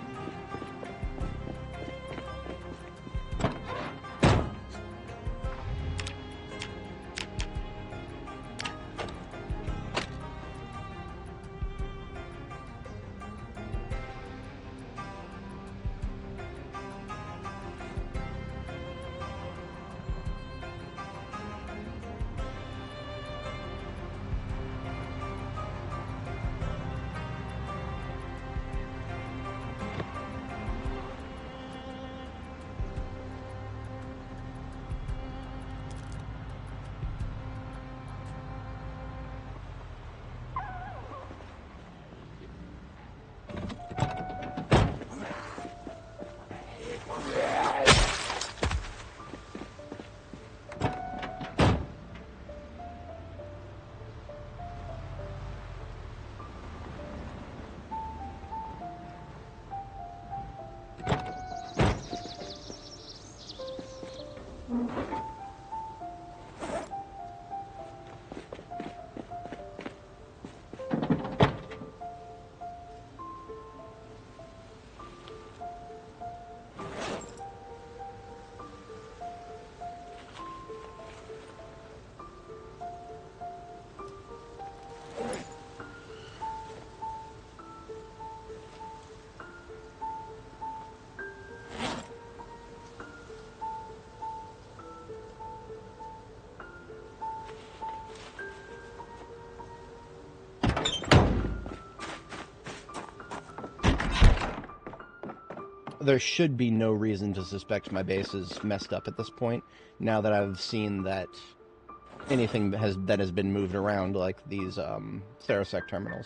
S1: There should be no reason to suspect my base is messed up at this point, now that I've seen that anything that has been moved around, like these Sarasec terminals,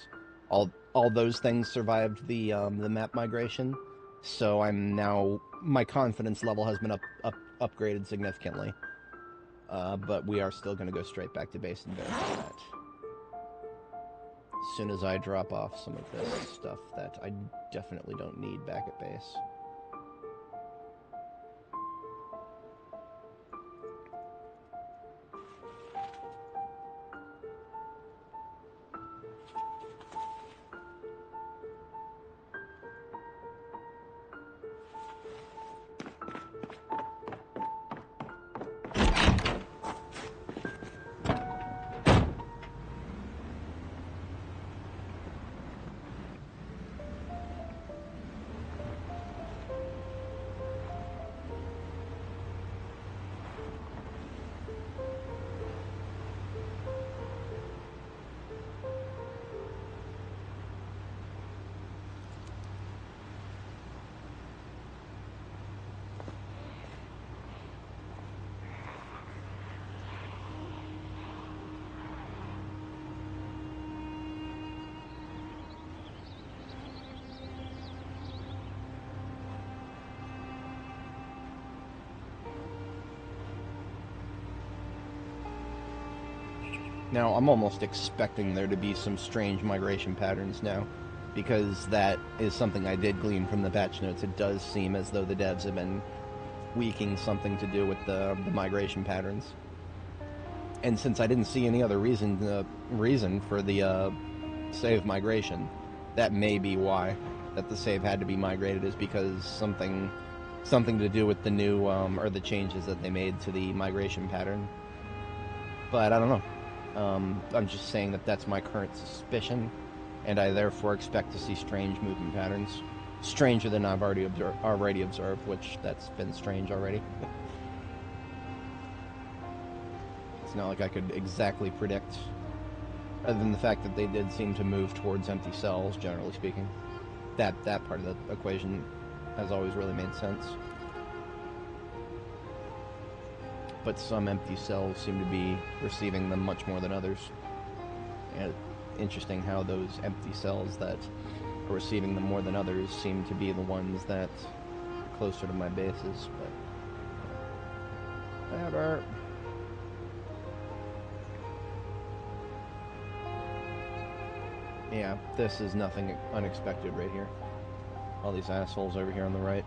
S1: all those things survived the map migration, so my confidence level has been upgraded significantly. But we are still going to go straight back to base and verify that. As soon as I drop off some of this stuff that I definitely don't need back at base. Now, I'm almost expecting there to be some strange migration patterns now, because that is something I did glean from the patch notes. It does seem as though the devs have been tweaking something to do with the migration patterns. And since I didn't see any other reason for the save migration, that may be why that the save had to be migrated, is because something to do with the new or the changes that they made to the migration pattern. But I don't know. I'm just saying that that's my current suspicion, and I therefore expect to see strange movement patterns, stranger than I've already observed, which that's been strange already. It's not like I could exactly predict, other than the fact that they did seem to move towards empty cells, generally speaking. That part of the equation has always really made sense. But some empty cells seem to be receiving them much more than others. And interesting how those empty cells that are receiving them more than others seem to be the ones that are closer to my bases, but whatever. Yeah, this is nothing unexpected right here. All these assholes over here on the right.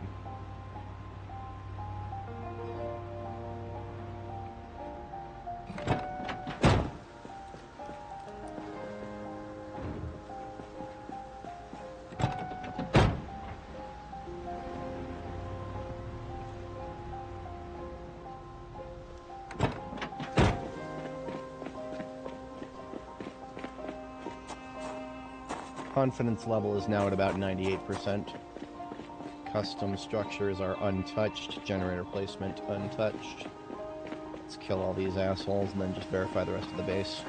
S1: Confidence level is now at about 98%. Custom structures are untouched. Generator placement untouched. Let's kill all these assholes and then just verify the rest of the base.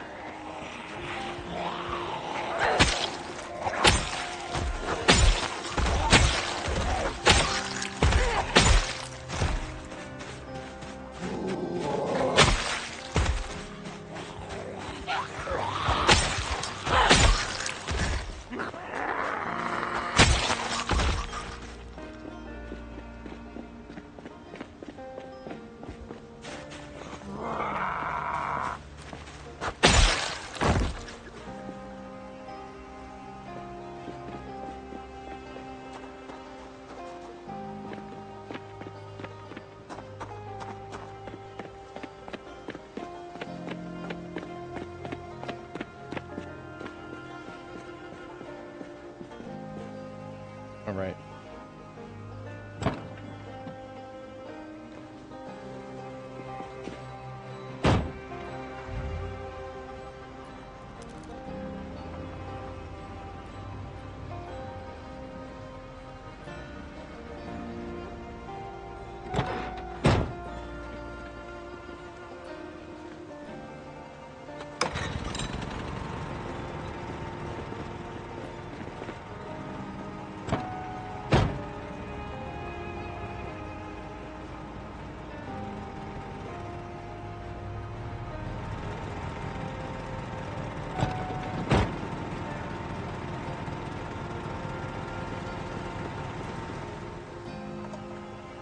S1: Alright.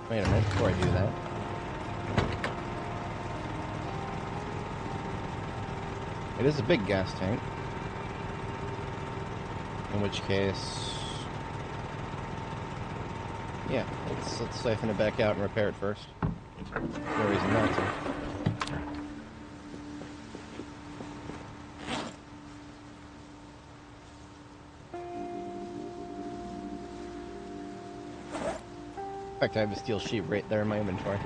S1: Wait a minute before I do that. It is a big gas tank. In which case, yeah, let's siphon it back out and repair it first. No reason not to. In fact, I have a steel sheet right there in my inventory.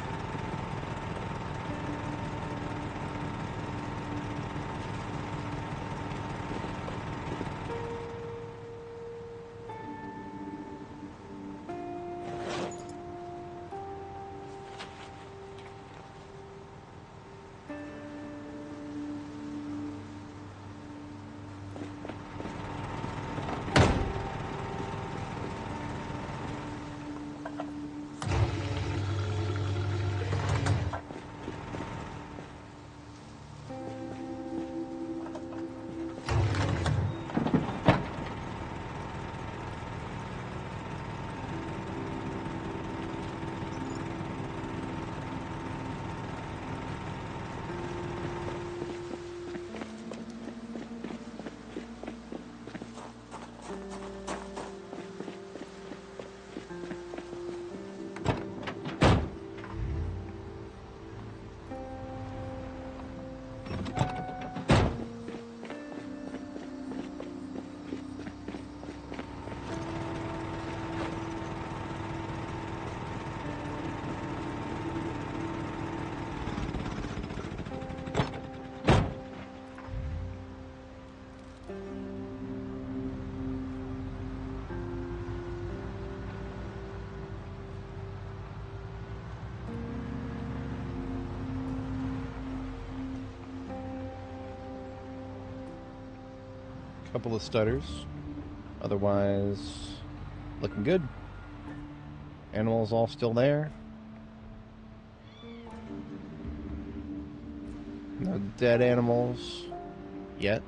S1: Couple of stutters. Otherwise, looking good. Animals all still there. No dead animals yet.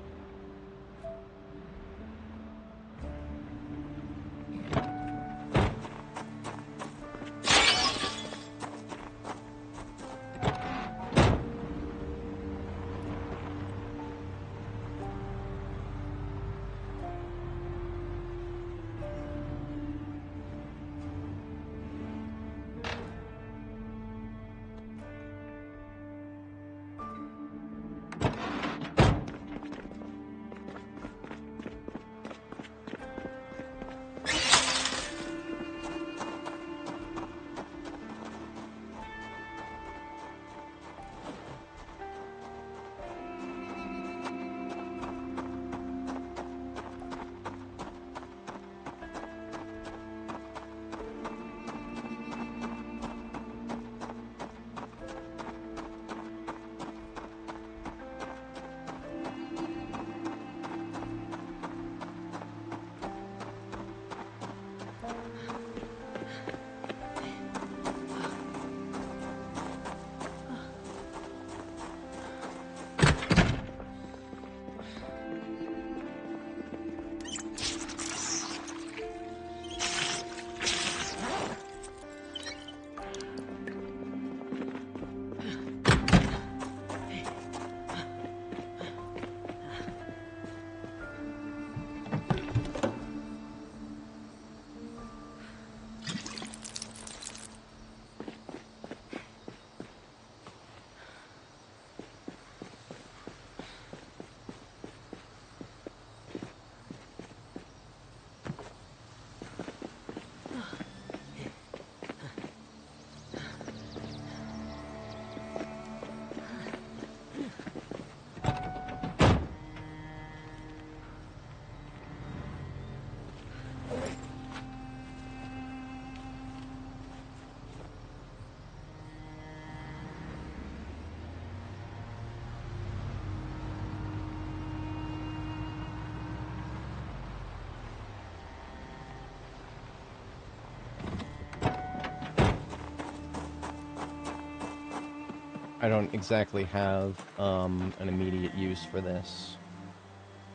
S1: I don't exactly have an immediate use for this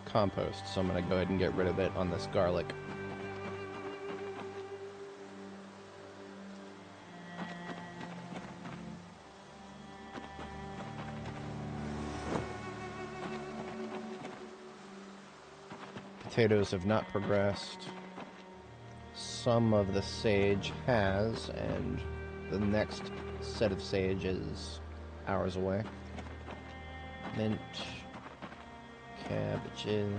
S1: compost, so I'm going to go ahead and get rid of it on this garlic. Potatoes have not progressed. Some of the sage has, and the next set of sage is hours away. Mint, cabbages,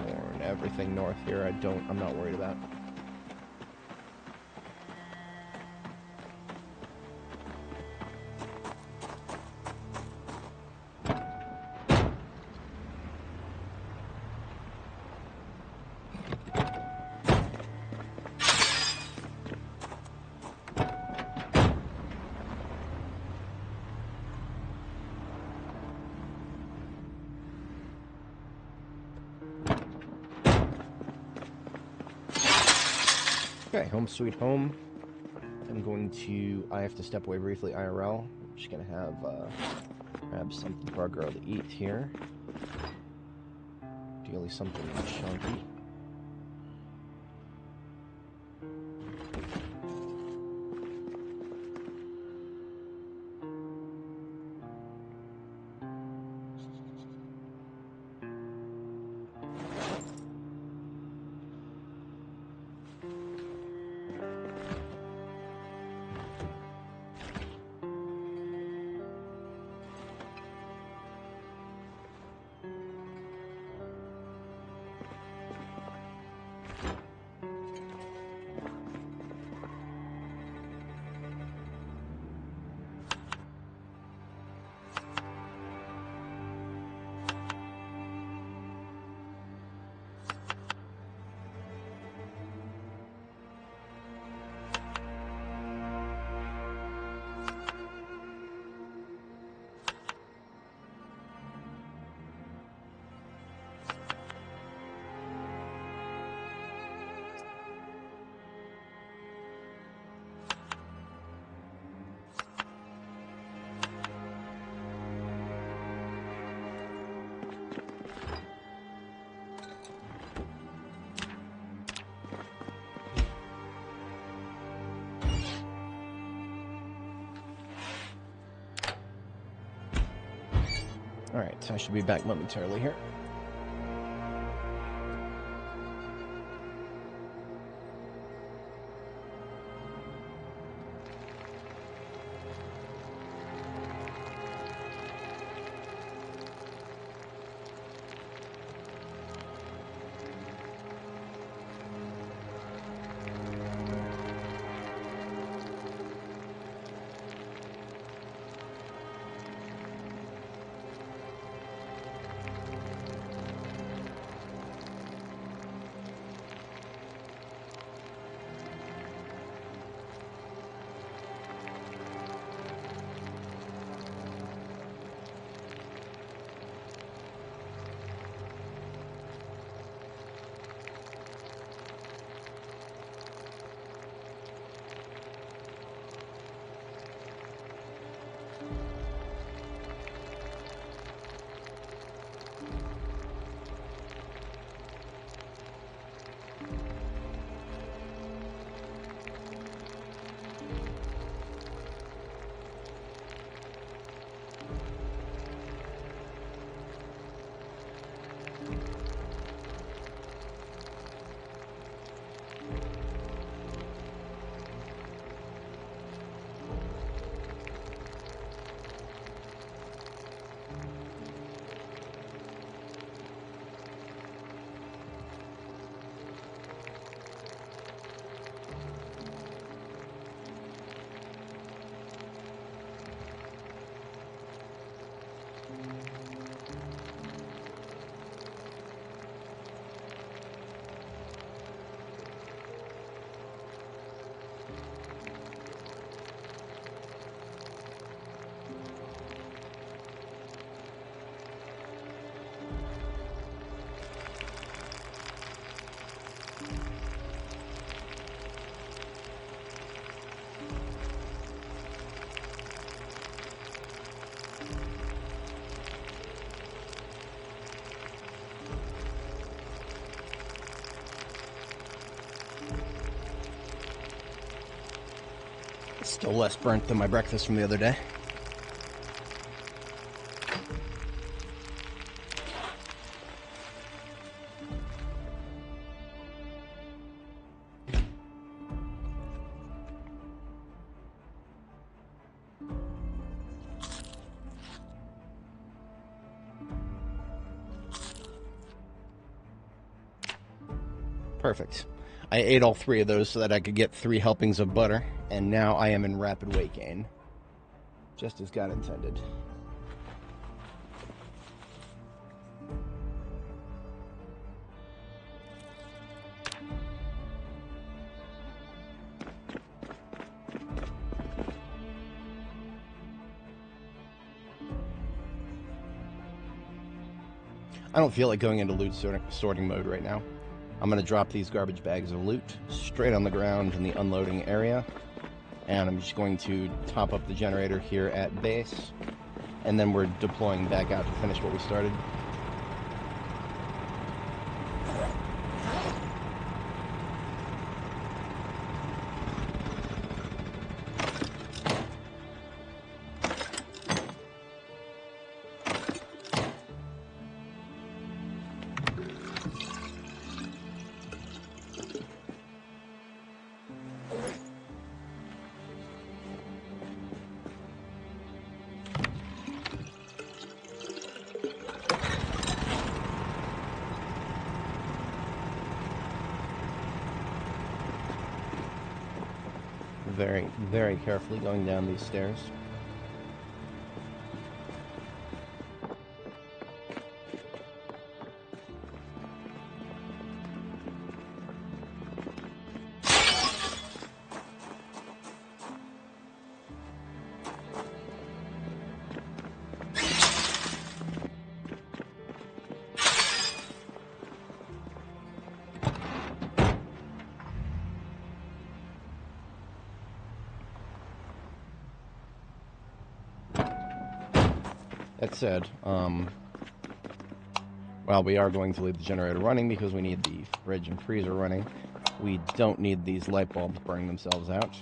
S1: corn, everything north here I'm not worried about. Okay, home sweet home. I have to step away briefly IRL. I'm just gonna grab something for our girl to eat here. Ideally something chunky.
S2: Alright, I should be back momentarily here. Still less burnt than my breakfast from the other day. Perfect. I ate all 3 of those so that I could get 3 helpings of butter, and now I am in rapid weight gain. Just as God intended. I don't feel like going into loot sorting mode right now. I'm going to drop these garbage bags of loot straight on the ground in the unloading area. And I'm just going to top up the generator here at base. And then we're deploying back out to finish what we started. Very, very carefully going down these stairs. That said, while we are going to leave the generator running because we need the fridge and freezer running, we don't need these light bulbs burning themselves out.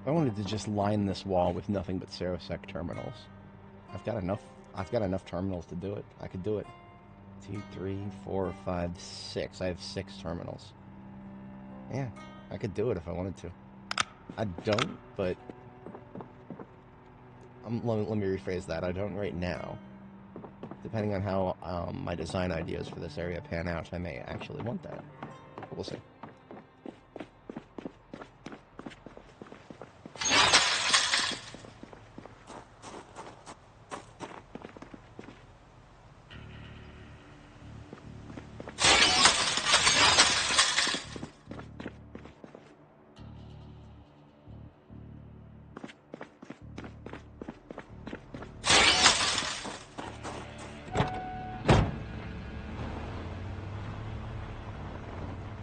S2: I wanted to just line this wall with nothing but Serosec terminals. I've got enough terminals to do it. I could do it. 2, 3, 4, 5, 6. I have 6 terminals. Yeah, I could do it if I wanted to. I don't, but let me rephrase that. I don't right now. Depending on how my design ideas for this area pan out, I may actually want that. We'll see.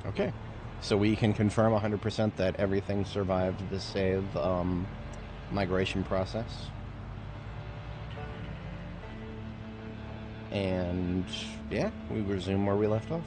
S2: Okay, so we can confirm 100% that everything survived the save migration process. And yeah, we resume where we left off.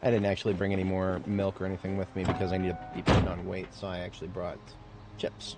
S2: I didn't actually bring any more milk or anything with me because I need to be putting on weight, so I actually brought chips.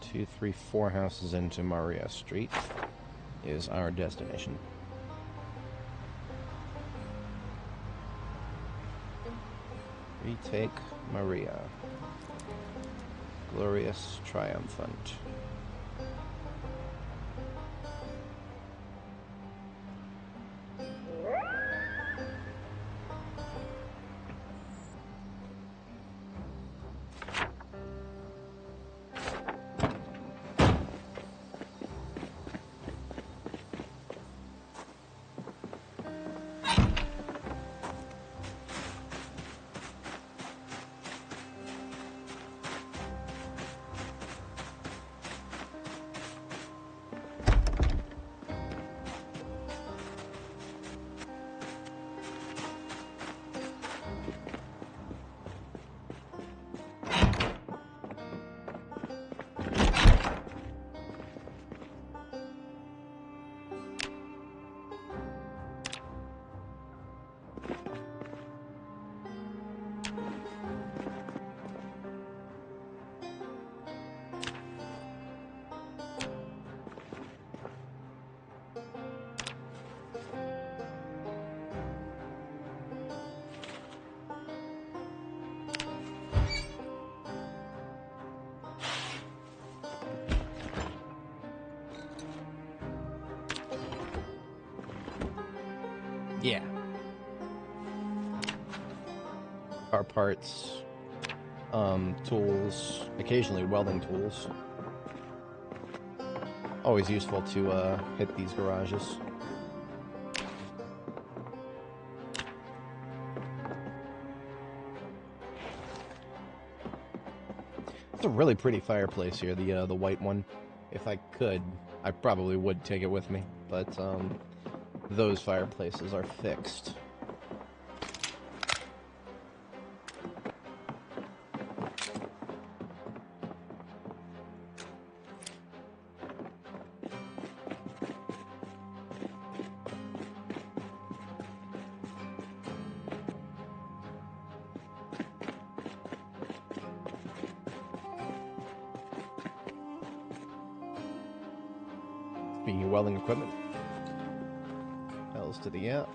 S2: Two, three, 4 houses into Maria Street is our destination. Retake Maria. Glorious, triumphant. Yeah. Car parts, tools, occasionally welding tools. Always useful to hit these garages. It's a really pretty fireplace here, the white one. If I could, I probably would take it with me, but those fireplaces are fixed. Speaking of welding equipment, L's to the yeah.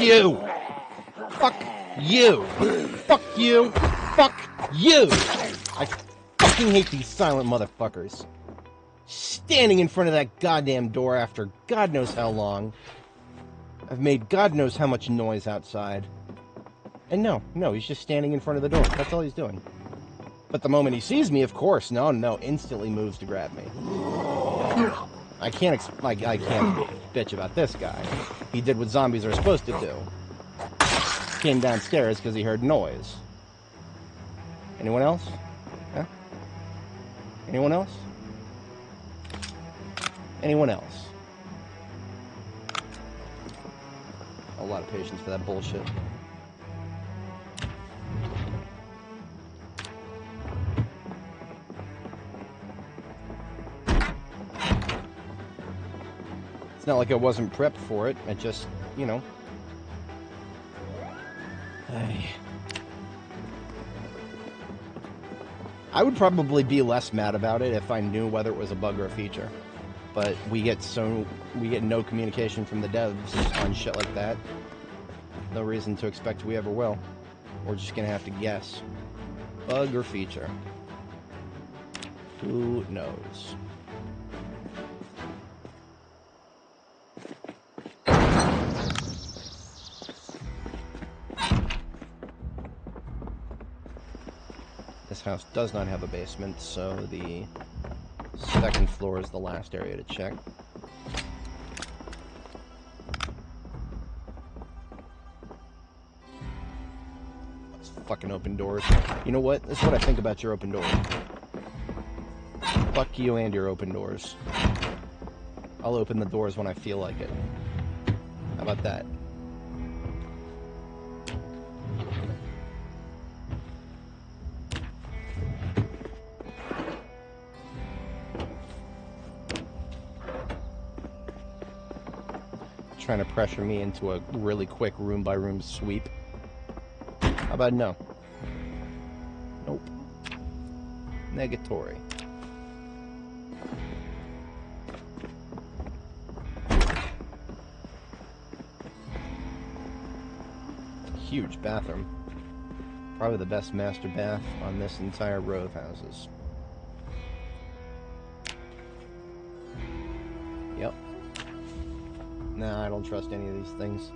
S2: you! Fuck you! Fuck you! Fuck you! I fucking hate these silent motherfuckers. Standing in front of that goddamn door after God knows how long. I've made God knows how much noise outside. And no, he's just standing in front of the door. That's all he's doing. But the moment he sees me, of course, no, instantly moves to grab me. I can't bitch about this guy. He did what zombies are supposed to do. Came downstairs because he heard noise. Anyone else? Huh? Anyone else? Anyone else? A lot of patience for that bullshit. It's not like I wasn't prepped for it. I just, you know. I would probably be less mad about it if I knew whether it was a bug or a feature. But we get no communication from the devs on shit like that. No reason to expect we ever will. We're just gonna have to guess. Bug or feature? Who knows? This house does not have a basement, so the second floor is the last area to check. Those fucking open doors. You know what? This is what I think about your open doors. Fuck you and your open doors. I'll open the doors when I feel like it. How about that? Trying to pressure me into a really quick room-by-room sweep. How about no? Nope. Negatory. Huge bathroom. Probably the best master bath on this entire row of houses. Yep. Nah, I don't trust any of these things.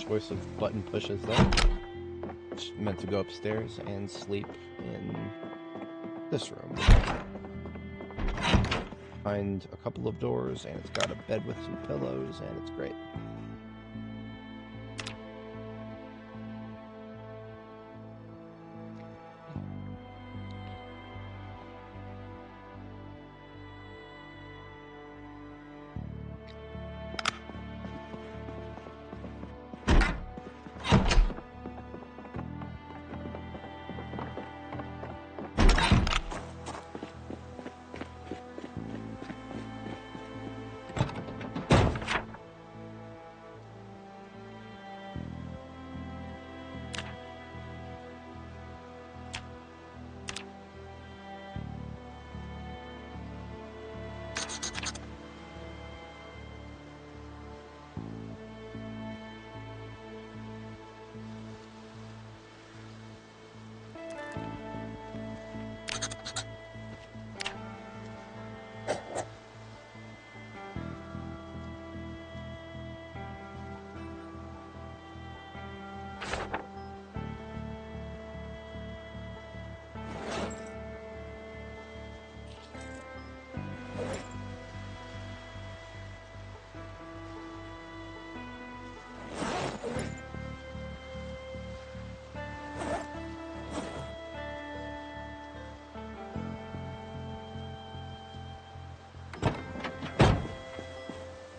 S2: choice of button pushes there. Just meant to go upstairs and sleep in this room. Behind a couple of doors, and it's got a bed with some pillows, and it's great.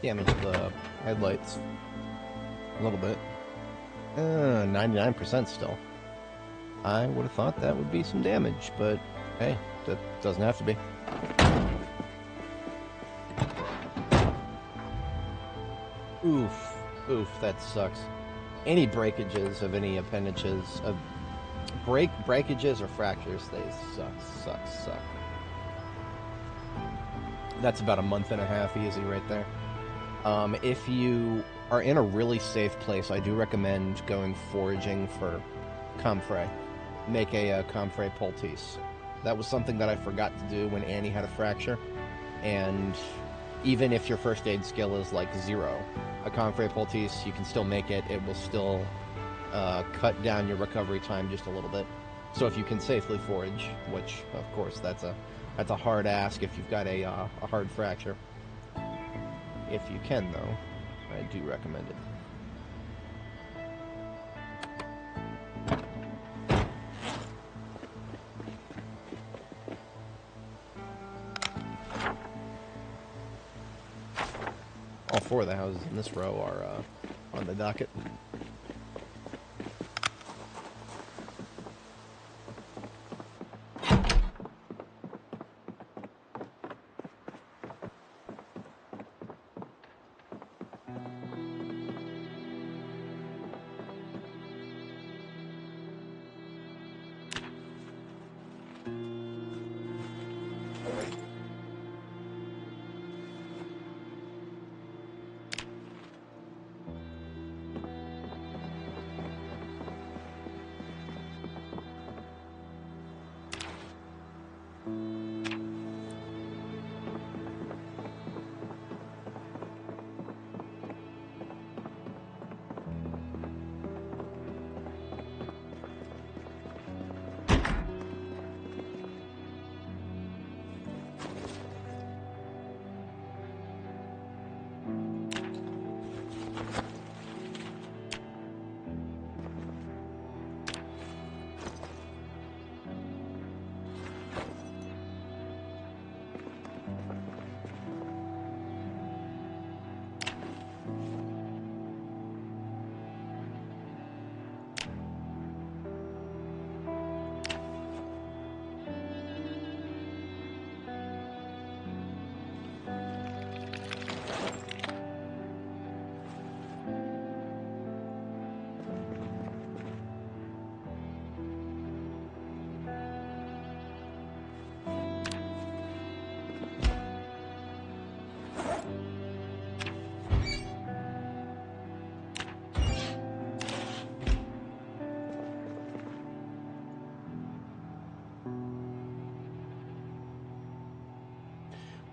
S2: Damage the headlights a little bit. 99% still. I would have thought that would be some damage, but hey, that doesn't have to be. Oof, that sucks. Any breakages of any appendages, of breakages or fractures, they suck. That's about a month and a half easy right there. If you are in a really safe place, I do recommend going foraging for comfrey. Make a comfrey poultice. That was something that I forgot to do when Annie had a fracture, and even if your first aid skill is like 0, a comfrey poultice, you can still make it. It will still cut down your recovery time just a little bit. So if you can safely forage, which of course that's a hard ask if you've got a hard fracture. If you can, though, I do recommend it. All 4 of the houses in this row are on the docket.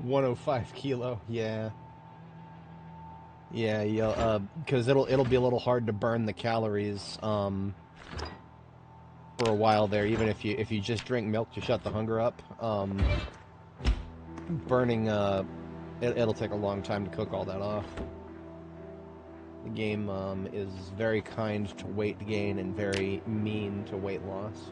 S2: $105 kilo, yeah. Yeah, yeah, because it'll be a little hard to burn the calories for a while there, even if you just drink milk to shut the hunger up. Burning it'll take a long time to cook all that off. The game is very kind to weight gain and very mean to weight loss.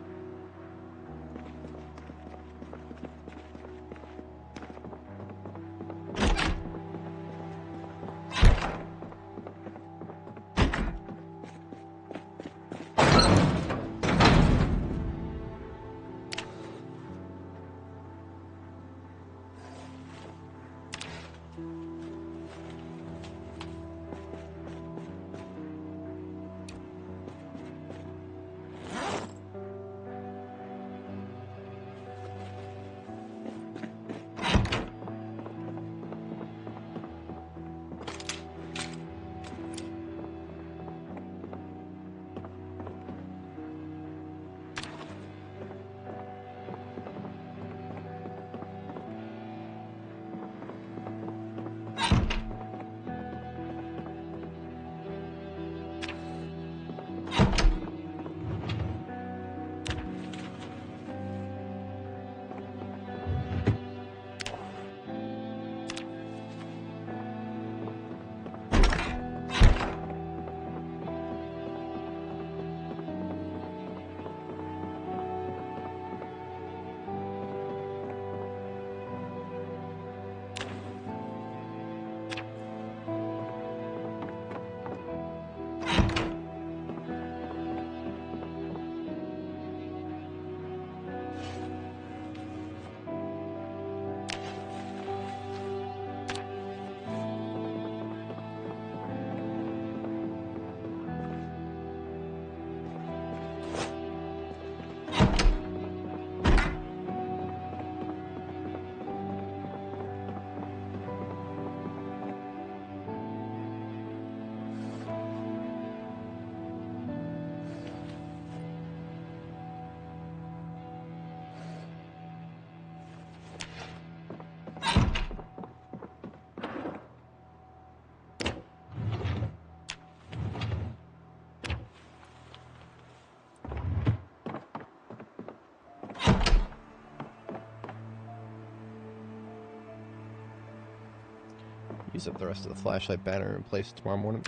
S2: Use up the rest of the flashlight banner and replace it tomorrow morning.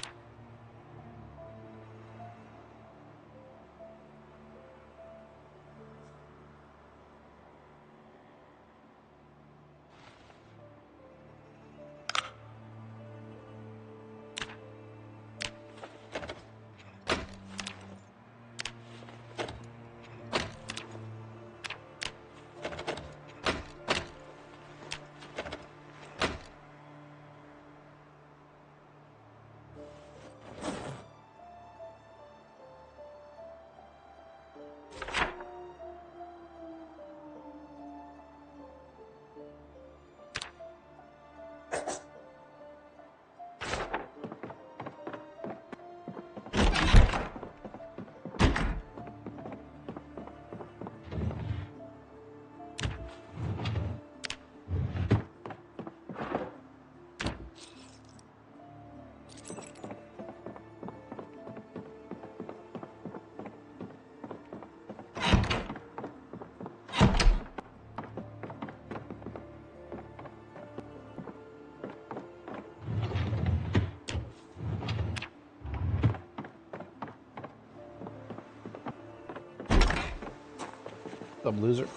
S2: What's up, loser?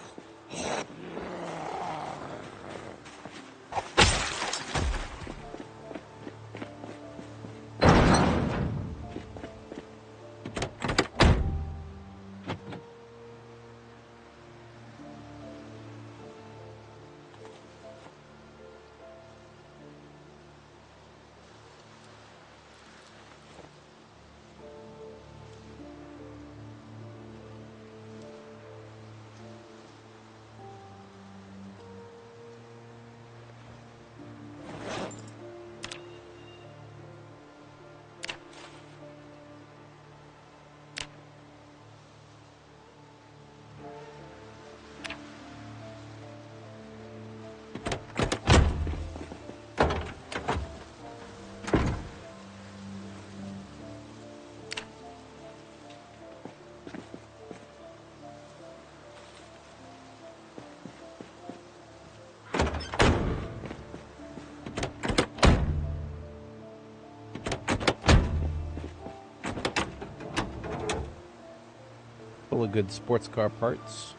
S2: Full of good sports car parts.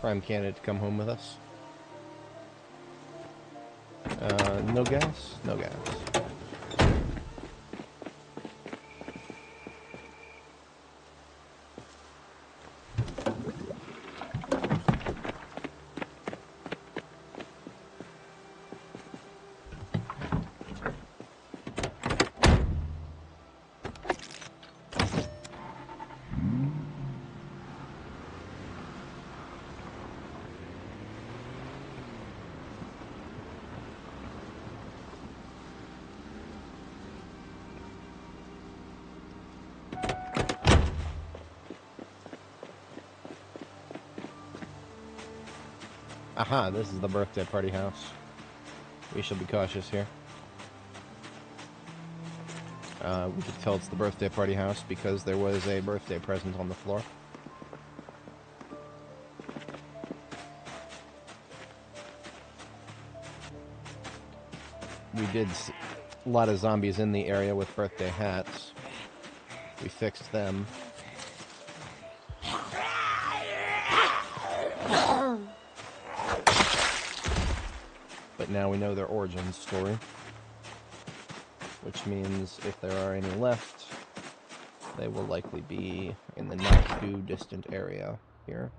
S2: Prime candidate to come home with us. No gas? No gas. Aha, this is the birthday party house. We shall be cautious here. We could tell it's the birthday party house because there was a birthday present on the floor. We did a lot of zombies in the area with birthday hats. We fixed them. But now we know their origin story. Which means if there are any left, they will likely be in the not too distant area here.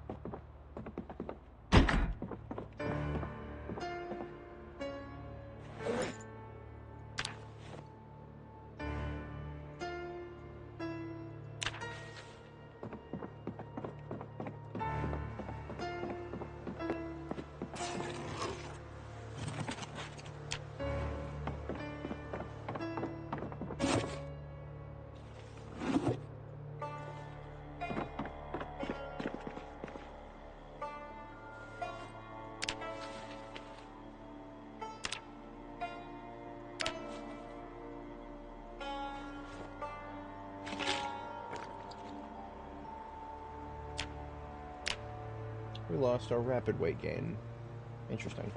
S2: We lost our rapid weight gain. Interesting.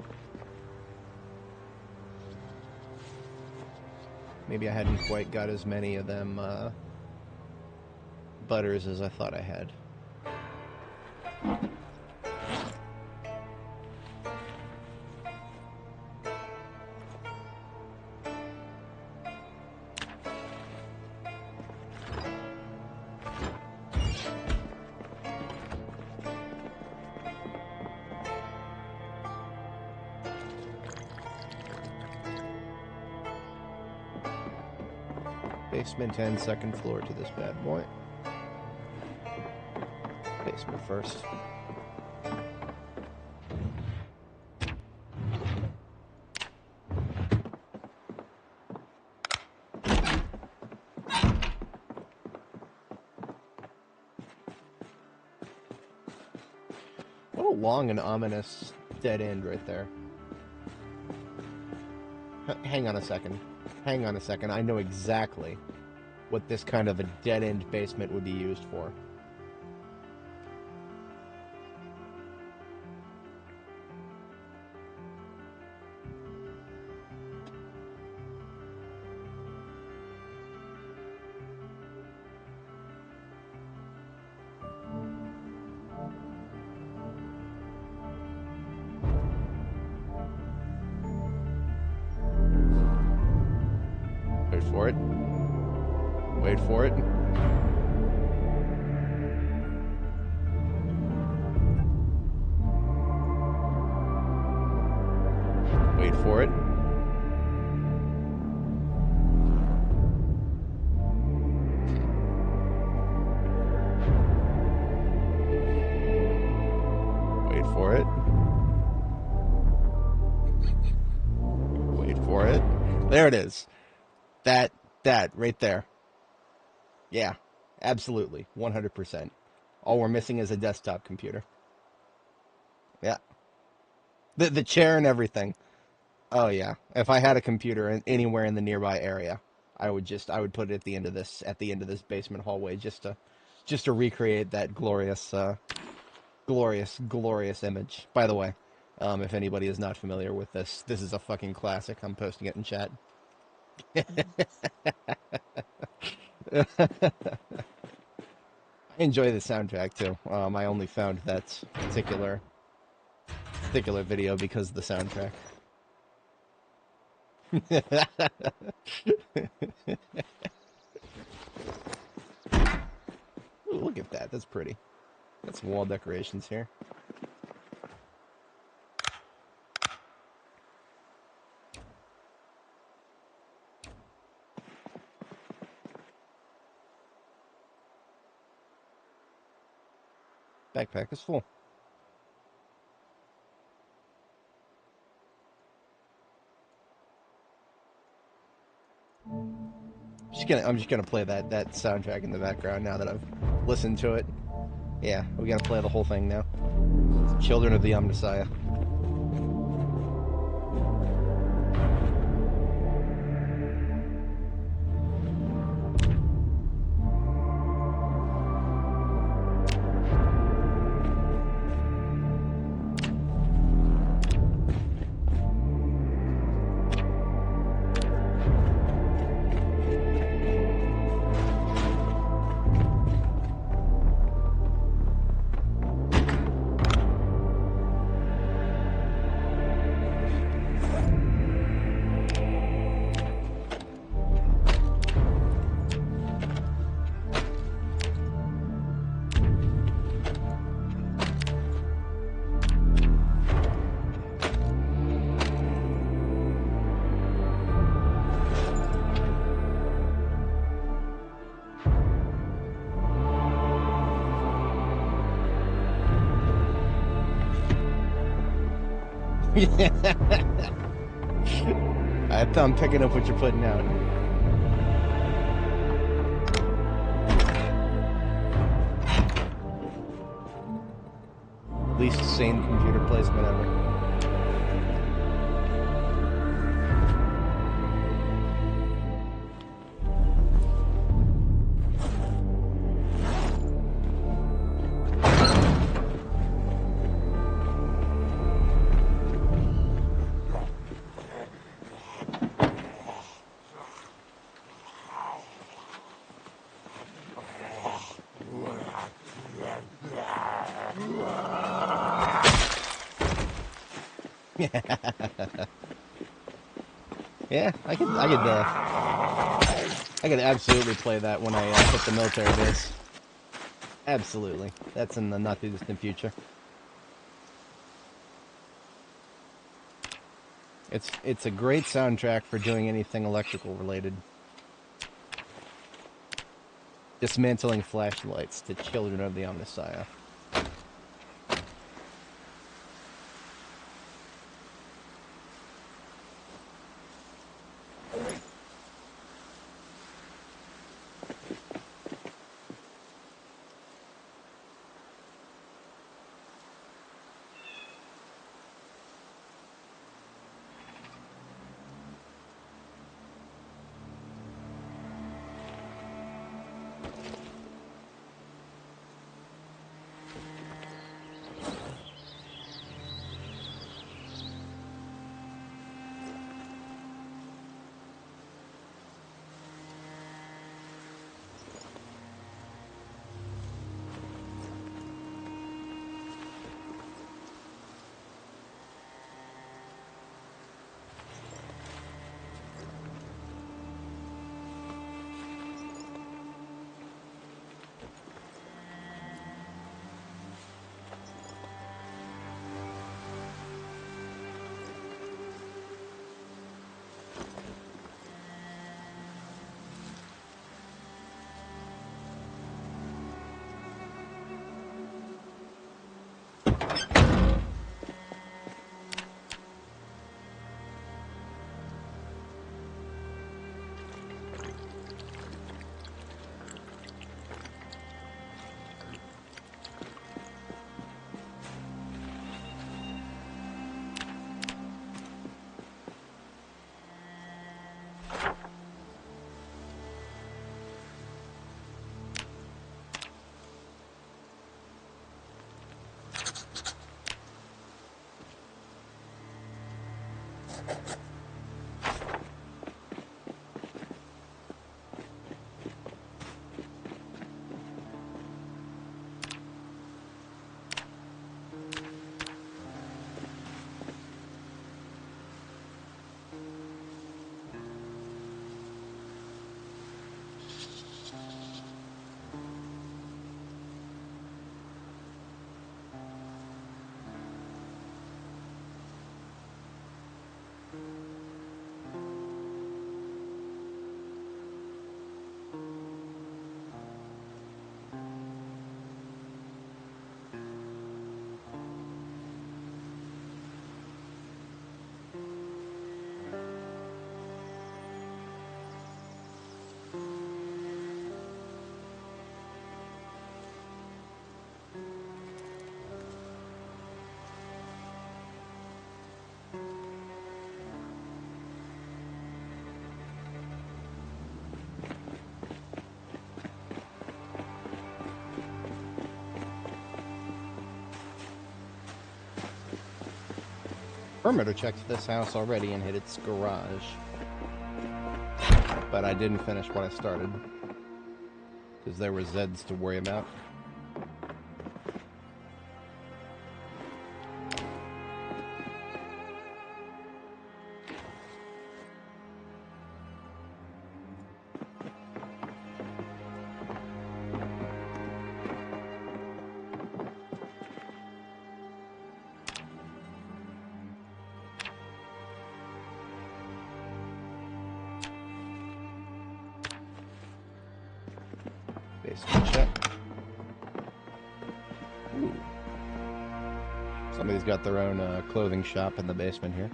S2: Maybe I hadn't quite got as many of them butters as I thought I had. Basement and second floor to this bad boy. Basement first. What a long and ominous dead end right there. Hang on a second. Hang on a second. I know exactly what this kind of a dead-end basement would be used for. Wait for it. Wait for it. Wait for it. Wait for it. Wait for it. There it is. That right there. Yeah, absolutely. 100%. All we're missing is a desktop computer. Yeah. The chair and everything. Oh yeah. If I had a computer anywhere in the nearby area, I would put it at the end of this basement hallway just to recreate that glorious glorious image. By the way, if anybody is not familiar with this is a fucking classic. I'm posting it in chat. enjoy the soundtrack too. I only found that particular video because of the soundtrack. Ooh, look at that. That's pretty. Got some wall decorations here. Backpack is full. I'm just gonna play that soundtrack in the background now that I've listened to it. Yeah, we gotta play the whole thing now. Children of the Omnissiah. I'm picking up what you're putting out. Least sane computer placement ever. Yeah, I could absolutely play that when I hit the military base. Absolutely. That's in the not too distant future. It's a great soundtrack for doing anything electrical related. Dismantling flashlights to Children of the Omnissiah. Perimeter checked this house already and hit its garage. But I didn't finish what I started. Because there were Zeds to worry about. Basement check. Ooh. Somebody's got their own clothing shop in the basement here.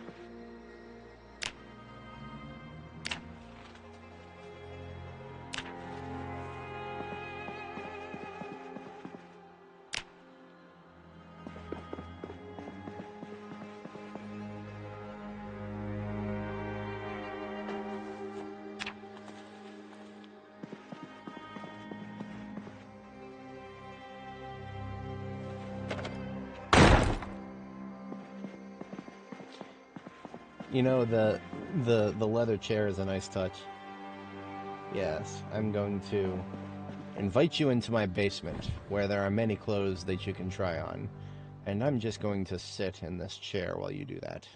S2: You know, the leather chair is a nice touch. Yes, I'm going to invite you into my basement, where there are many clothes that you can try on. And I'm just going to sit in this chair while you do that.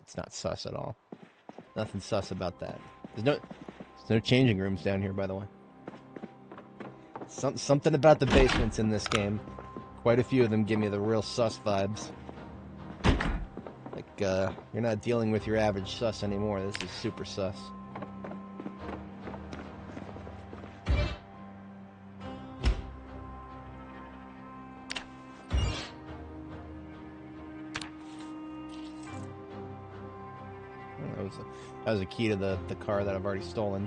S2: It's not sus at all. Nothing sus about that. There's no changing rooms down here, by the way. Something about the basements in this game. Quite a few of them give me the real sus vibes. You're not dealing with your average sus anymore. This is super sus. That was a key to the car that I've already stolen.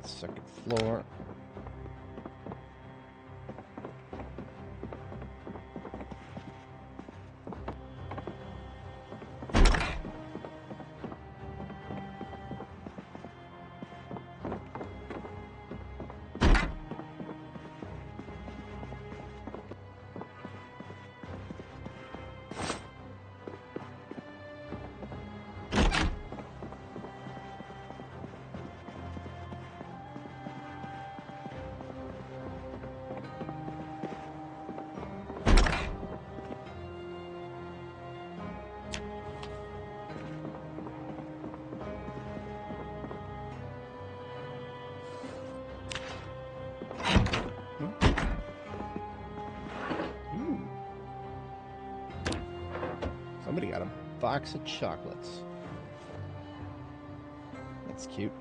S2: Second floor. Somebody got a box of chocolates. That's cute.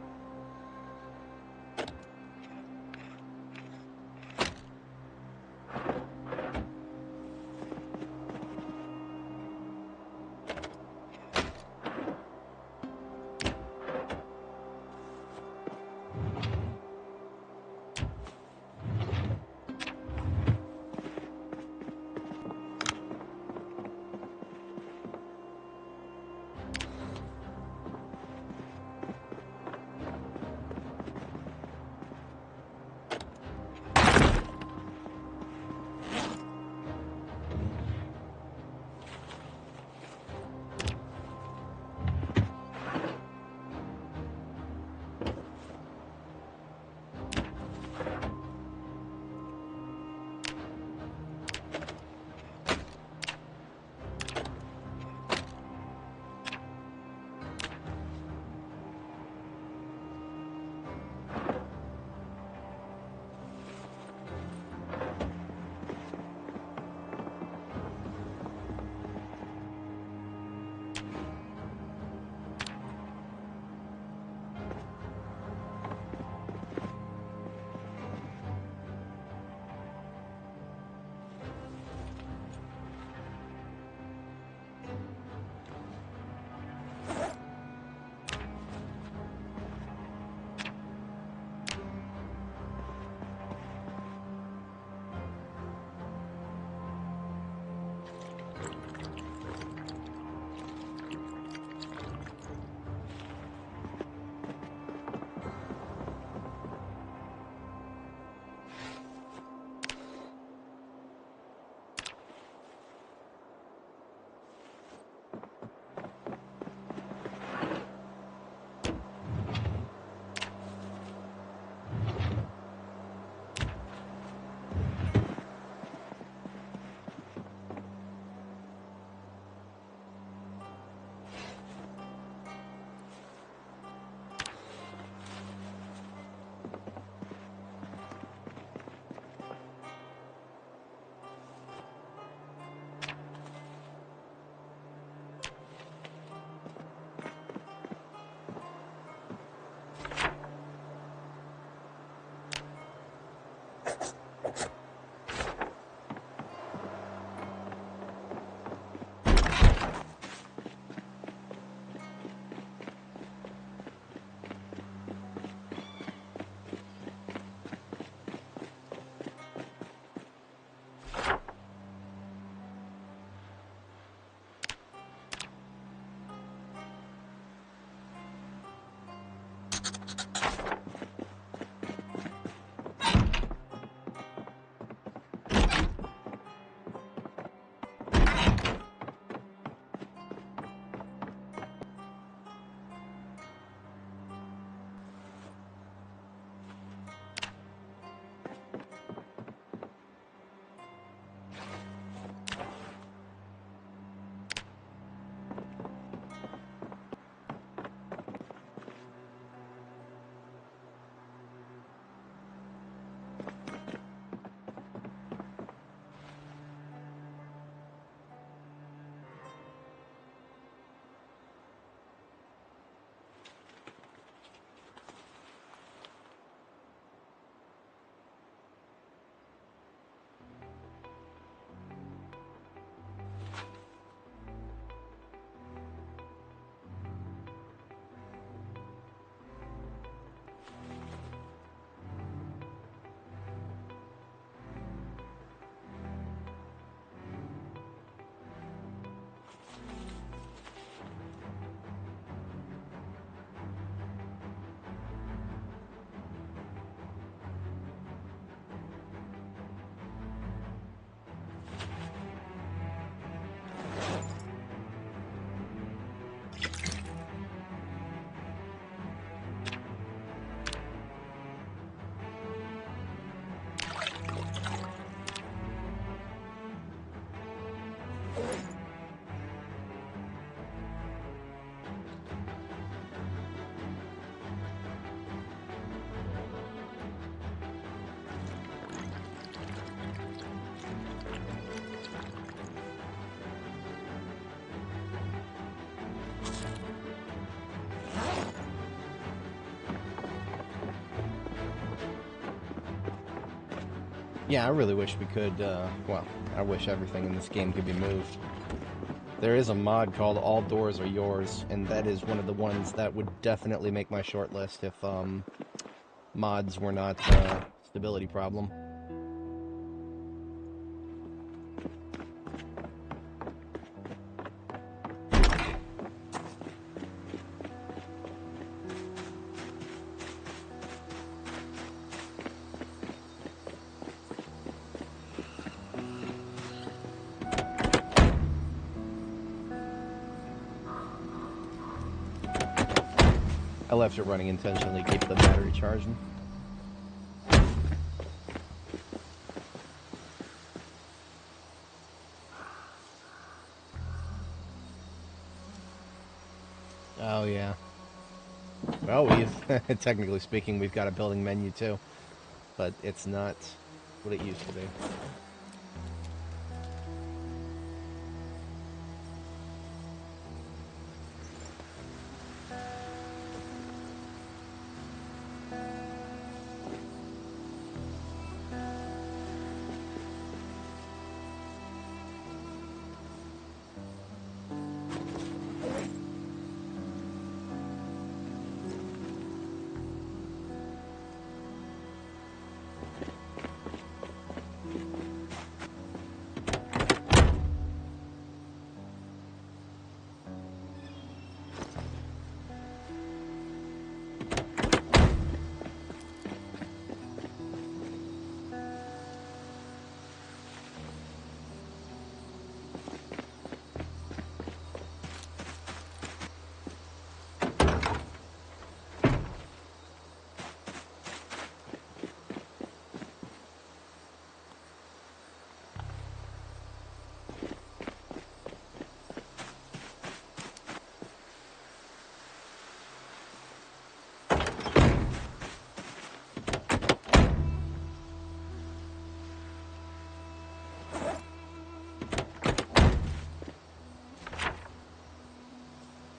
S2: Yeah, I really wish we could, well, I wish everything in this game could be moved. There is a mod called All Doors Are Yours, and that is one of the ones that would definitely make my short list if, mods were not, stability problem. I left it running intentionally, keep the battery charging. Oh, yeah. Well, we've, technically speaking, we've got a building menu too, but it's not what it used to be.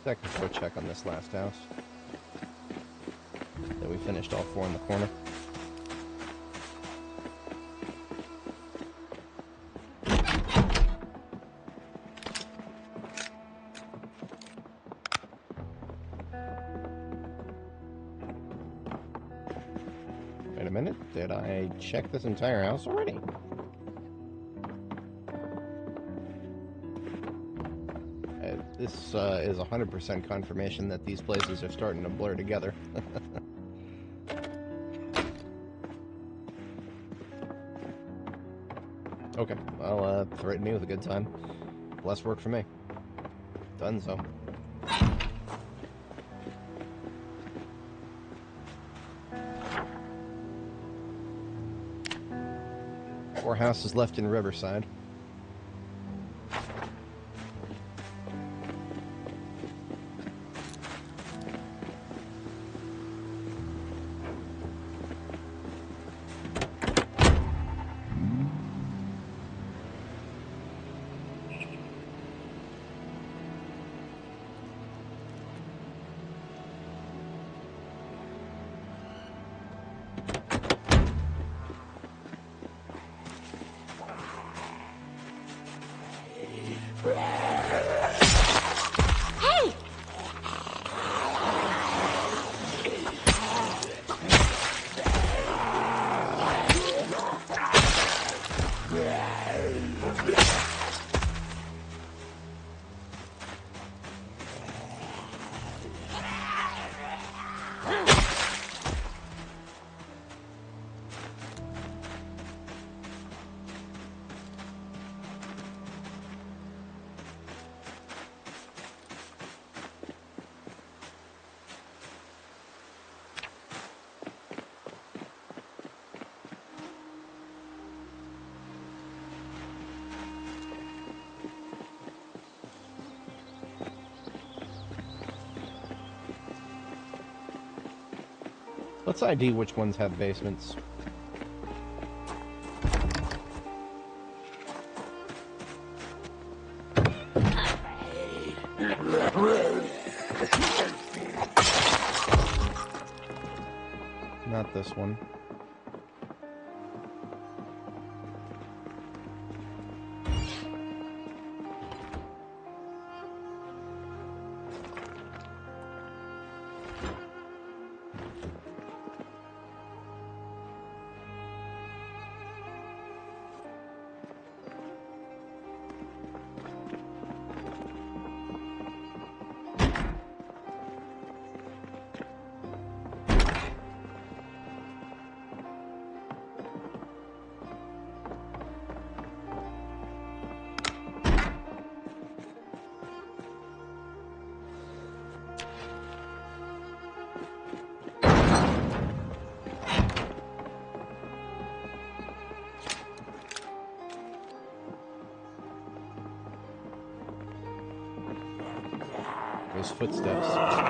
S2: Technical check on this last house. That we finished all four in the corner. Wait a minute, did I check this entire house already? This is 100% confirmation that these places are starting to blur together. Okay, well, threaten me with a good time. Less work for me. Donezo. Four houses left in Riverside. Let's ID which ones have basements. Not this one. those footsteps.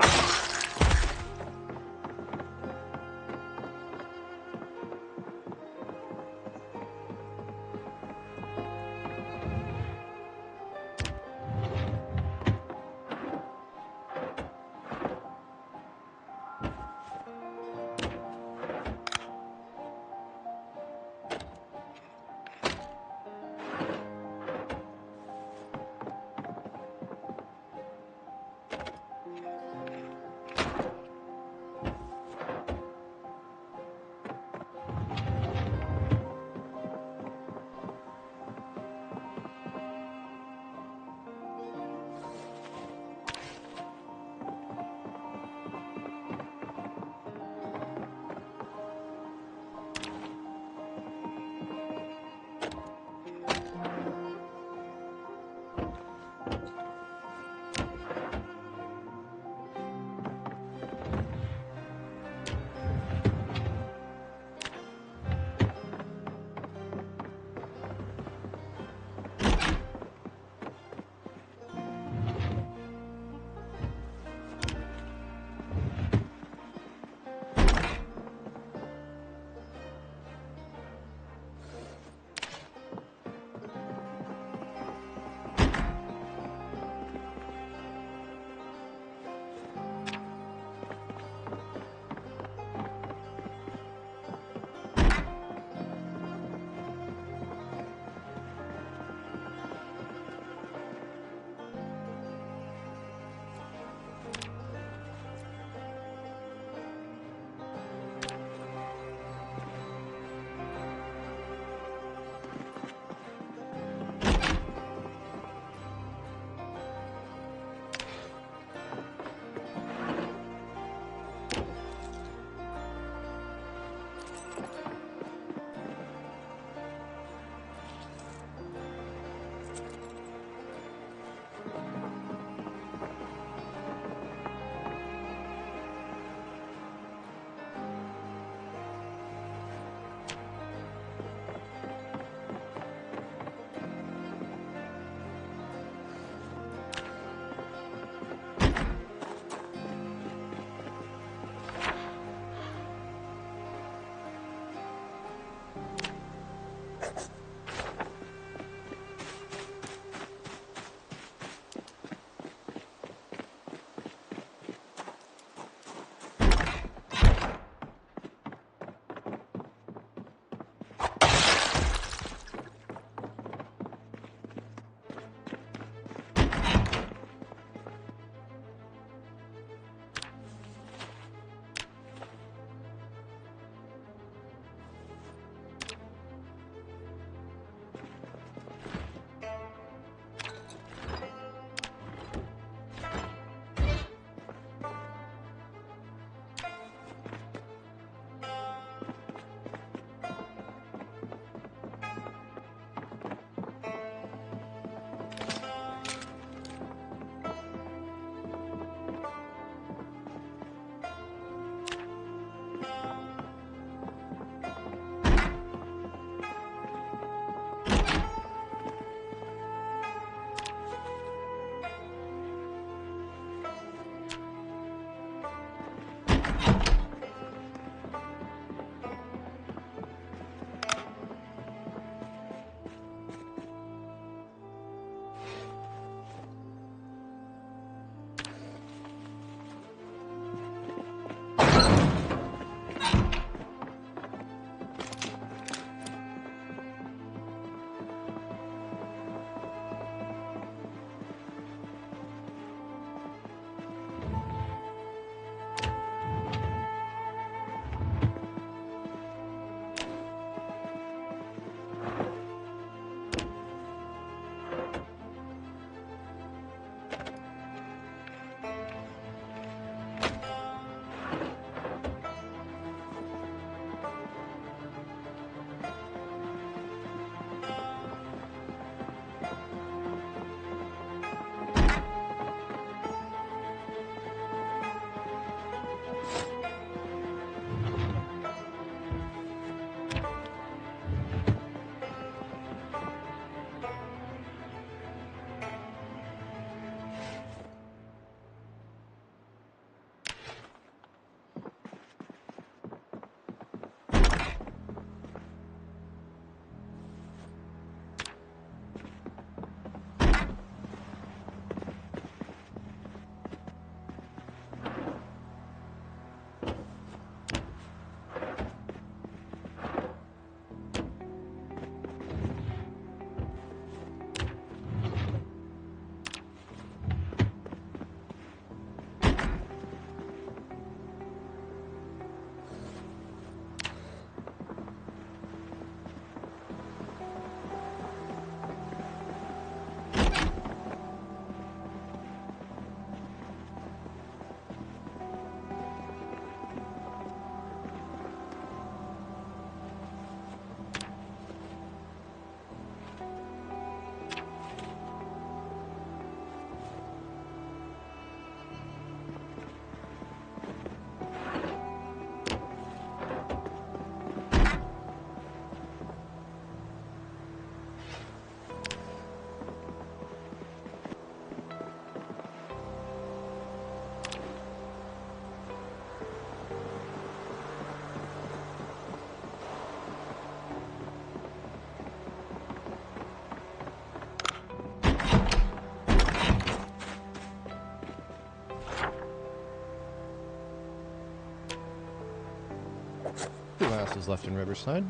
S2: Who else is left in Riverside?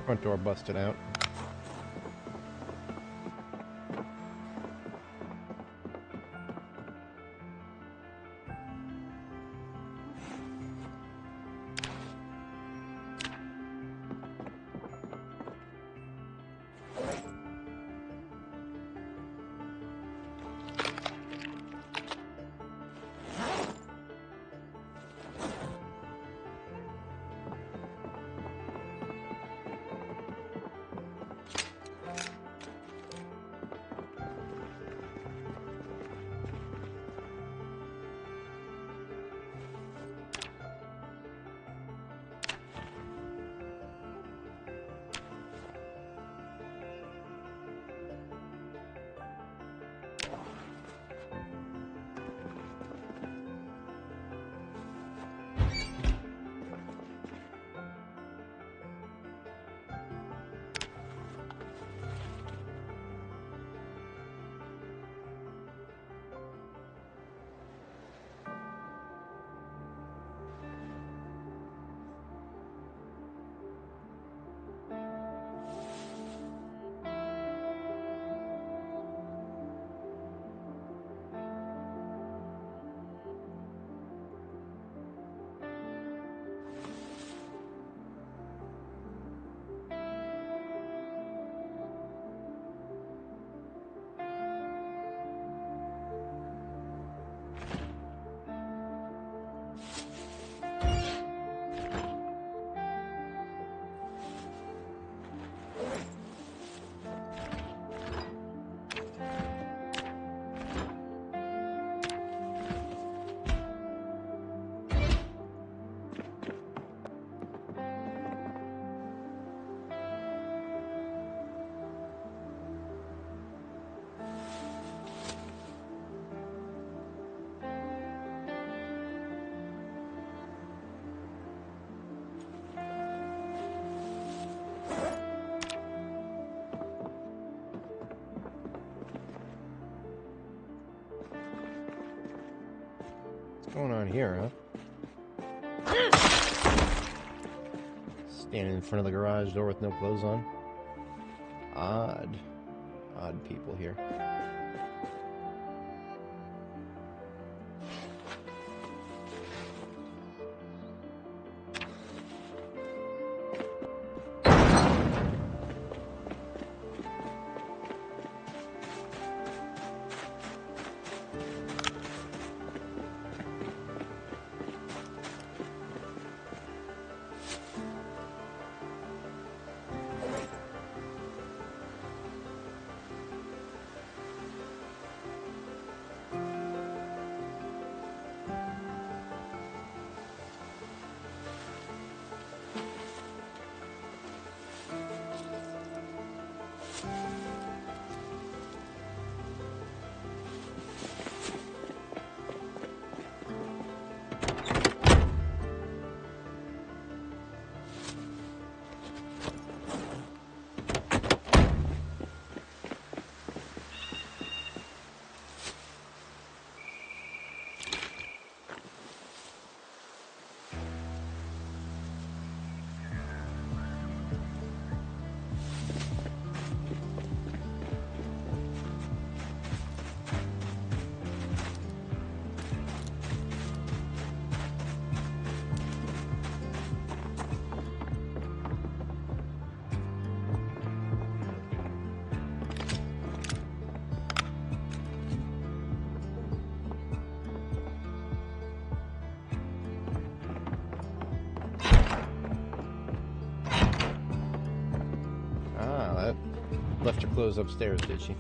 S2: Front door busted out. What's going on here, huh? Standing in front of the garage door with no clothes on. Odd. Odd people here. Left her clothes upstairs, did she?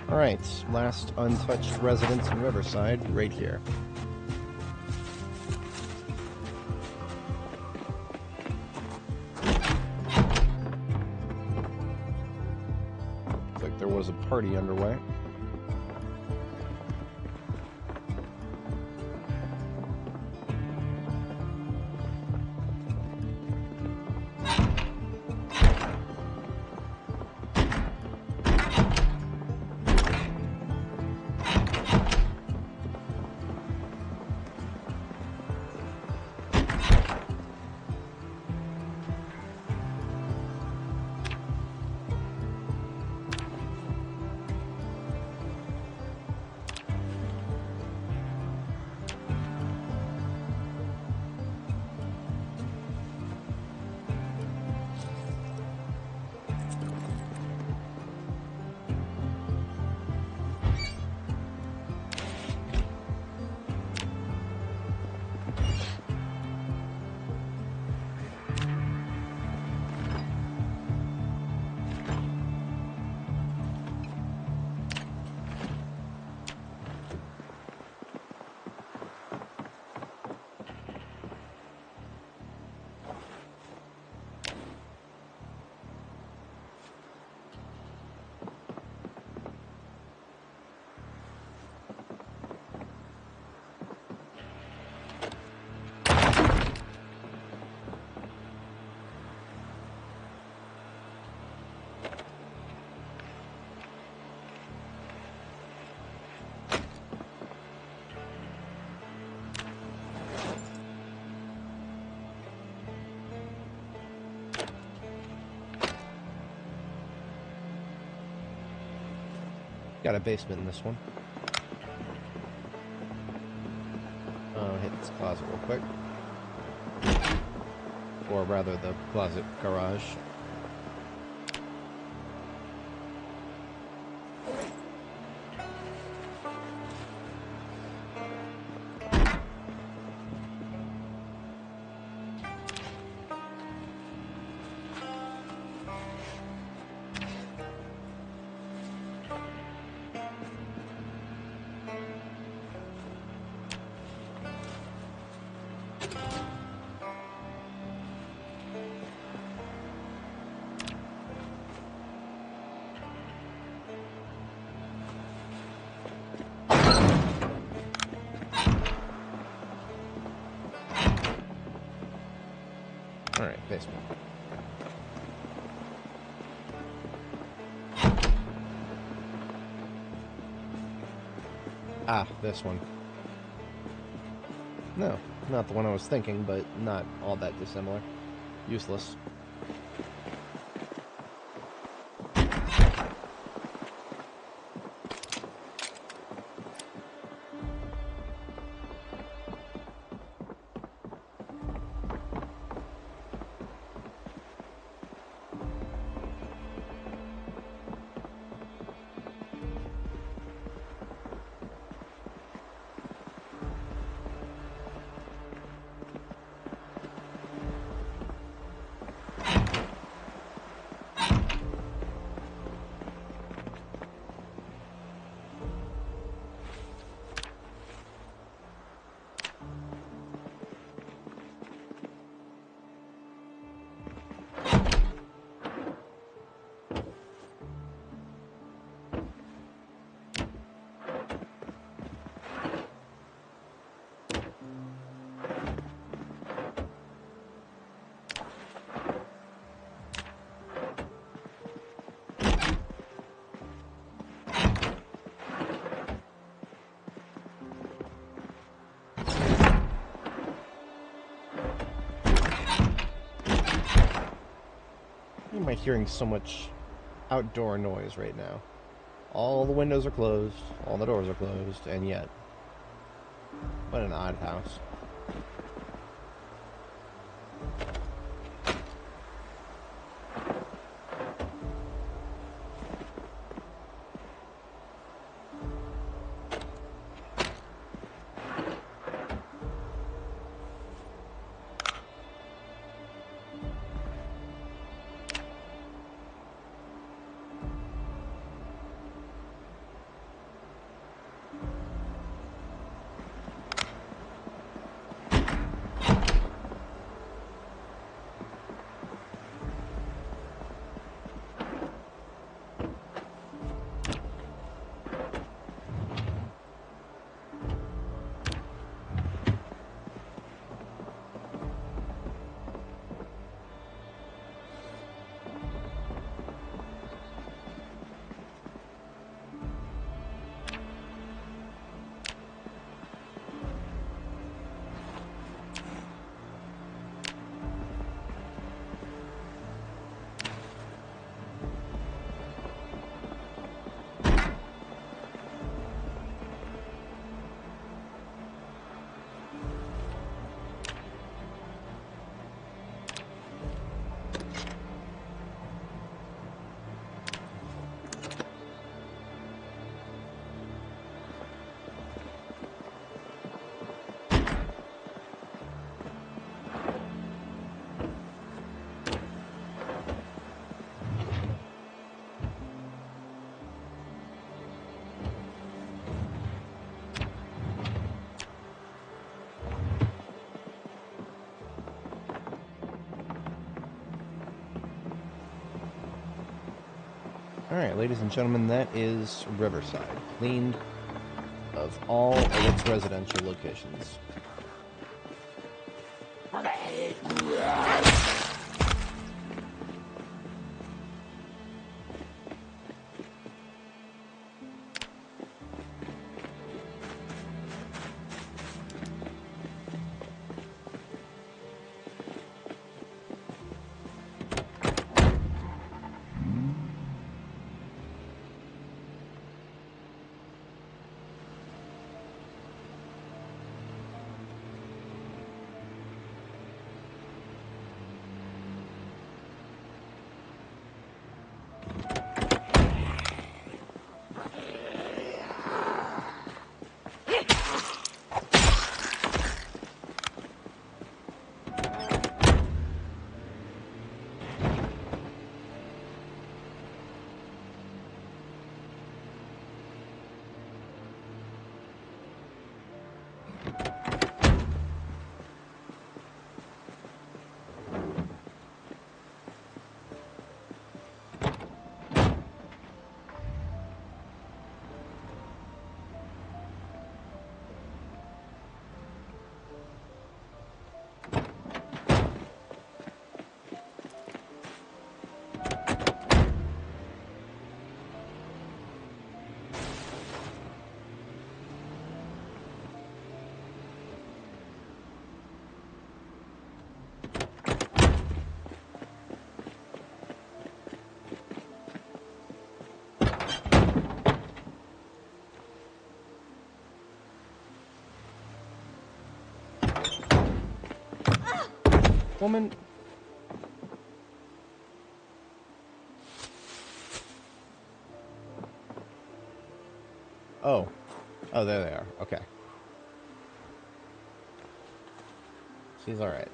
S2: Alright, last untouched residence in Riverside, right here. Looks like there was a party underway. Got a basement in this one. Hit this closet real quick. Or rather, the closet garage.
S1: Alright, basement. Ah, this one. No, not the one I was thinking, but not all that dissimilar. Useless. Why am I hearing so much outdoor noise right now? All the windows are closed, all the doors are closed, and yet... What an odd house. Alright, ladies and gentlemen, that is Riverside, cleaned of all of its residential locations.
S2: Woman. Oh. Oh, there they are. Okay. She's alright.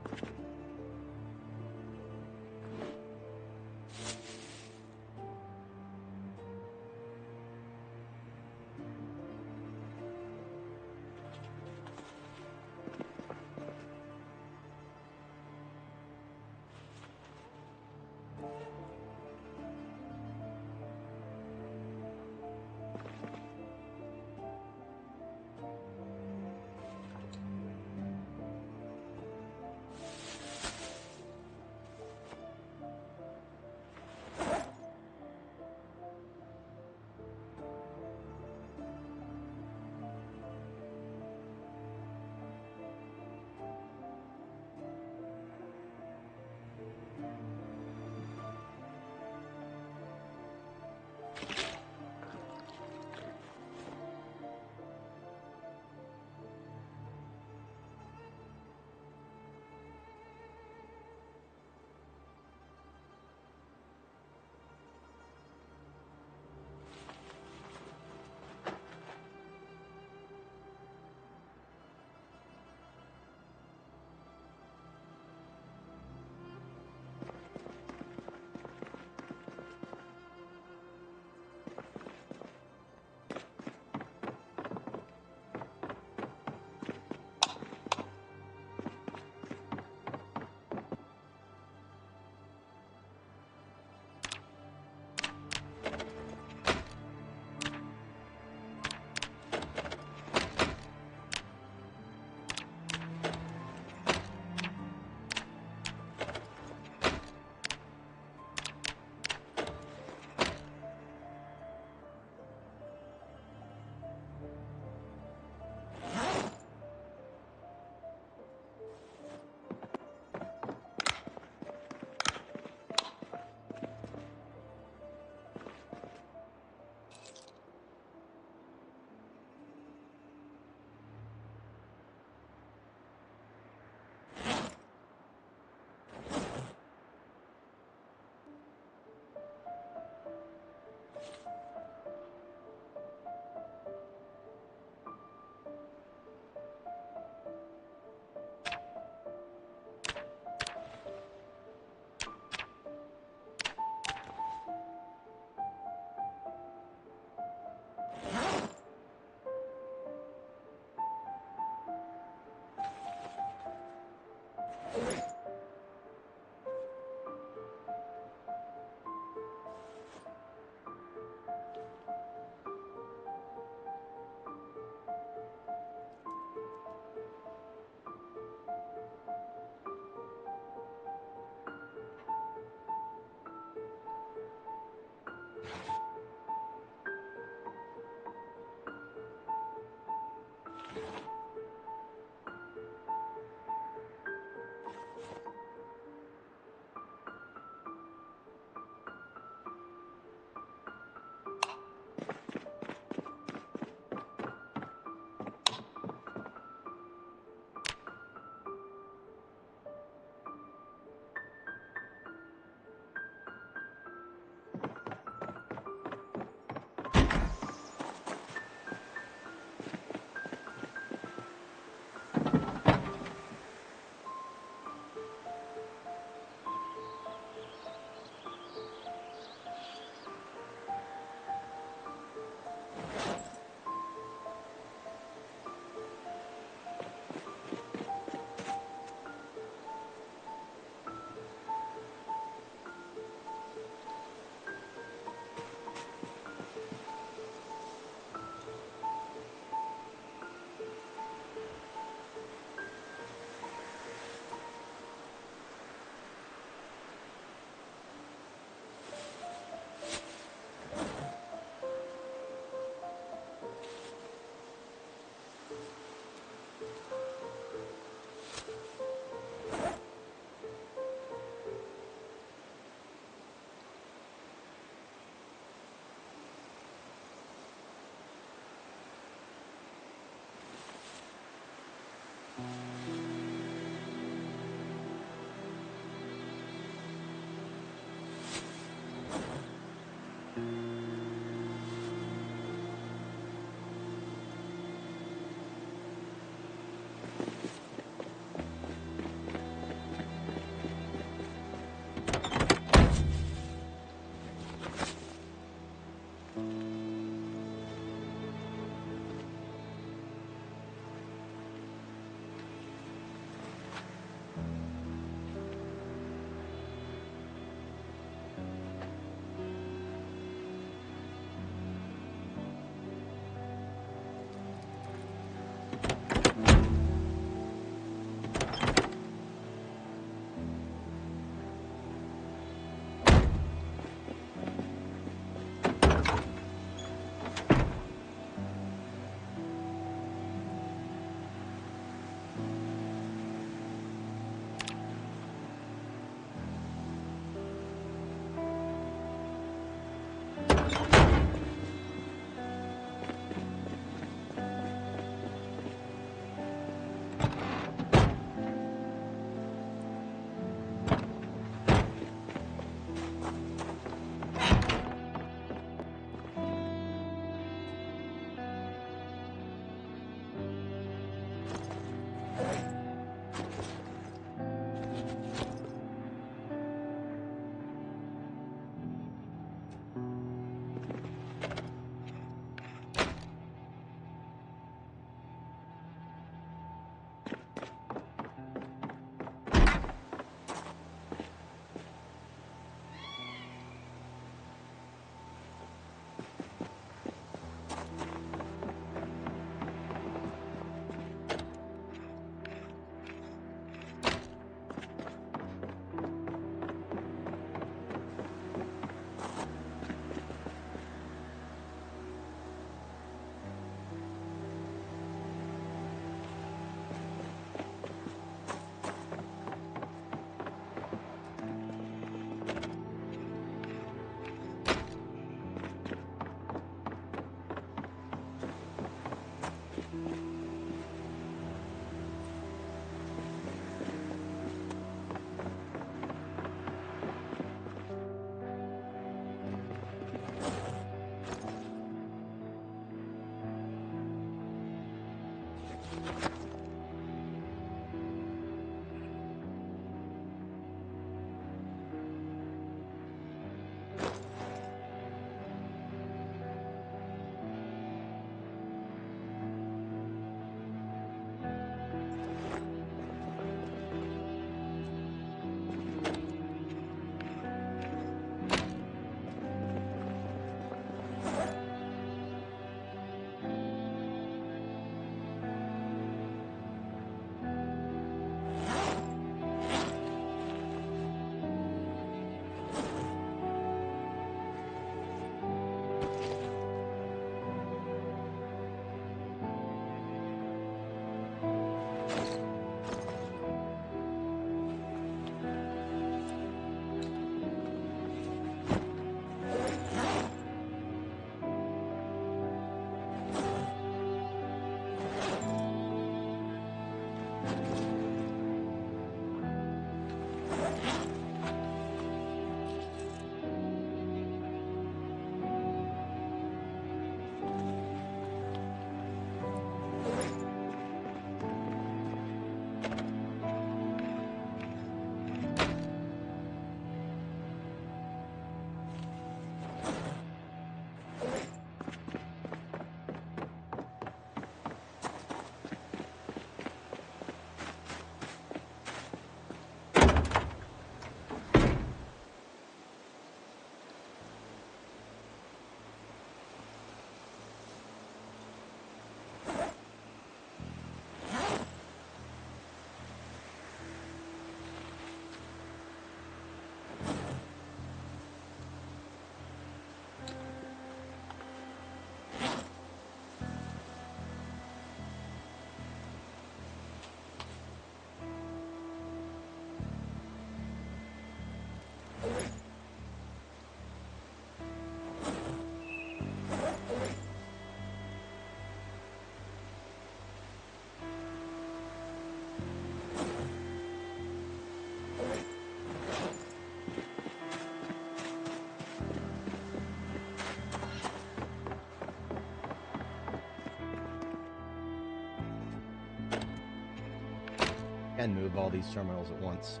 S2: can move all these terminals at once.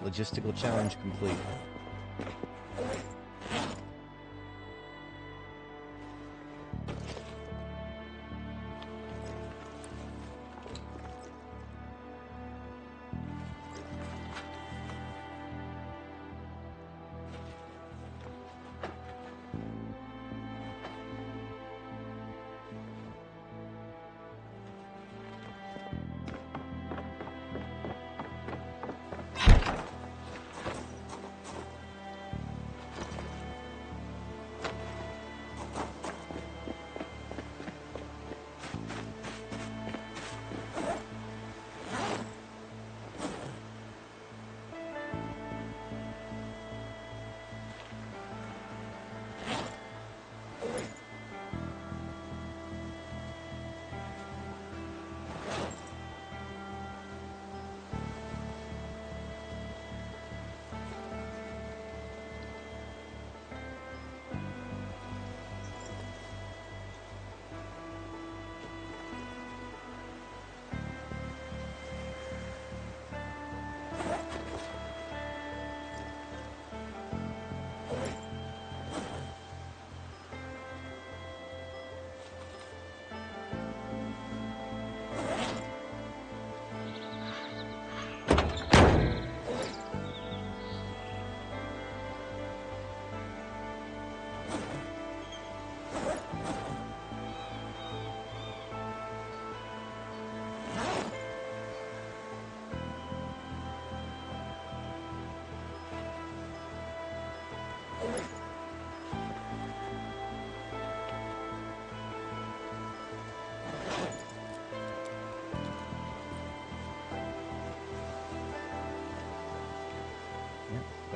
S2: Logistical challenge complete.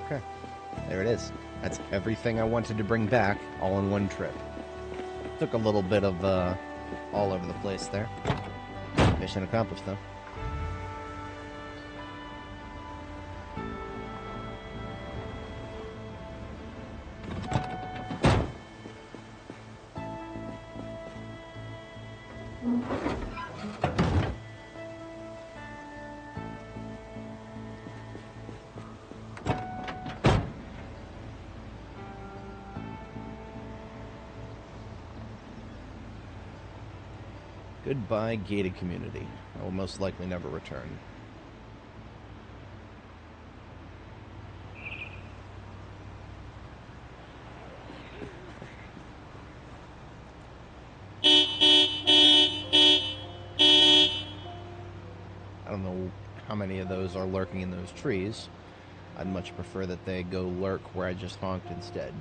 S2: Okay, there it is. That's everything I wanted to bring back, all in one trip. Took a little bit of all over the place there. Mission accomplished, though. Goodbye, gated community. I will most likely never return. I don't know how many of those are lurking in those trees. I'd much prefer that they go lurk where I just honked instead.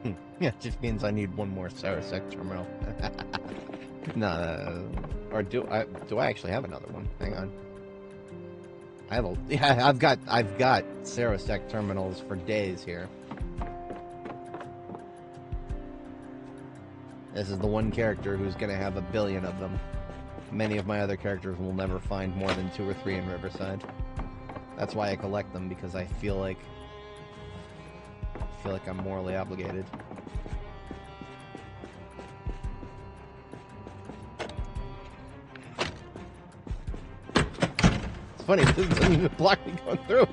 S2: Yeah, it just means I need one more Sarasec terminal. No, or do I actually have another one? Hang on. I have a yeah. I've got Sarasec terminals for days here. This is the one character who's gonna have a billion of them. Many of my other characters will never find more than 2 or 3 in Riverside. That's why I collect them, because I feel like I'm morally obligated. It's funny, this doesn't even block me going through it.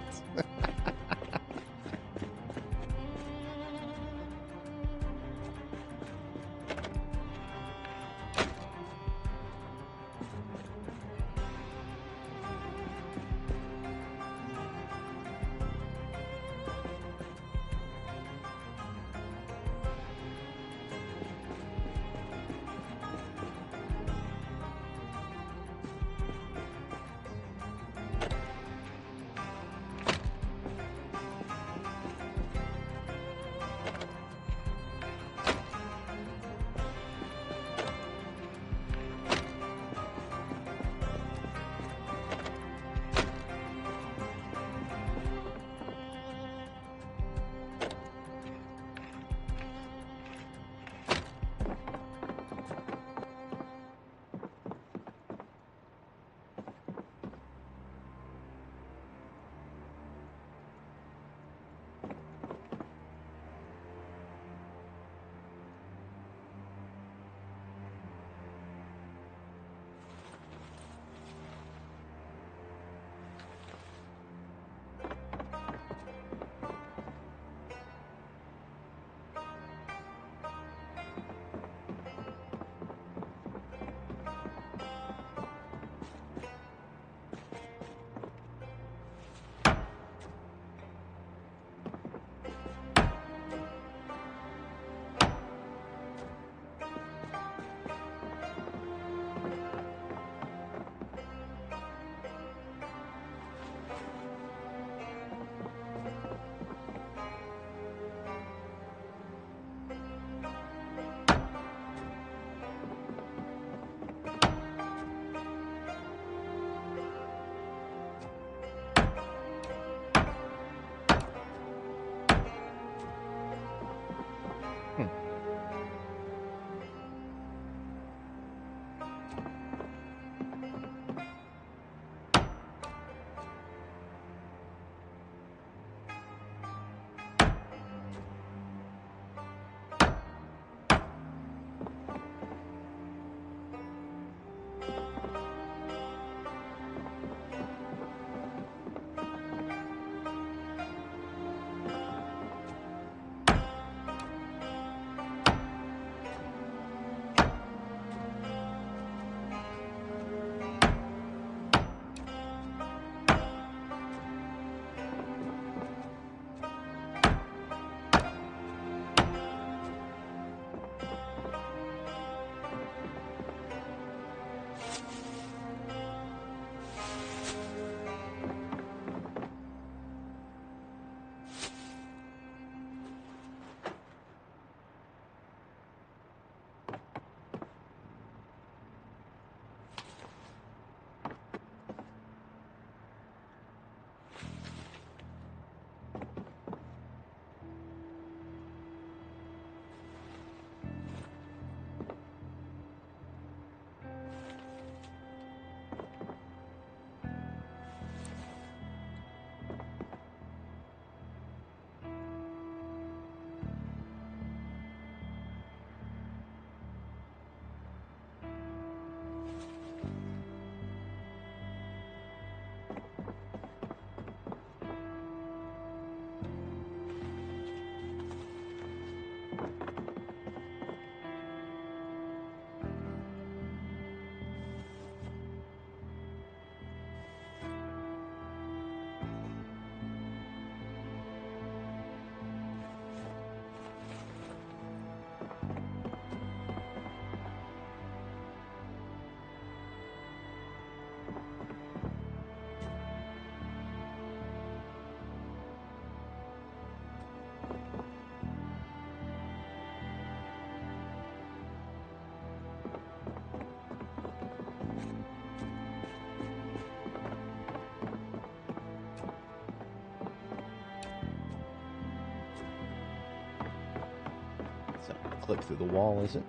S2: clip through the wall, is it?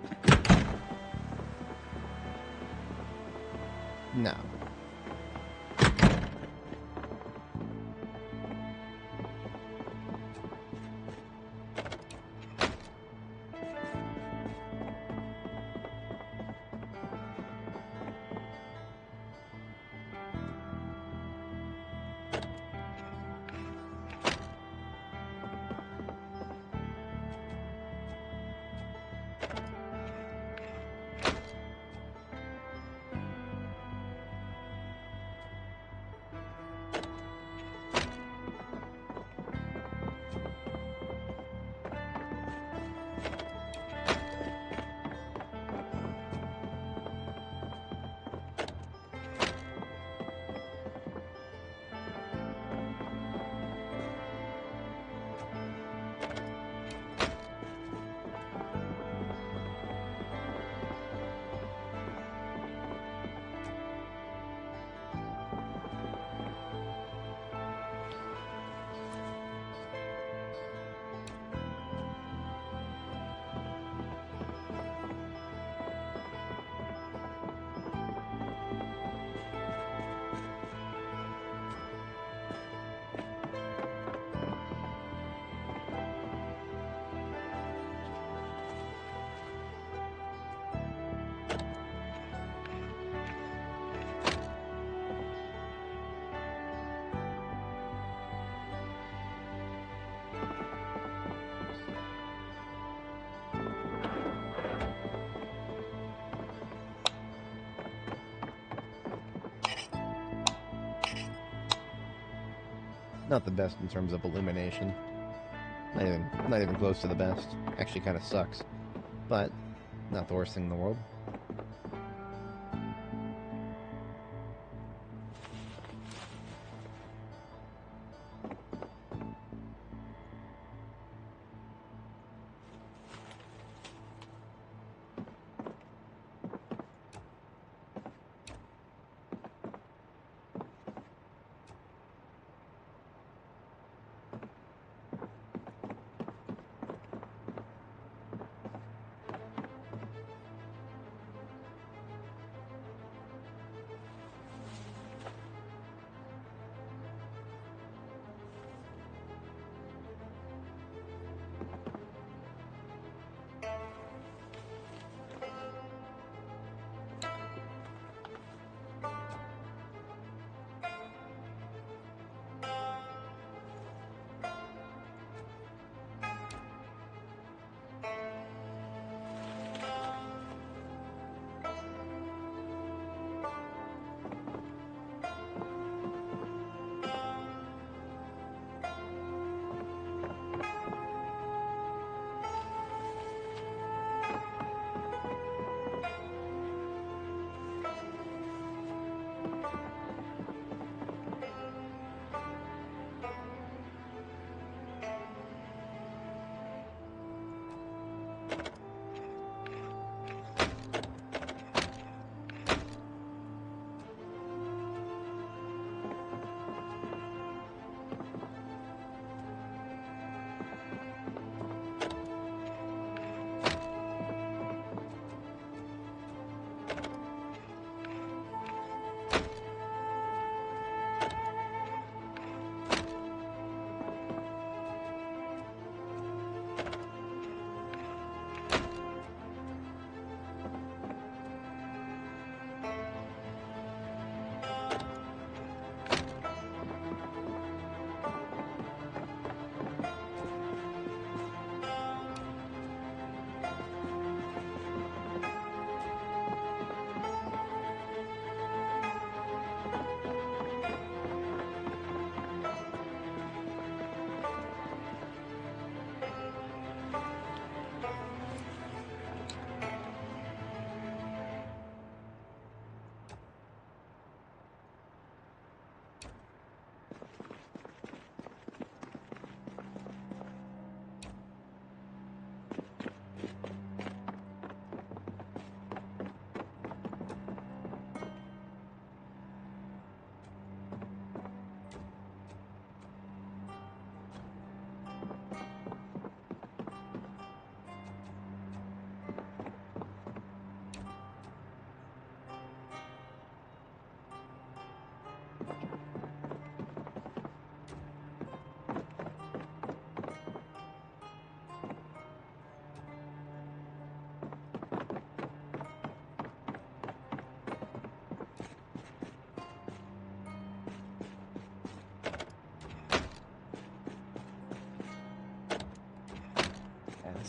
S2: No. Not the best in terms of illumination. Not even close to the best. Actually kind of sucks. But not the worst thing in the world.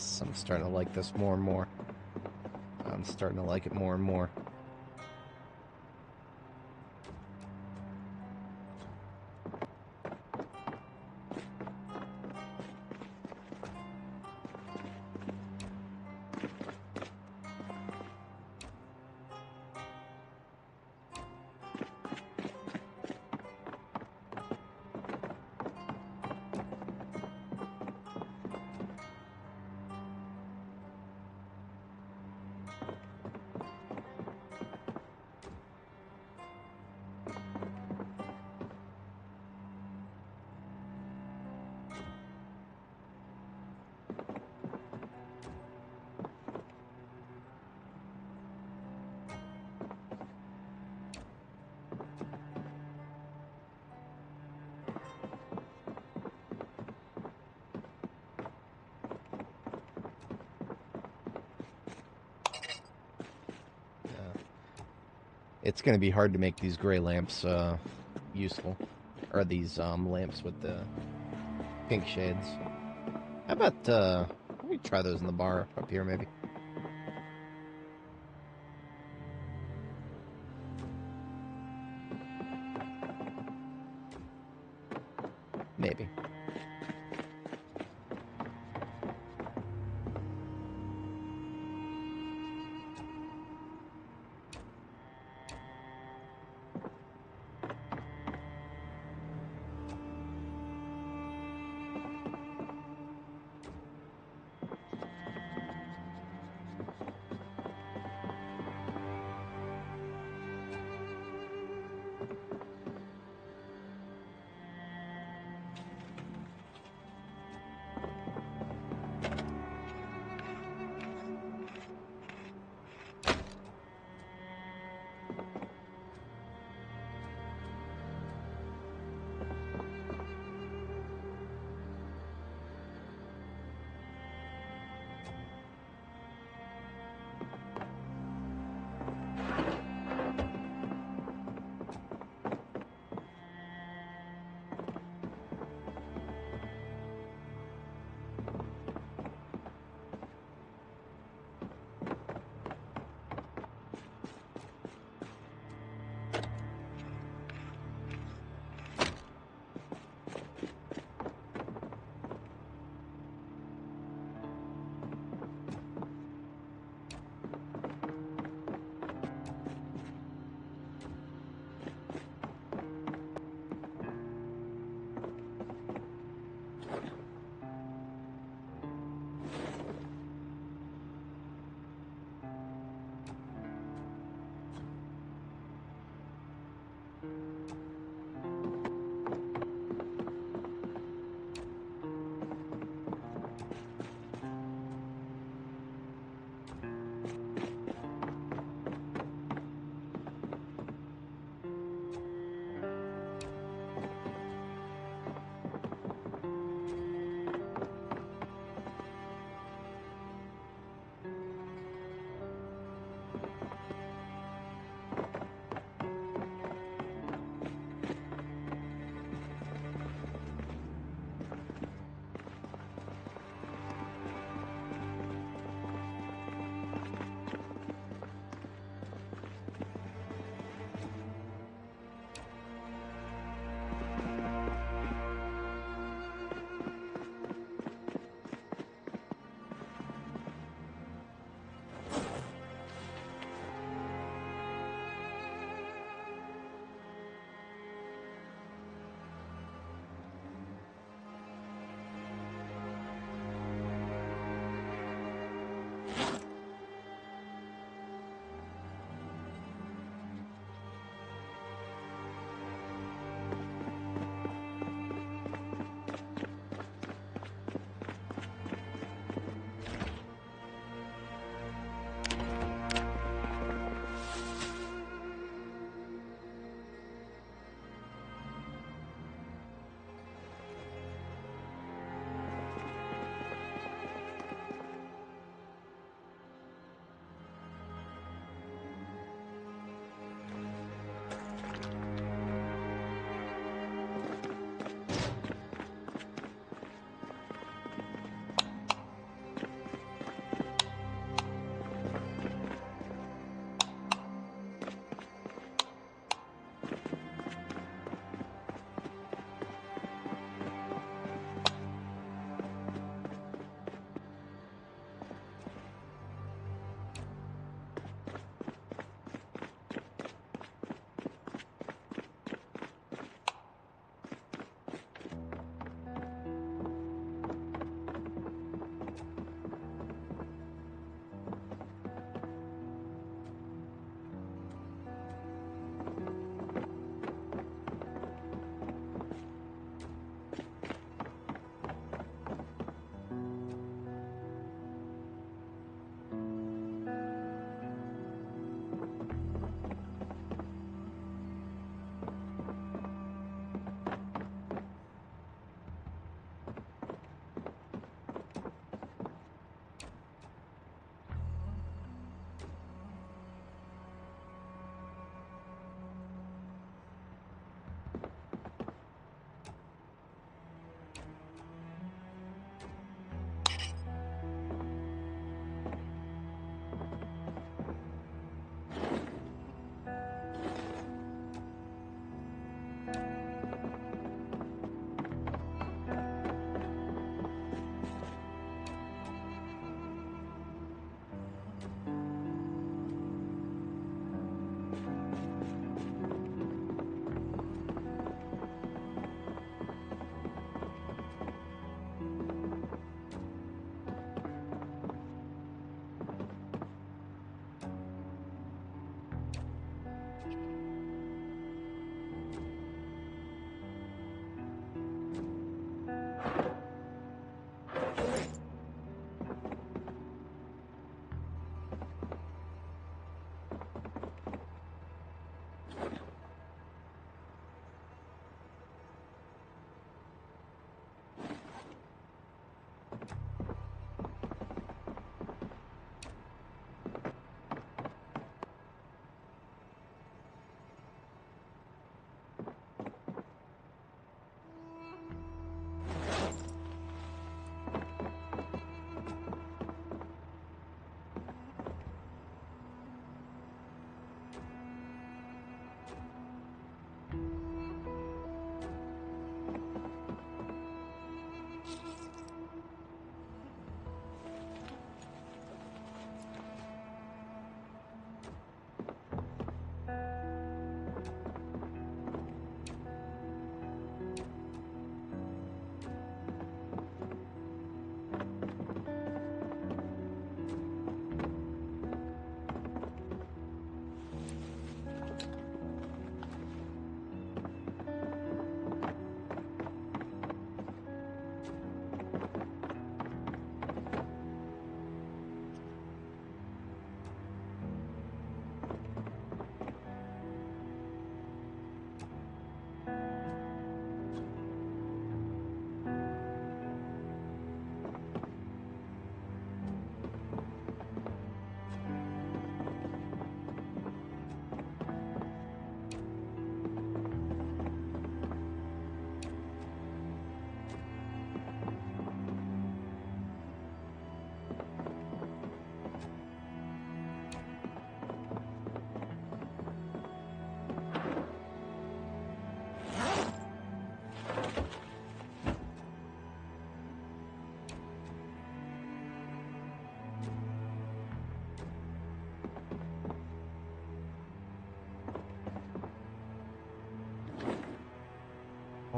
S2: Yes, I'm starting to like this more and more. I'm starting to like it more and more. It's going to be hard to make these gray lamps useful. Or these lamps with the pink shades. How about, let me try those in the bar up here, maybe. Maybe.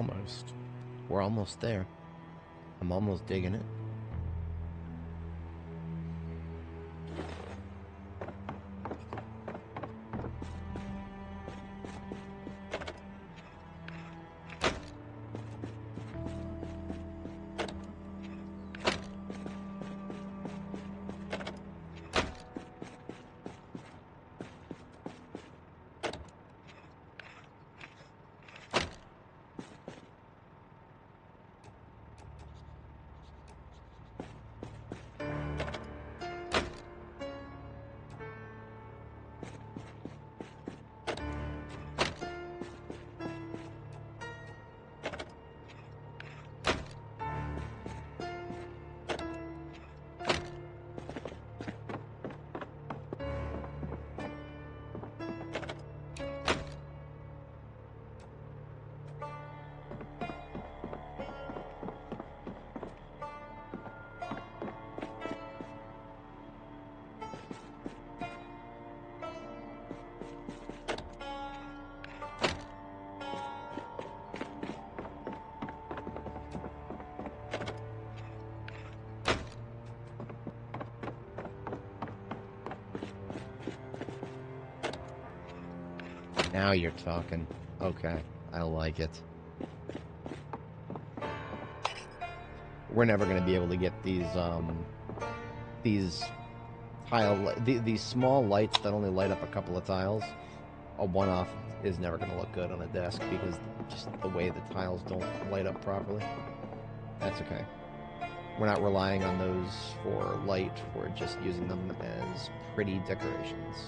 S2: Almost.
S1: We're almost there. I'm almost digging it. Now you're talking. Okay, I like it. We're never going to be able to get these these small lights that only light up a couple of tiles. A one-off is never going to look good on a desk because just the way the tiles don't light up properly. That's okay. We're not relying on those for light. We're just using them as pretty decorations.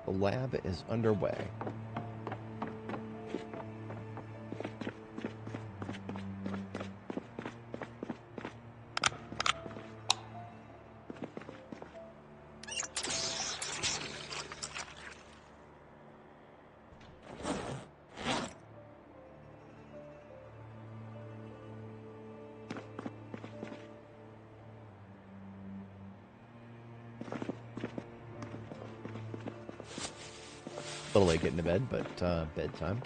S1: The lab is underway. A little late getting to bed, but bedtime.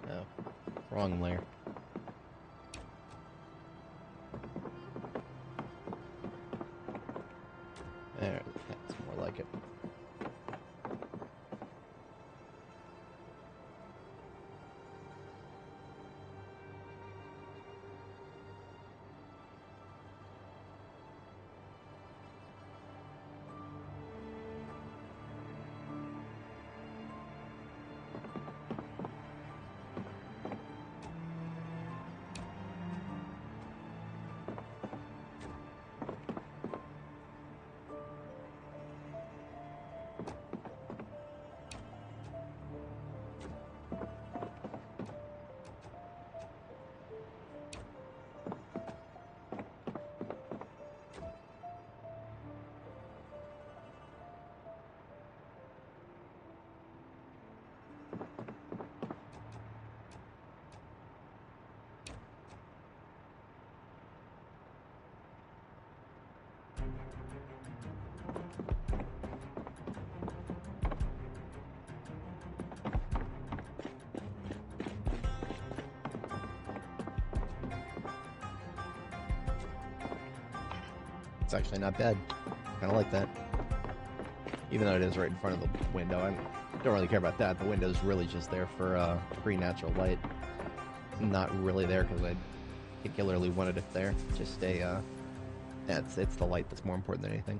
S2: No, wrong layer. There, that's more like it. It's actually not bad. Kind of like that. Even though it is right in front of the window, I don't really care about that. The window's really just there for free natural light. Not really there because I particularly wanted it there. Just a, it's the light that's more important than anything.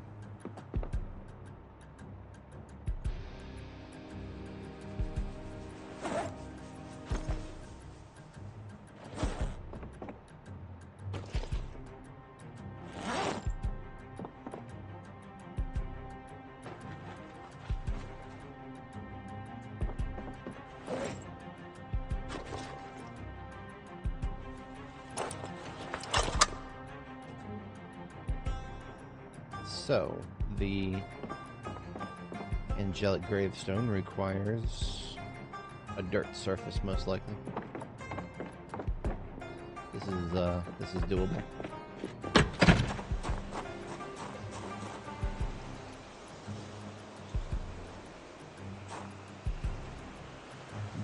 S2: So, the angelic gravestone requires a dirt surface, most likely. This is doable.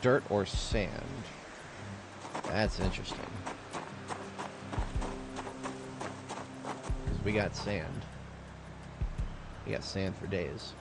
S2: Dirt or sand? That's interesting. Because we got sand. We got sand for days.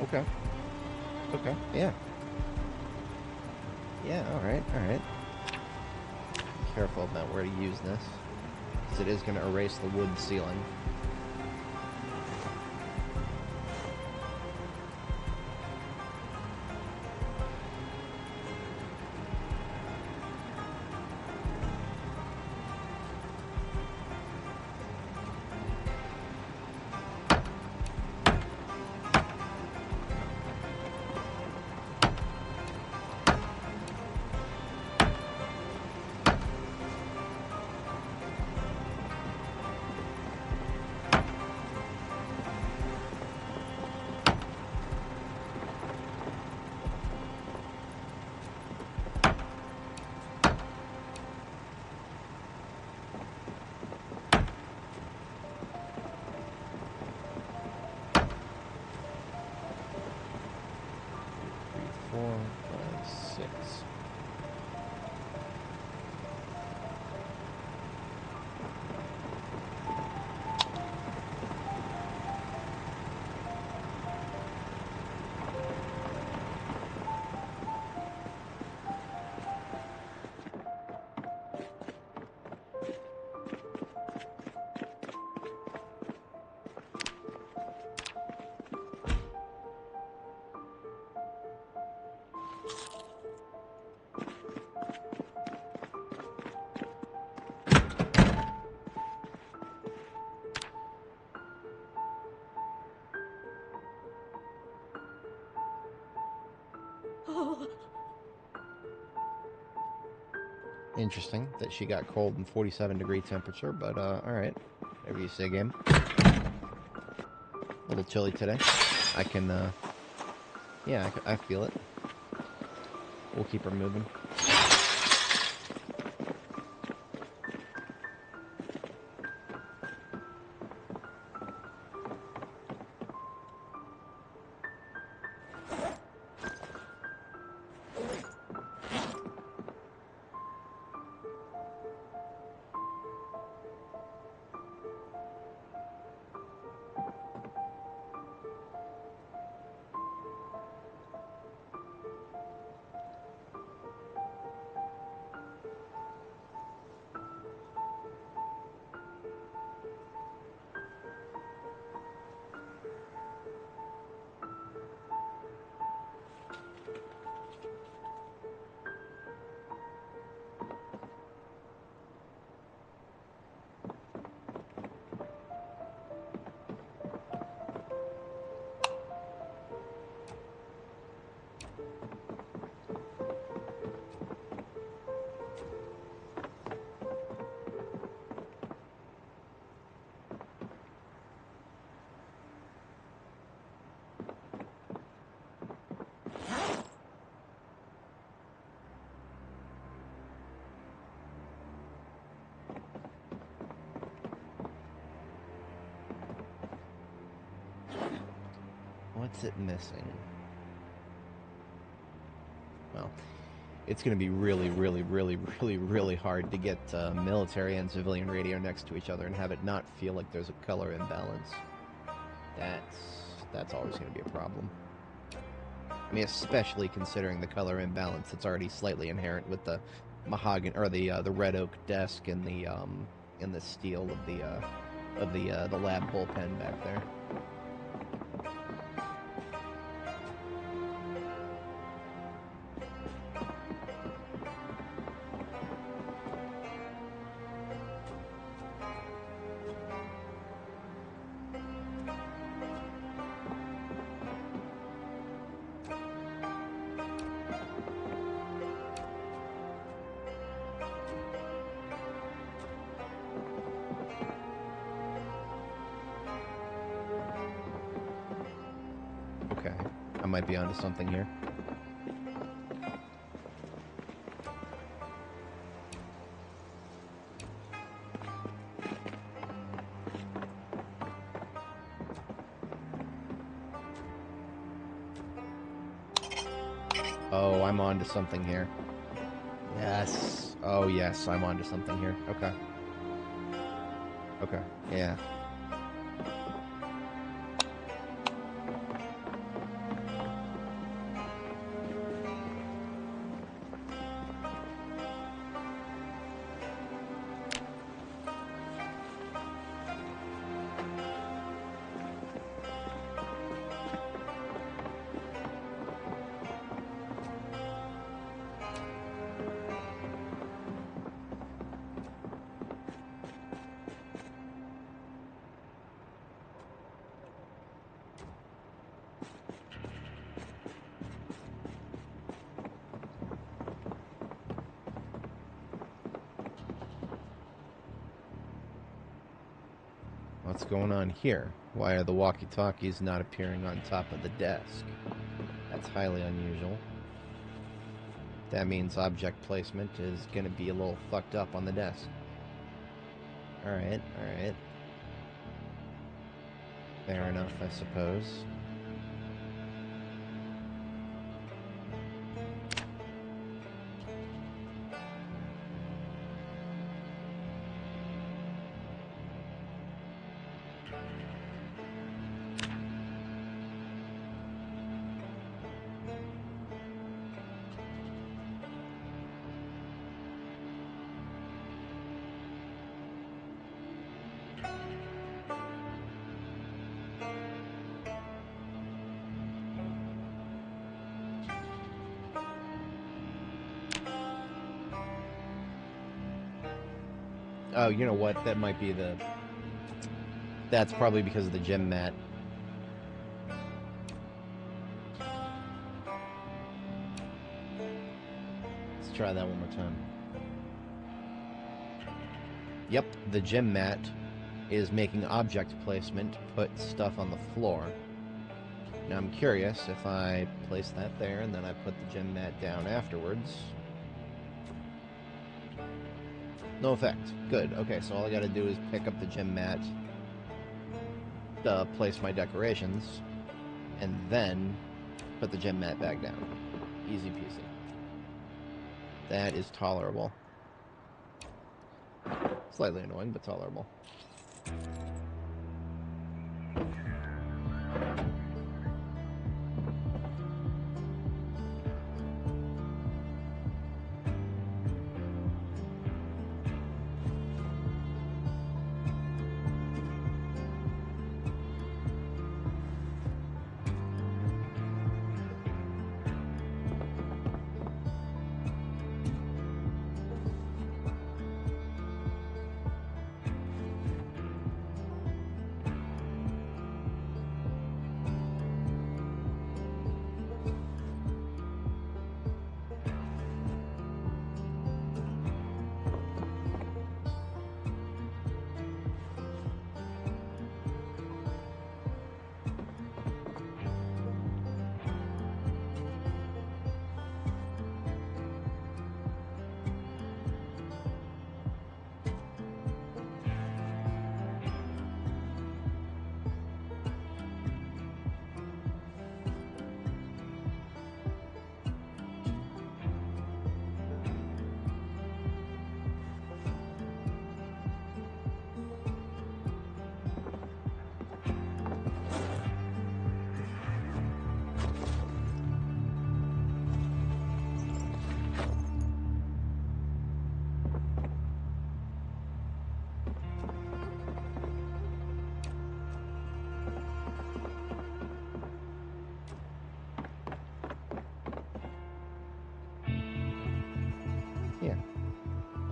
S2: Okay. Okay. Yeah. Yeah, alright, alright. Be careful about where to use this, because it is going to erase the wood ceiling. Interesting that she got cold in 47-degree temperature, but alright. Whatever you say, game. A little chilly today. I can, yeah, I feel it. We'll keep her moving.
S1: What's it missing? Well, it's going to be really, really, really, really, really hard to get military and civilian radio next to each other and have it not feel like there's a color imbalance. That's always going to be a problem. I mean, especially considering the color imbalance that's already slightly inherent with the mahogany or the red oak desk and the steel of the lab bullpen back there. Okay, I might be onto something here. Oh, I'm onto something here. Yes. Oh, yes, I'm onto something here. Okay. Okay, yeah. What's going on here? Why are the walkie-talkies not appearing on top of the desk? That's highly unusual. That means object placement is going to be a little fucked up on the desk. Alright, alright. Fair enough, I suppose. Oh, you know what? That might be the... That's probably because of the gym mat. Let's try that one more time. Yep, the gym mat is making object placement put stuff on the floor. Now I'm curious if I place that there and then I put the gym mat down afterwards. No effect. Good. Okay, so all I gotta do is pick up the gym mat, place my decorations, and then put the gym mat back down. Easy peasy. That is tolerable. Slightly annoying, but tolerable.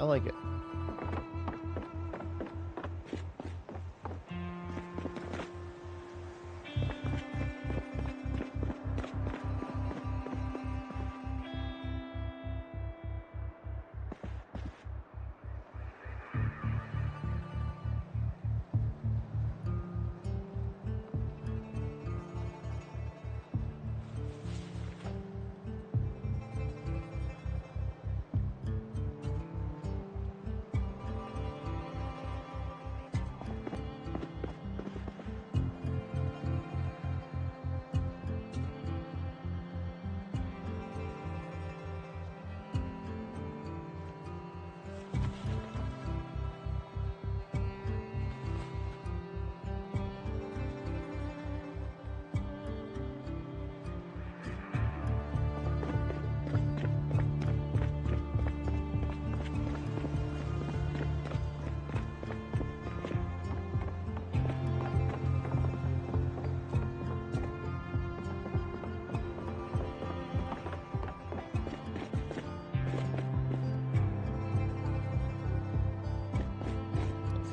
S1: I like it.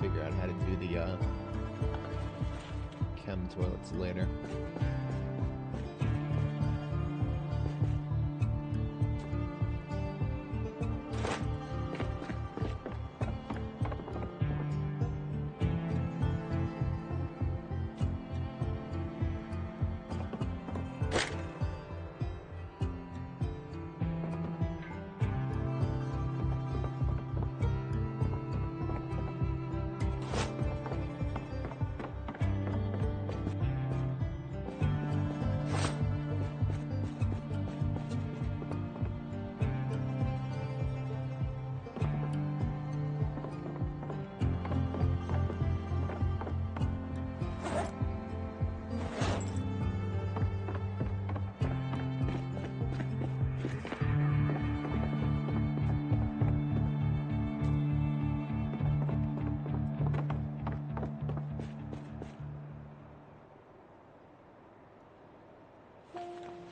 S1: Figure out how to do the chem toilets later.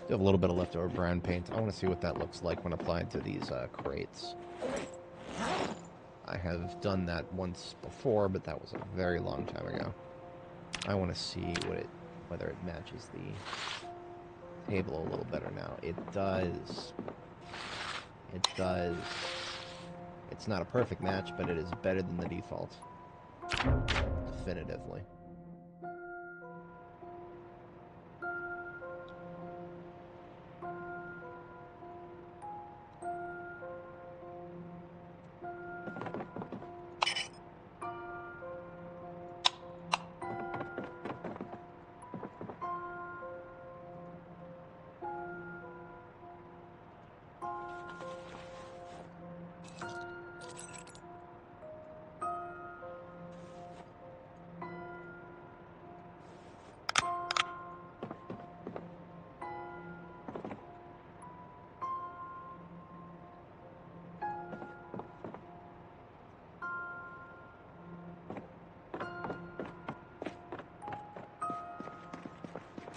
S1: Still have a little bit of leftover brown paint. I want to see what that looks like when applied to these crates. I have done that once before, but that was a very long time ago. I want to see whether it matches the table a little better now. It does. It does. It's not a perfect match, but it is better than the default. Definitively.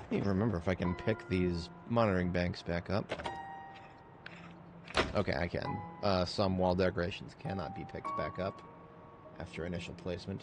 S1: I don't even remember if I can pick these monitoring banks back up. Okay, I can. Some wall decorations cannot be picked back up after initial placement.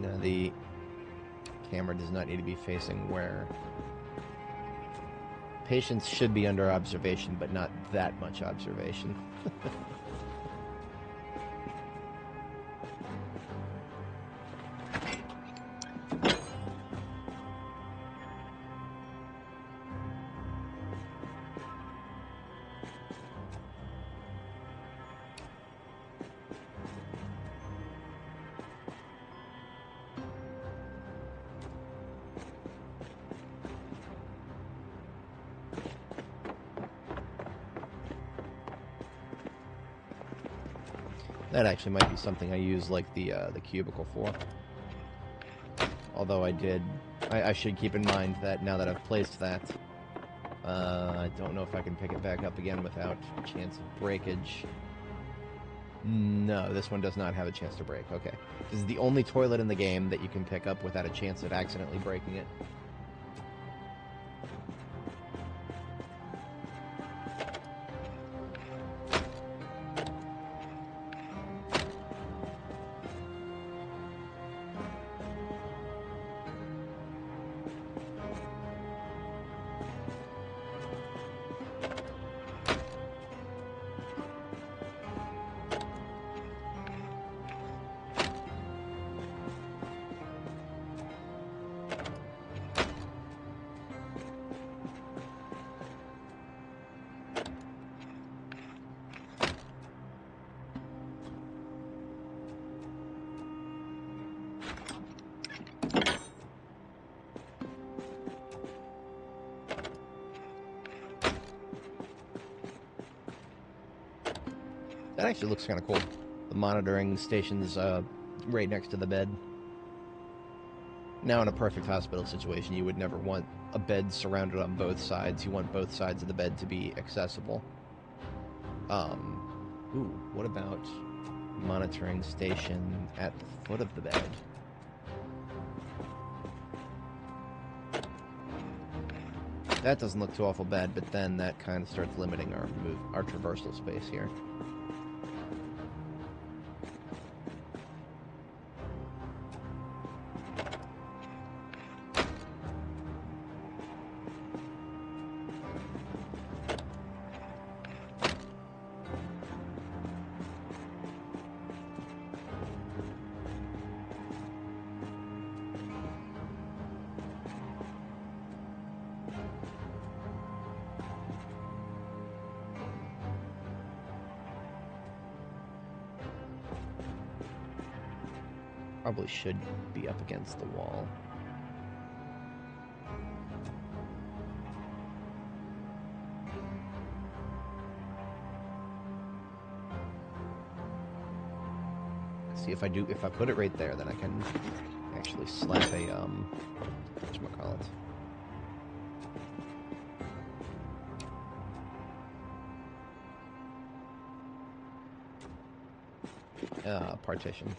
S2: No, the camera does not need to be facing where patients should be under observation, but not that much observation. That actually might be something I use like the cubicle for. Although I should keep in mind that now that I've placed that, I don't know if I can pick it back up again without a chance of breakage. No, this one does not have a chance to break. Okay. This is the only toilet in the game that you can pick up without a chance of accidentally breaking it. That actually looks kind of cool. The monitoring station's right next to the bed. Now, in a perfect hospital situation, you would never want a bed surrounded on both sides. You want both sides of the bed to be accessible. Ooh, what about monitoring station at the foot of the bed? That doesn't look too awful bad, but then that kind of starts limiting our traversal space here. Probably should be up against the wall. See, if I put it right there, then I can actually slap a whatchamacallit. Partition.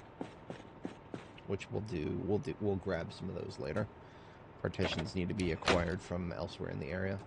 S2: Which we'll grab some of those later. Partitions need to be acquired from elsewhere in the area.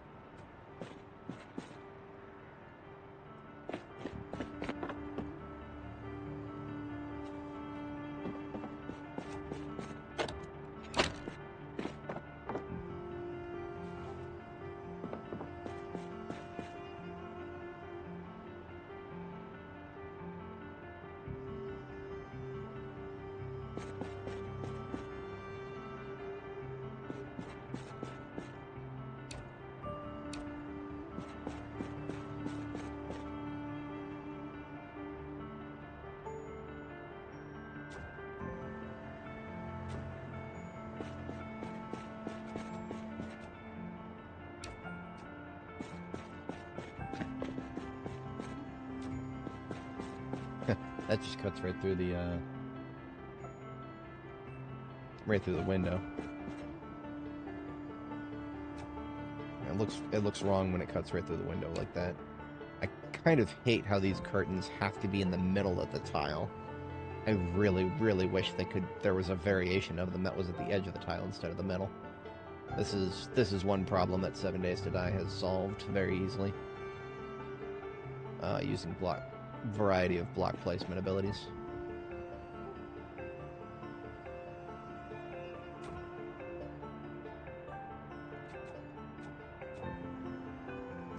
S2: That just cuts right through the window. It looks wrong when it cuts right through the window like that. I kind of hate how these curtains have to be in the middle of the tile. I really, really wish there was a variation of them that was at the edge of the tile instead of the middle. This is one problem that 7 Days to Die has solved very easily. Using variety of block placement abilities.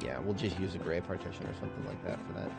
S2: Yeah, we'll just use a gray partition or something like that for that.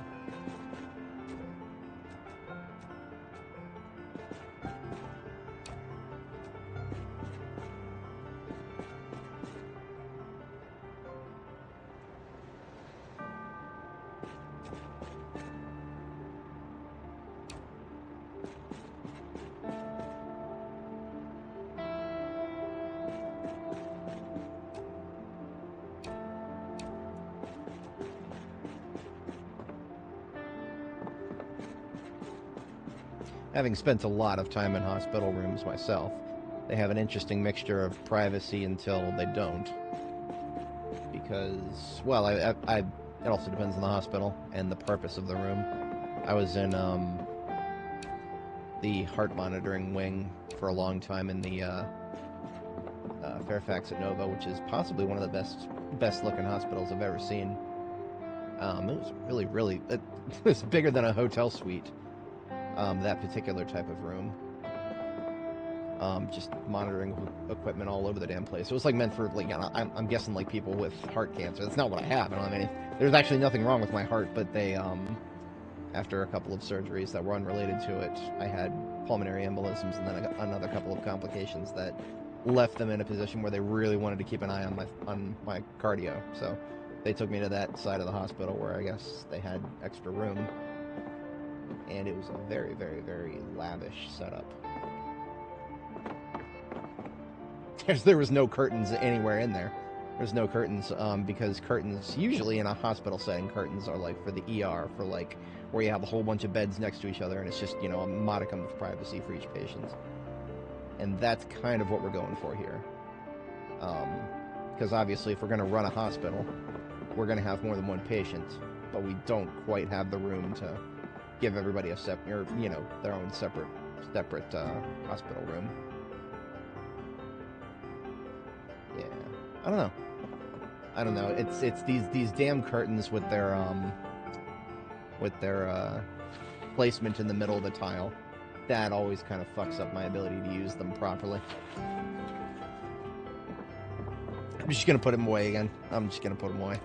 S2: Having spent a lot of time in hospital rooms myself, they have an interesting mixture of privacy until they don't. Because, well, it also depends on the hospital and the purpose of the room. I was in the heart monitoring wing for a long time in the Fairfax at Nova, which is possibly one of the best looking hospitals I've ever seen. It was really, it was bigger than a hotel suite. That particular type of room. Just monitoring equipment all over the damn place. It was like meant for, like, I'm guessing like people with heart cancer. That's not what I have. I mean, there's actually nothing wrong with my heart, but they, after a couple of surgeries that were unrelated to it, I had pulmonary embolisms and then another couple of complications that left them in a position where they really wanted to keep an eye on my cardio. So they took me to that side of the hospital where I guess they had extra room. And it was a very, very, very lavish setup. There was no curtains anywhere in there. There's no curtains, because curtains, usually in a hospital setting, curtains are like for the ER, for like, where you have a whole bunch of beds next to each other, and it's just, you know, a modicum of privacy for each patient. And that's kind of what we're going for here. Because obviously, if we're going to run a hospital, we're going to have more than one patient, but we don't quite have the room to give everybody a separate, you know, their own separate hospital room. Yeah, I don't know. It's these damn curtains with their placement in the middle of the tile. That always kind of fucks up my ability to use them properly. I'm just gonna put them away again. I'm just gonna put them away.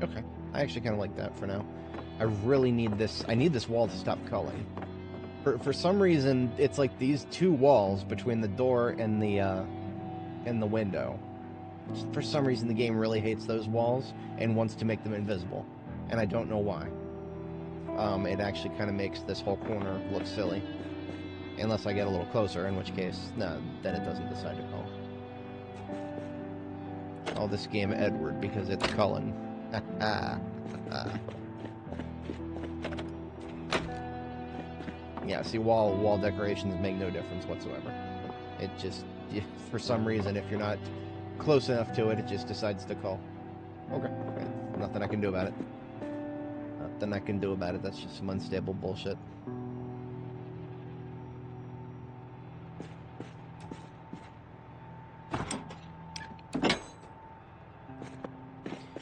S2: Okay, I actually kind of like that for now. I really need this. I need this wall to stop culling. For some reason, it's like these two walls between the door and the window. For some reason, the game really hates those walls and wants to make them invisible, and I don't know why. It actually kind of makes this whole corner look silly, unless I get a little closer, in which case, no, then it doesn't decide to cull. Oh, this game Edward because it's culling. Yeah, see, wall decorations make no difference whatsoever. It just, for some reason, if you're not close enough to it, it just decides to cull. Okay, nothing I can do about it. Nothing I can do about it. That's just some unstable bullshit.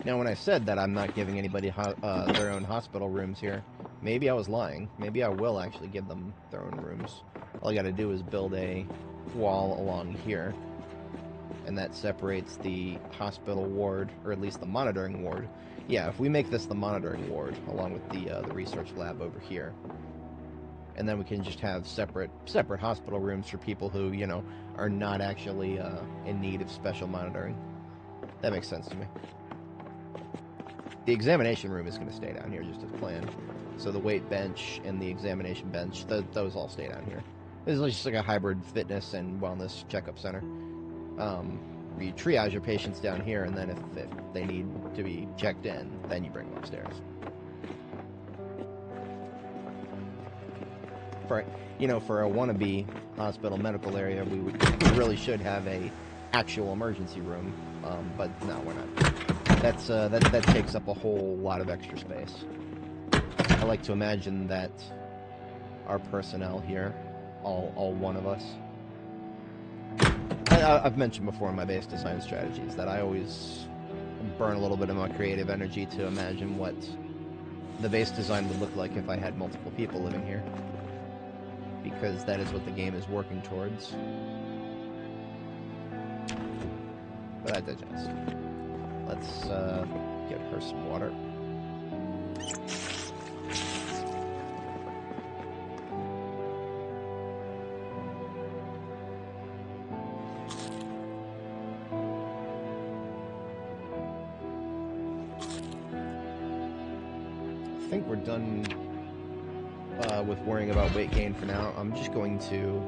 S2: Now, when I said that I'm not giving anybody their own hospital rooms here, maybe I was lying. Maybe I will actually give them their own rooms. All I gotta do is build a wall along here, and that separates the hospital ward, or at least the monitoring ward. Yeah, if we make this the monitoring ward, along with the research lab over here, and then we can just have separate hospital rooms for people who, you know, are not actually in need of special monitoring. That makes sense to me. The examination room is going to stay down here just as planned. So the weight bench and the examination bench, those all stay down here. This is just like a hybrid fitness and wellness checkup center. You triage your patients down here, and then if they need to be checked in, then you bring them upstairs. For a wannabe hospital medical area, we really should have a actual emergency room, but no, we're not. That takes up a whole lot of extra space. I like to imagine that our personnel here, all one of us. I've mentioned before in my base design strategies that I always burn a little bit of my creative energy to imagine what the base design would look like if I had multiple people living here. Because that is what the game is working towards. But I digest. Let's get her some water. I think we're done with worrying about weight gain for now. I'm just going to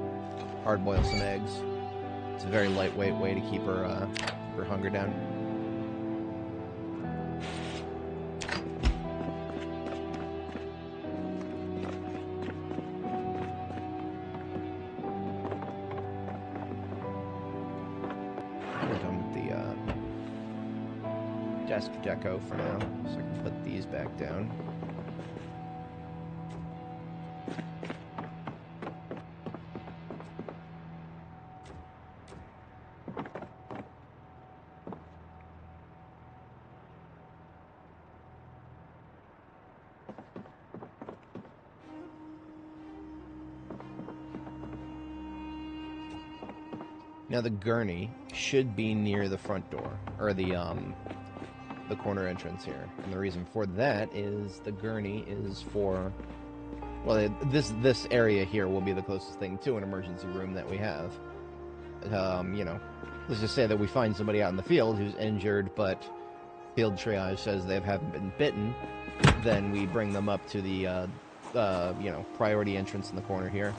S2: hard boil some eggs. It's a very lightweight way to keep her hunger down. We're done with the desk deco for now, so I can put these back down. Now the gurney should be near the front door, or the corner entrance here. And the reason for that is the gurney is for, well, this area here will be the closest thing to an emergency room that we have. You know, let's just say that we find somebody out in the field who's injured, but field triage says they haven't been bitten, then we bring them up to the, you know, priority entrance in the corner here,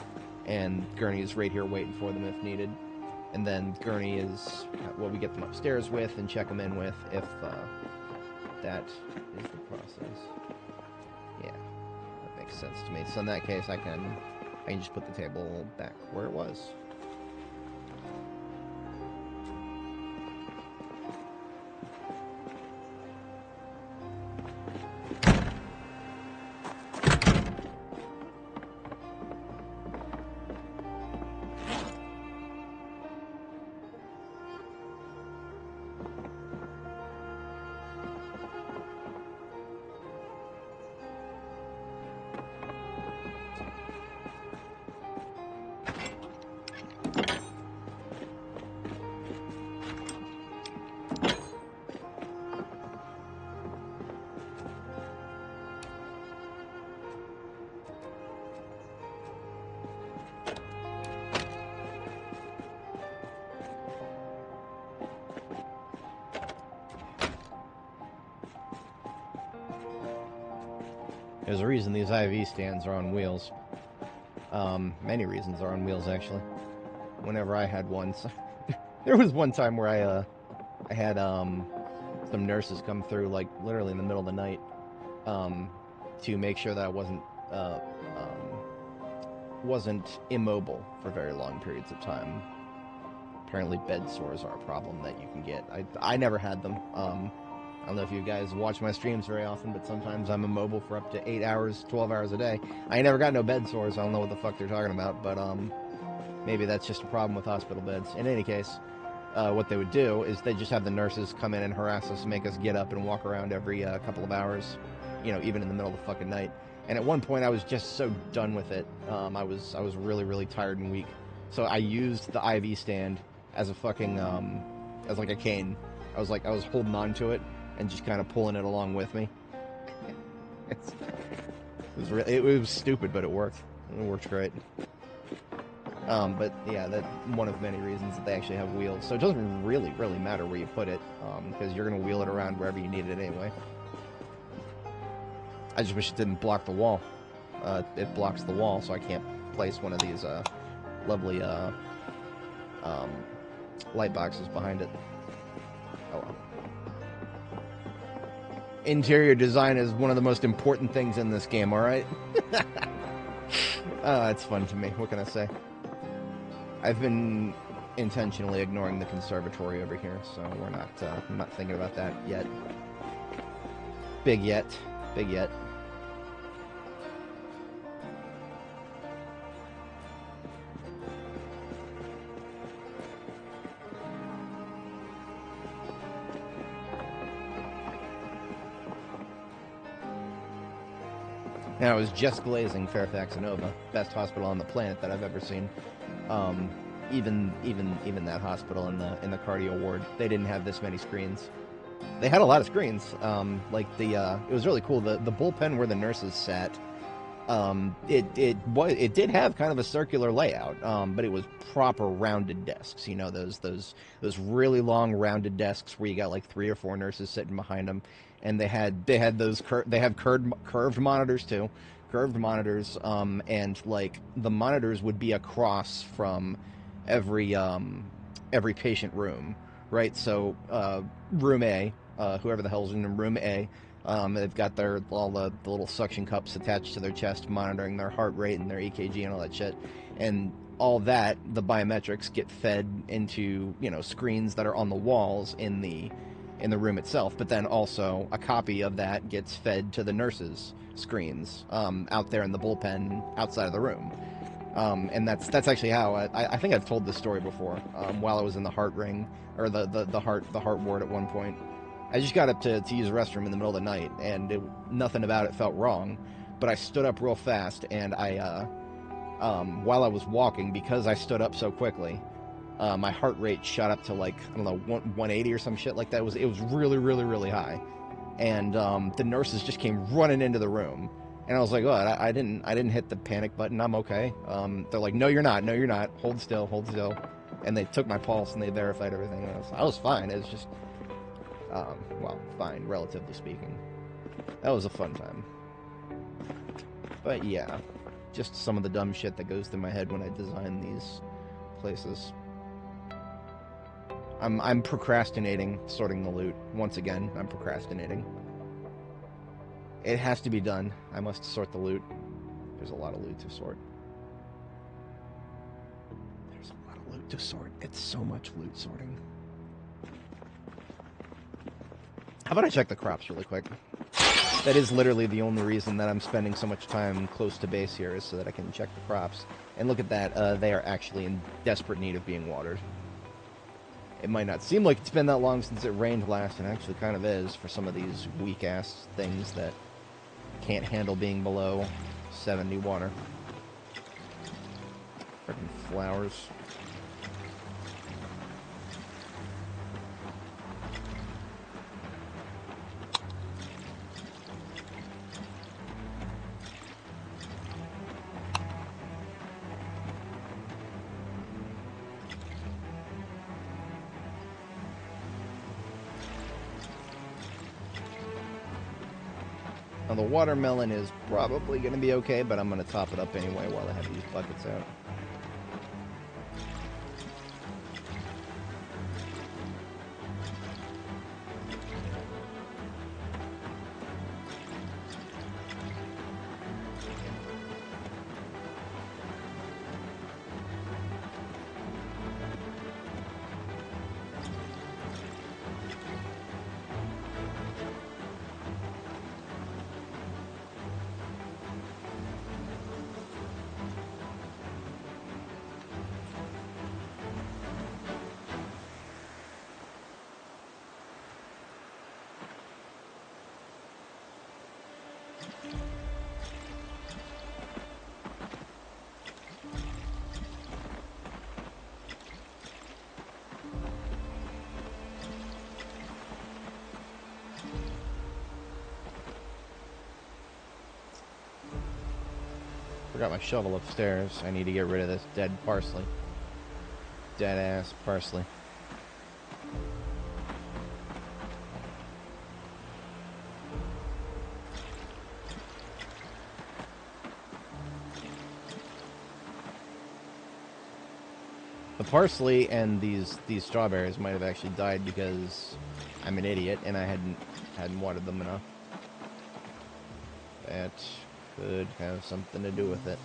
S2: and gurney is right here waiting for them if needed. And then gurney is what we get them upstairs with and check them in with if that is the process. Yeah, that makes sense to me. So in that case, I can just put the table back where it was. There's a reason these IV stands are on wheels. Many reasons are on wheels, actually. Whenever I had one, so there was one time where I had some nurses come through, like literally in the middle of the night, to make sure that I wasn't immobile for very long periods of time. Apparently, bed sores are a problem that you can get. I never had them. I don't know if you guys watch my streams very often, but sometimes I'm immobile for up to 8 hours, 12 hours a day. I ain't never got no bed sores. I don't know what the fuck they're talking about, but maybe that's just a problem with hospital beds. In any case, what they would do is they just have the nurses come in and harass us, make us get up and walk around every couple of hours, you know, even in the middle of the fucking night. And at one point, I was just so done with it. I was really, really tired and weak. So I used the IV stand as a fucking, as like a cane. I was holding on to it and just kind of pulling it along with me. It was stupid, but it worked. It works great. But yeah, that's one of many reasons that they actually have wheels. So it doesn't really matter where you put it, because you're going to wheel it around wherever you need it anyway. I just wish it didn't block the wall. It blocks the wall, so I can't place one of these lovely light boxes behind it. Oh well. Interior design is one of the most important things in this game, alright? It's fun to me. What can I say? I've been intentionally ignoring the conservatory over here, so we're not, I'm not thinking about that yet. Big yet. Big yet. Now, I was just glazing Fairfax Inova, best hospital on the planet that I've ever seen. Even that hospital in the cardio ward, they didn't have this many screens. They had a lot of screens. It was really cool. The bullpen where the nurses sat, it did have kind of a circular layout, but it was proper rounded desks. You know, those really long rounded desks where you got like 3 or 4 nurses sitting behind them. And they have curved monitors too, curved monitors, and like the monitors would be across from every patient room, right? So room A, whoever the hell's in room A, they've got all the little suction cups attached to their chest, monitoring their heart rate and their EKG and all that shit, and all that, the biometrics get fed into, you know, screens that are on the walls in the room itself, but then also a copy of that gets fed to the nurses' screens out there in the bullpen outside of the room. And that's actually how I think I've told this story before. While I was in the heart ring, or the heart ward at one point, I just got up to use the restroom in the middle of the night, and nothing about it felt wrong. But I stood up real fast, and while I was walking, because I stood up so quickly, my heart rate shot up to like, I don't know, 180 or some shit like that. It was really high, and the nurses just came running into the room, and I was like, oh, I didn't hit the panic button. I'm okay. They're like, no, you're not. Hold still. And they took my pulse and they verified everything. And I was fine. It was just, well, fine, relatively speaking. That was a fun time. But yeah, just some of the dumb shit that goes through my head when I design these places. I'm procrastinating sorting the loot. Once again, I'm procrastinating. It has to be done. I must sort the loot. There's a lot of loot to sort. There's a lot of loot to sort. It's so much loot sorting. How about I check the crops really quick? That is literally the only reason that I'm spending so much time close to base here, is so that I can check the crops. And look at that, they are actually in desperate need of being watered. It might not seem like it's been that long since it rained last, and actually kind of is for some of these weak-ass things that can't handle being below 70 water. Freaking flowers. Now the watermelon is probably going to be okay, but I'm going to top it up anyway while I have these buckets out. Forgot my shovel upstairs. I need to get rid of this dead parsley. Dead ass parsley. The parsley and these strawberries might have actually died because I'm an idiot and I hadn't watered them enough. That could have something to do with it.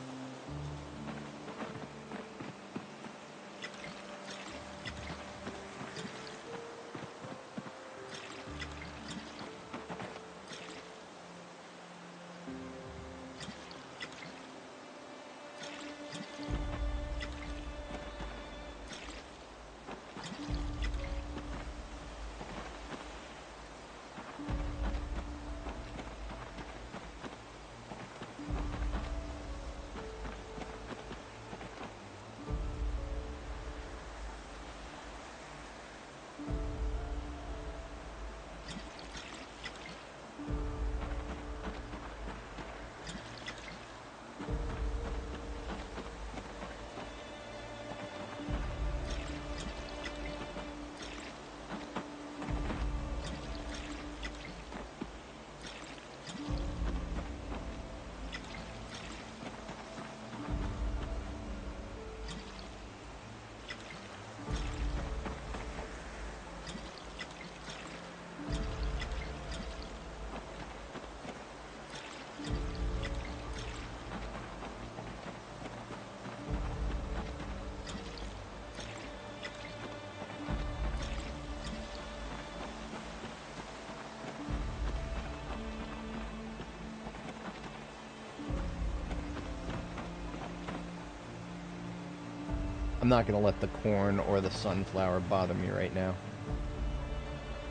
S2: I'm not going to let the corn or the sunflower bother me right now.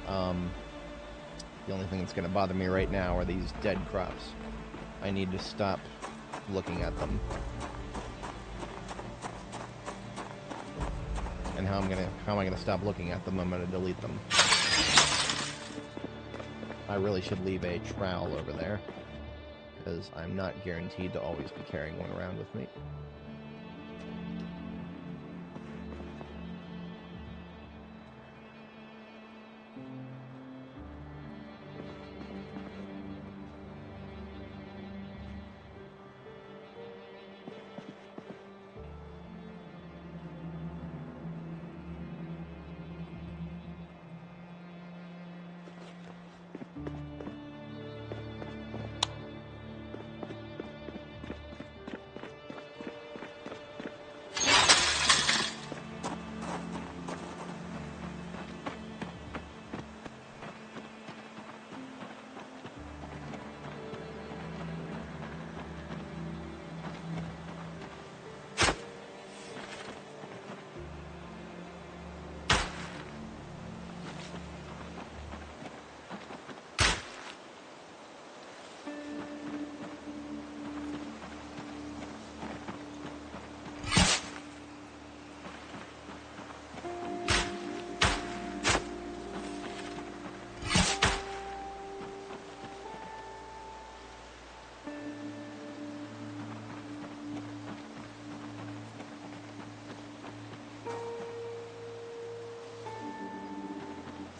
S2: The only thing that's going to bother me right now are these dead crops. I need to stop looking at them. And how am I gonna stop looking at them? I'm gonna delete them. I really should leave a trowel over there, because I'm not guaranteed to always be carrying one around with me.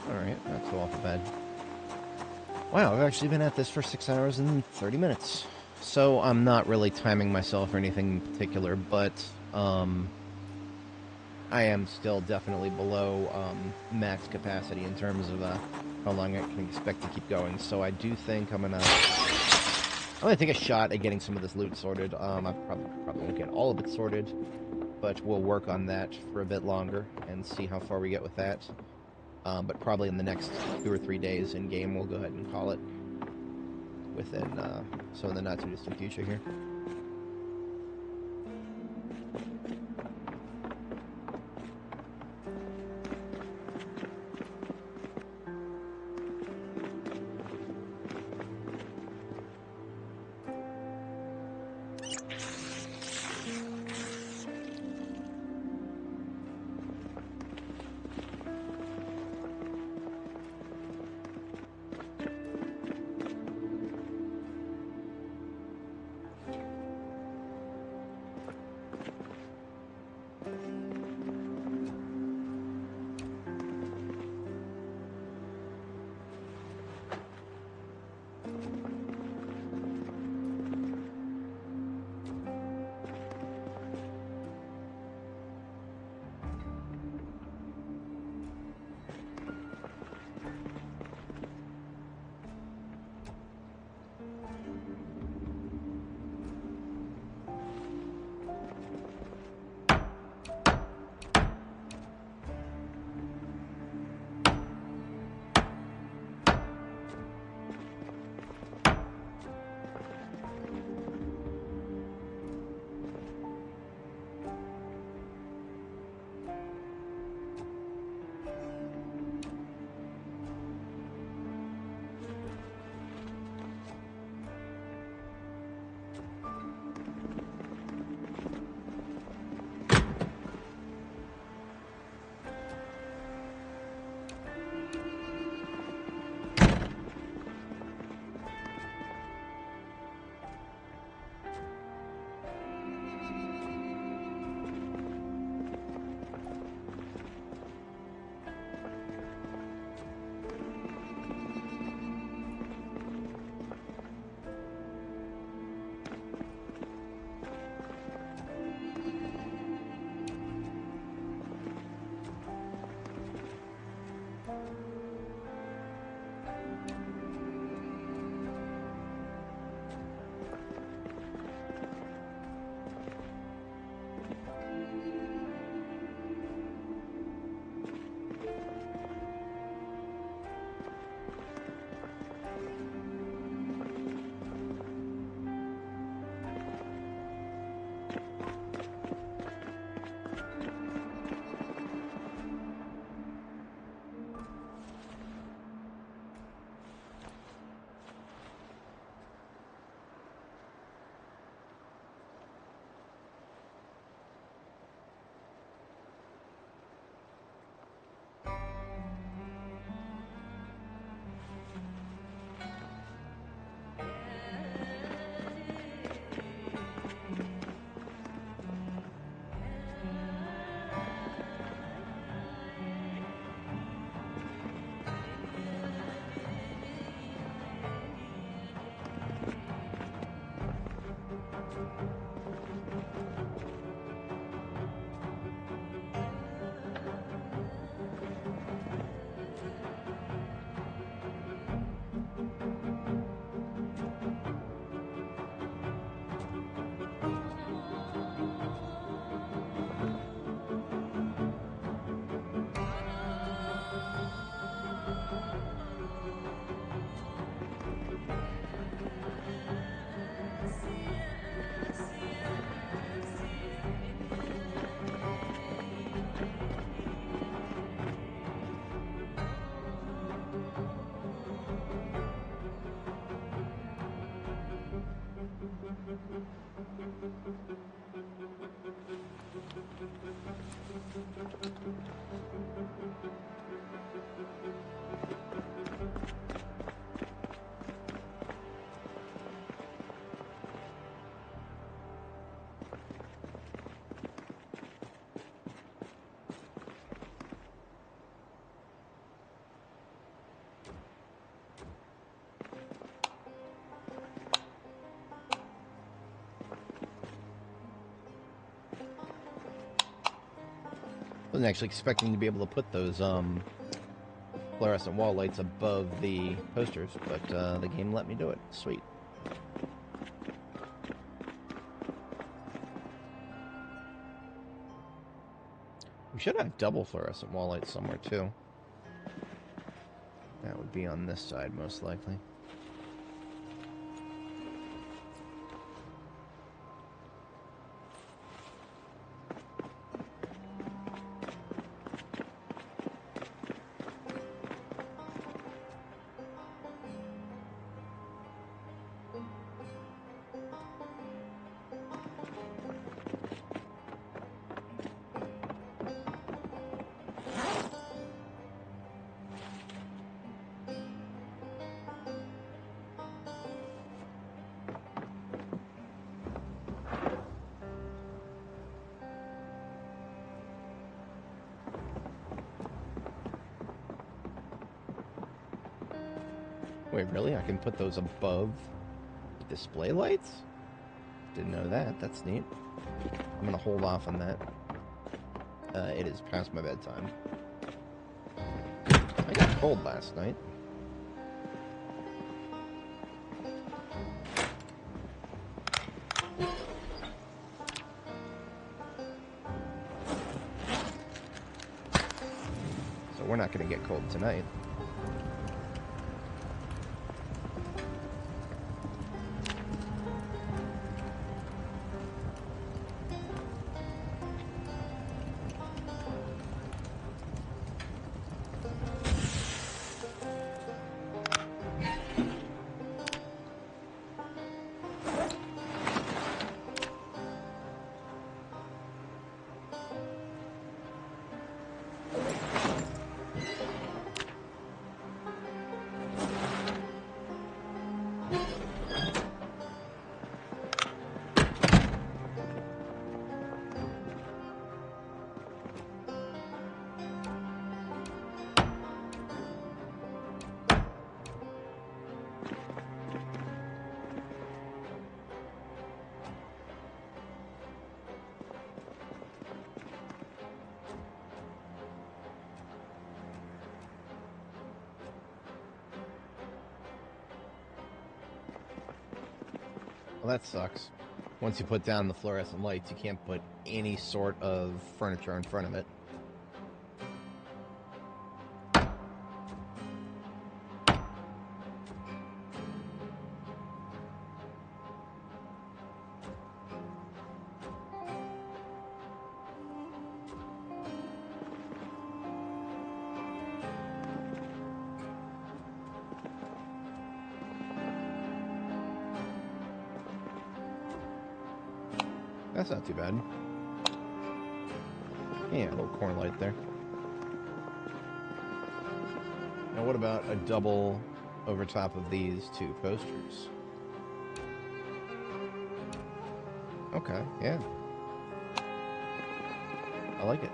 S2: Alright, that's off the bed. Wow, I've actually been at this for 6 hours and 30 minutes. So I'm not really timing myself or anything in particular, but I am still definitely below max capacity in terms of how long I can expect to keep going. So I do think I'm gonna take a shot at getting some of this loot sorted. I probably won't get all of it sorted, but we'll work on that for a bit longer and see how far we get with that. But probably in the next 2 or 3 days in game, we'll go ahead and call it within some of the not too distant future here. Wasn't actually expecting to be able to put those fluorescent wall lights above the posters, but the game let me do it. Sweet. We should have double fluorescent wall lights somewhere too. That would be on this side most likely. Wait, really? I can put those above display lights? Didn't know that. That's neat. I'm gonna hold off on that. It is past my bedtime. I got cold last night. So we're not gonna get cold tonight. Well, that sucks. Once you put down the fluorescent lights, you can't put any sort of furniture in front of it. That's not too bad. Yeah, a little corner light there. Now what about a double over top of these two posters? Okay, yeah. I like it.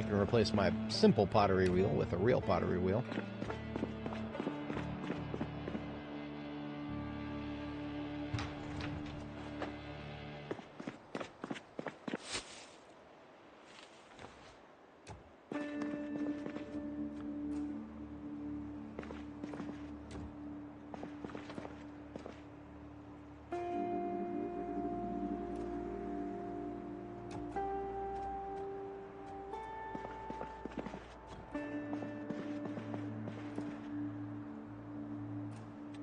S1: can replace my simple pottery wheel with a real pottery wheel.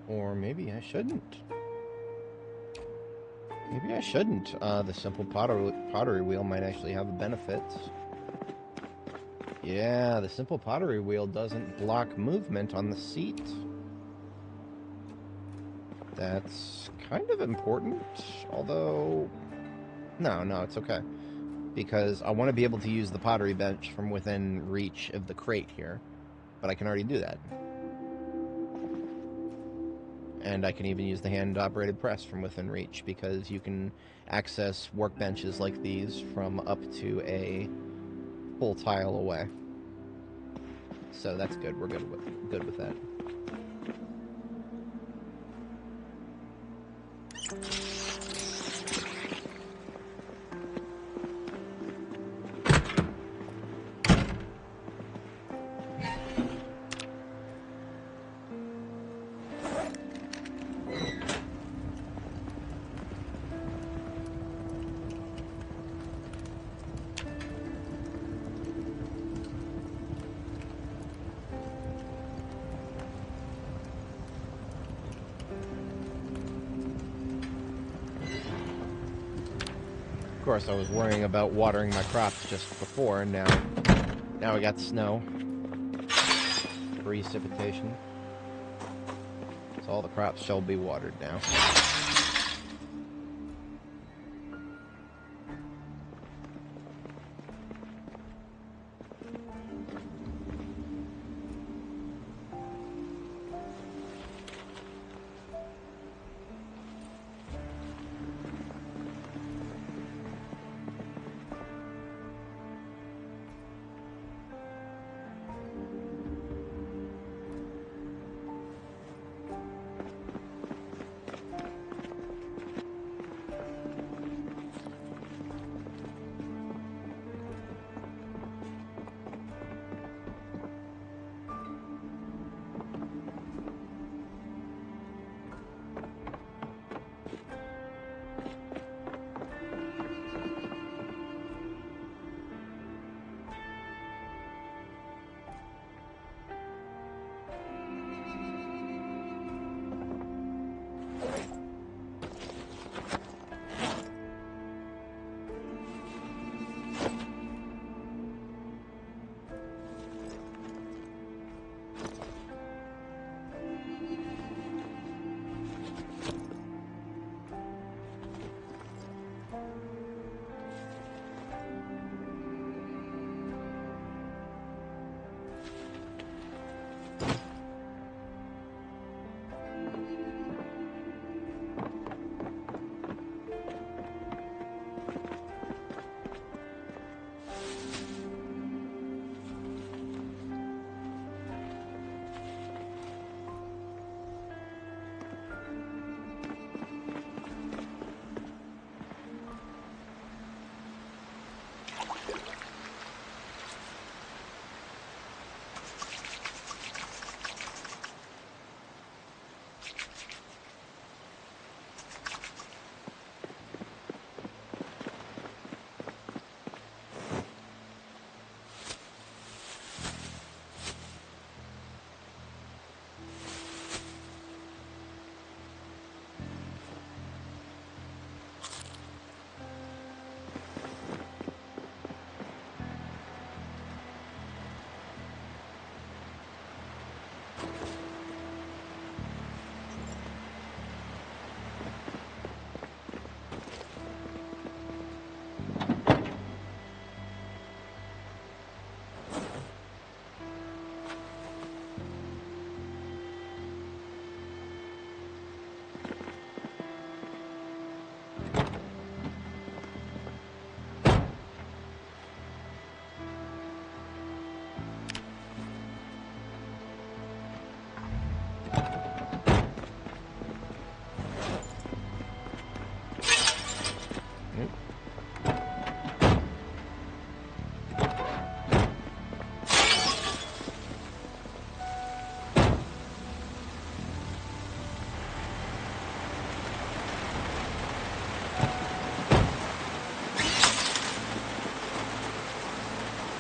S1: Or maybe I shouldn't. Maybe I shouldn't. The simple pottery wheel might actually have benefits. Yeah, the simple pottery wheel doesn't block movement on the seat. That's kind of important, although... No, it's okay. Because I want to be able to use the pottery bench from within reach of the crate here. But I can already do that. And I can even use the hand-operated press from within reach, because you can access workbenches like these from up to a full tile away. So that's good. We're good with that. Of course, I was worrying about watering my crops just before, and now we got snow. Precipitation. So all the crops shall be watered now.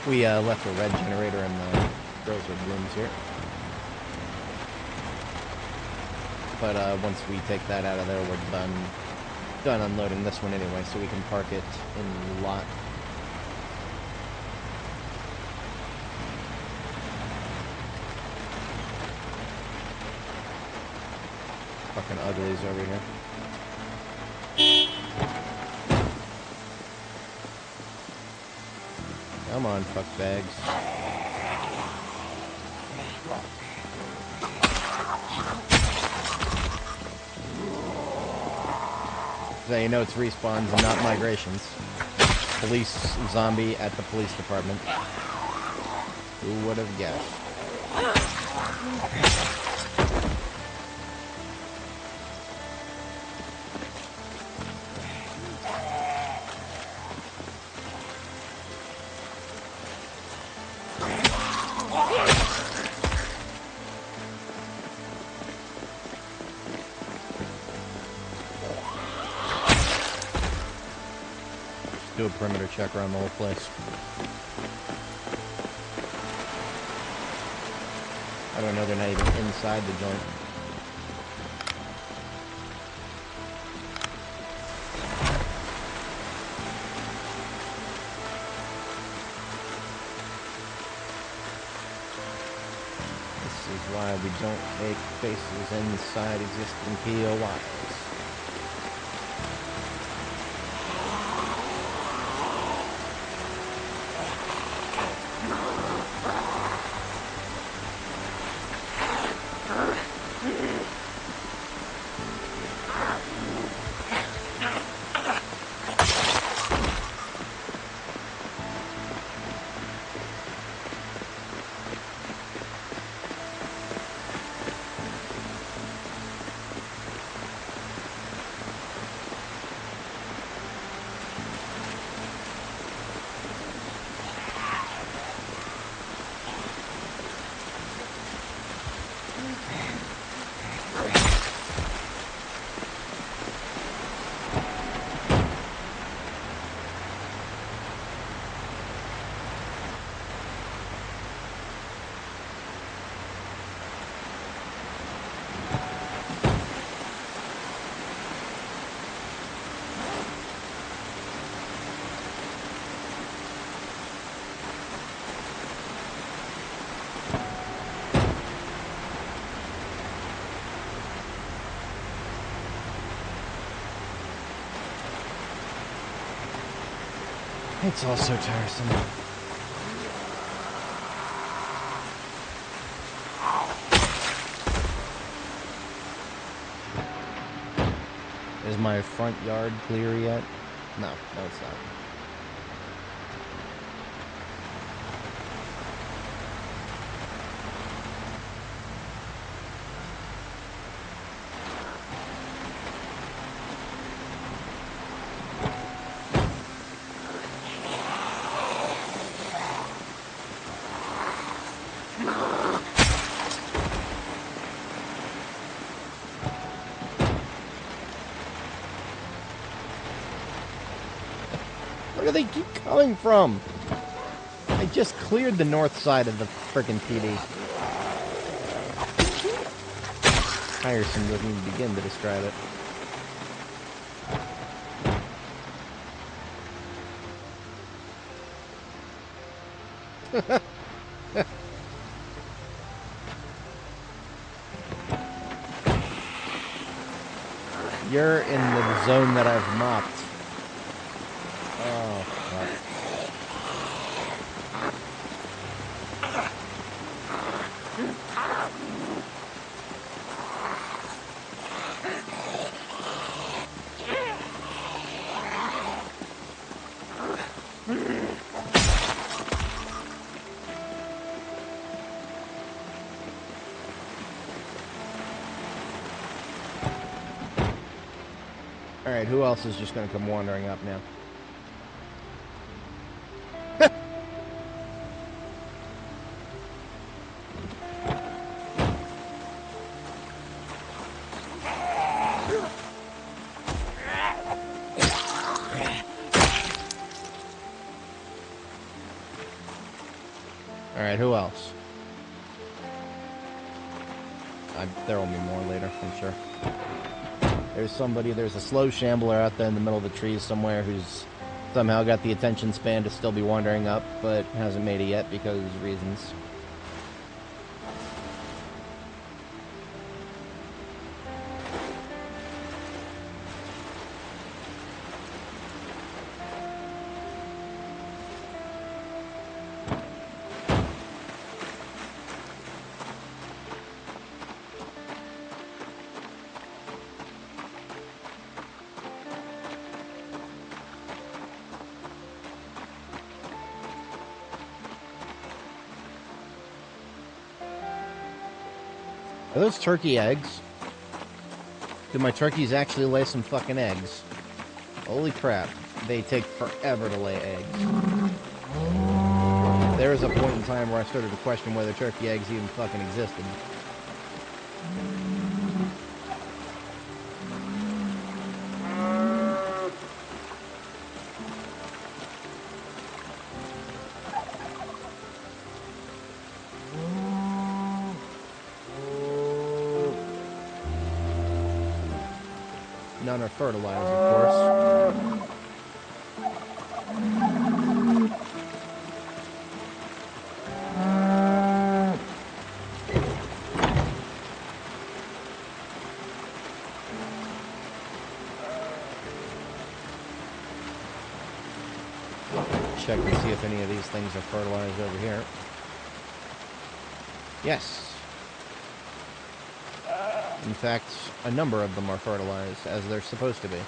S1: We left a red generator in the girls' rooms here. But once we take that out of there, we're done unloading this one anyway, so we can park it in the lot. Fucking uglies over here. Come on, fuck bags. So you know it's respawns and not migrations. Police zombie at the police department. Who would have guessed? Do a perimeter check around the whole place. I don't know, they're not even inside the joint. This is why we don't make faces inside existing POIs. It's all so tiresome. Is my front yard clear yet? No, it's not. Where do they keep coming from? I just cleared the north side of the frickin' PD. Tiresome doesn't even begin to describe it. You're in the zone that I've mopped. Oh, fuck. Alright, who else is just gonna come wandering up now?
S2: Alright, who else? There will be more later, I'm sure. There's a slow shambler out there in the middle of the trees somewhere who's somehow got the attention span to still be wandering up, but hasn't made it yet because of reasons. Are those turkey eggs? Do my turkeys actually lay some fucking eggs? Holy crap. They take forever to lay eggs. There was a point in time where I started to question whether turkey eggs even fucking existed. None are fertilized, of course. Check and see if any of these things are fertilized over here. Yes. In fact, a number of them are fertilized, as they're supposed to be.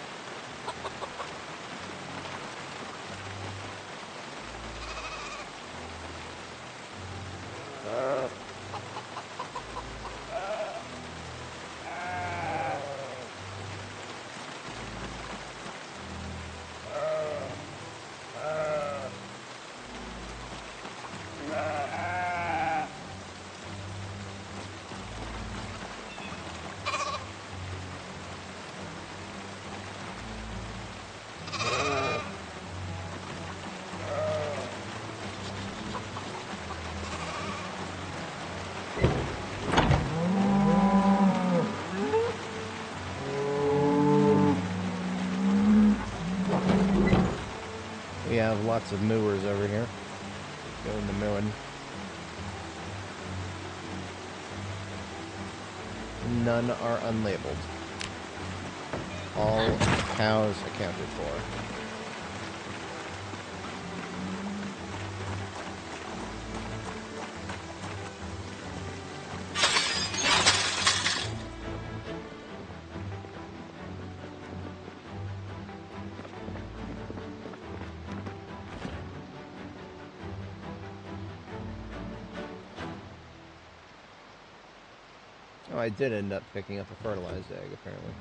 S2: We have lots of mooers over here. Doing the mooing. None are unlabeled. All cows accounted for. Oh, I did end up picking up a fertilized egg, apparently.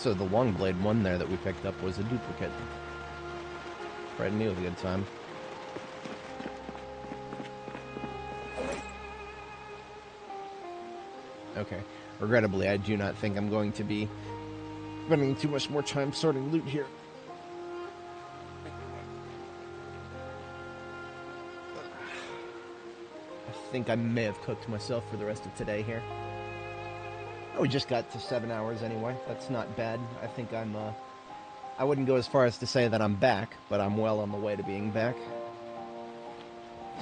S1: Also, the long blade one there that we picked up was a duplicate. Fred knew it was a good time. Okay. Regrettably, I do not think I'm going to be spending too much more time sorting loot here. I think I may have cooked myself for the rest of today here. Oh, we just got to 7 hours anyway. That's not bad. I think I wouldn't go as far as to say that I'm back, but I'm well on the way to being back.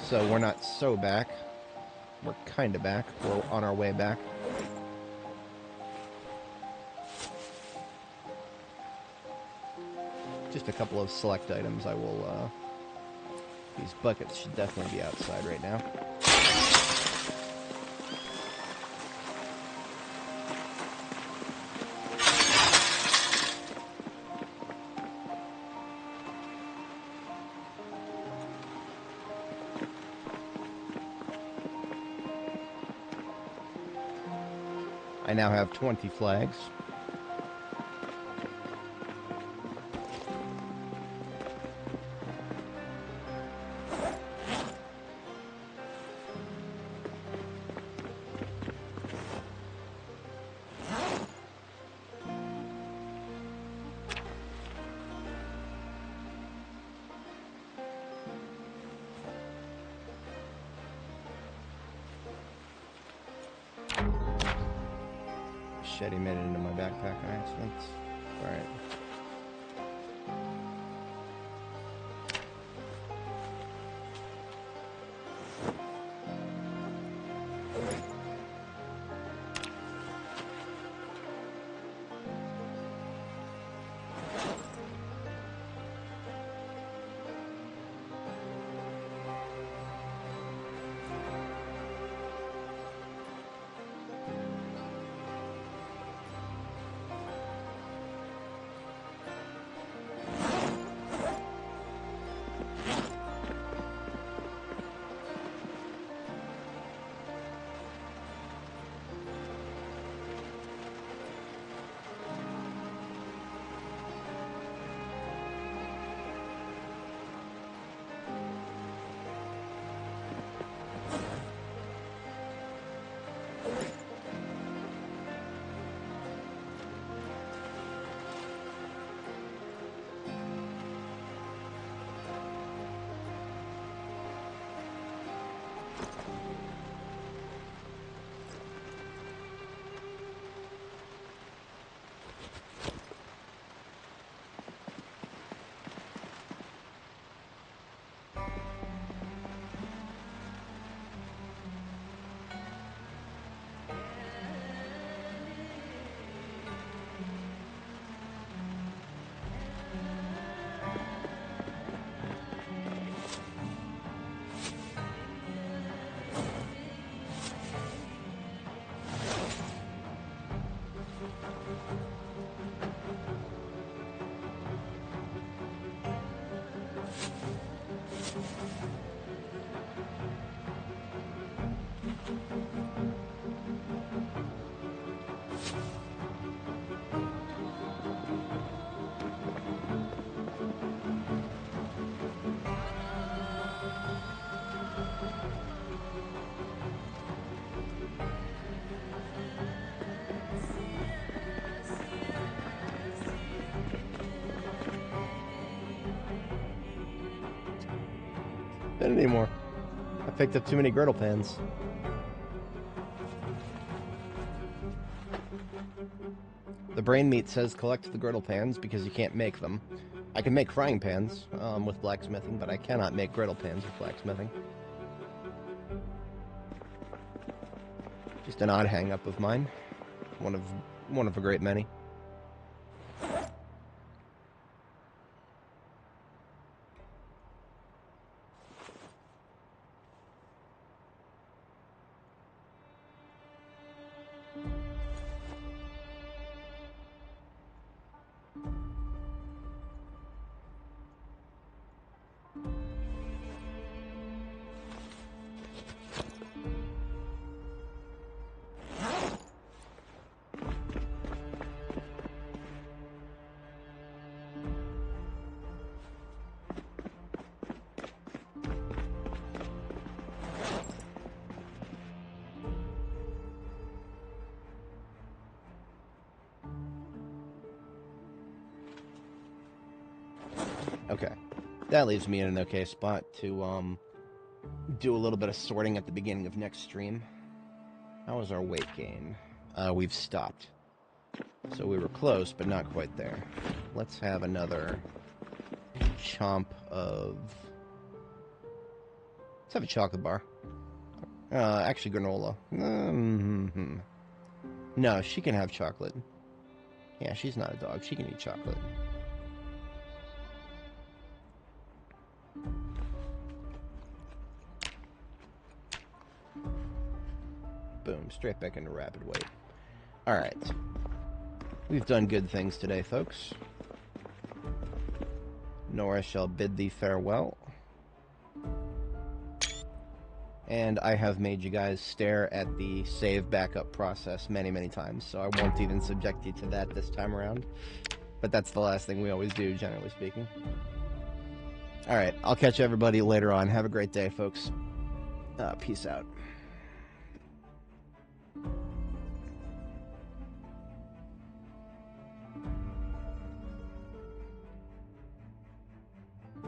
S1: So we're not so back. We're kind of back. We're on our way back. Just a couple of select items I will, these buckets should definitely be outside right now. I now have 20 flags. Machete made it into my backpack on accident. Alright. Not anymore. I picked up too many girdle pans. The brain meat says collect the girdle pans because you can't make them. I can make frying pans with blacksmithing, but I cannot make girdle pans with blacksmithing. Just an odd hang-up of mine. One of a great many.
S2: Okay. That leaves me in an okay spot to do a little bit of sorting at the beginning of next stream. How was our weight gain? We've stopped. So we were close, but not quite there. Let's have another chomp of... Let's have a chocolate bar. Actually, granola. No, she can have chocolate. Yeah, she's not a dog. She can eat chocolate. Boom, straight back into rapid weight. Alright. We've done good things today, folks. Nora shall bid thee farewell. And I have made you guys stare at the save backup process many, many times, so I won't even subject you to that this time around. But that's the last thing we always do, generally speaking. Alright, I'll catch everybody later on. Have a great day, folks. Peace out.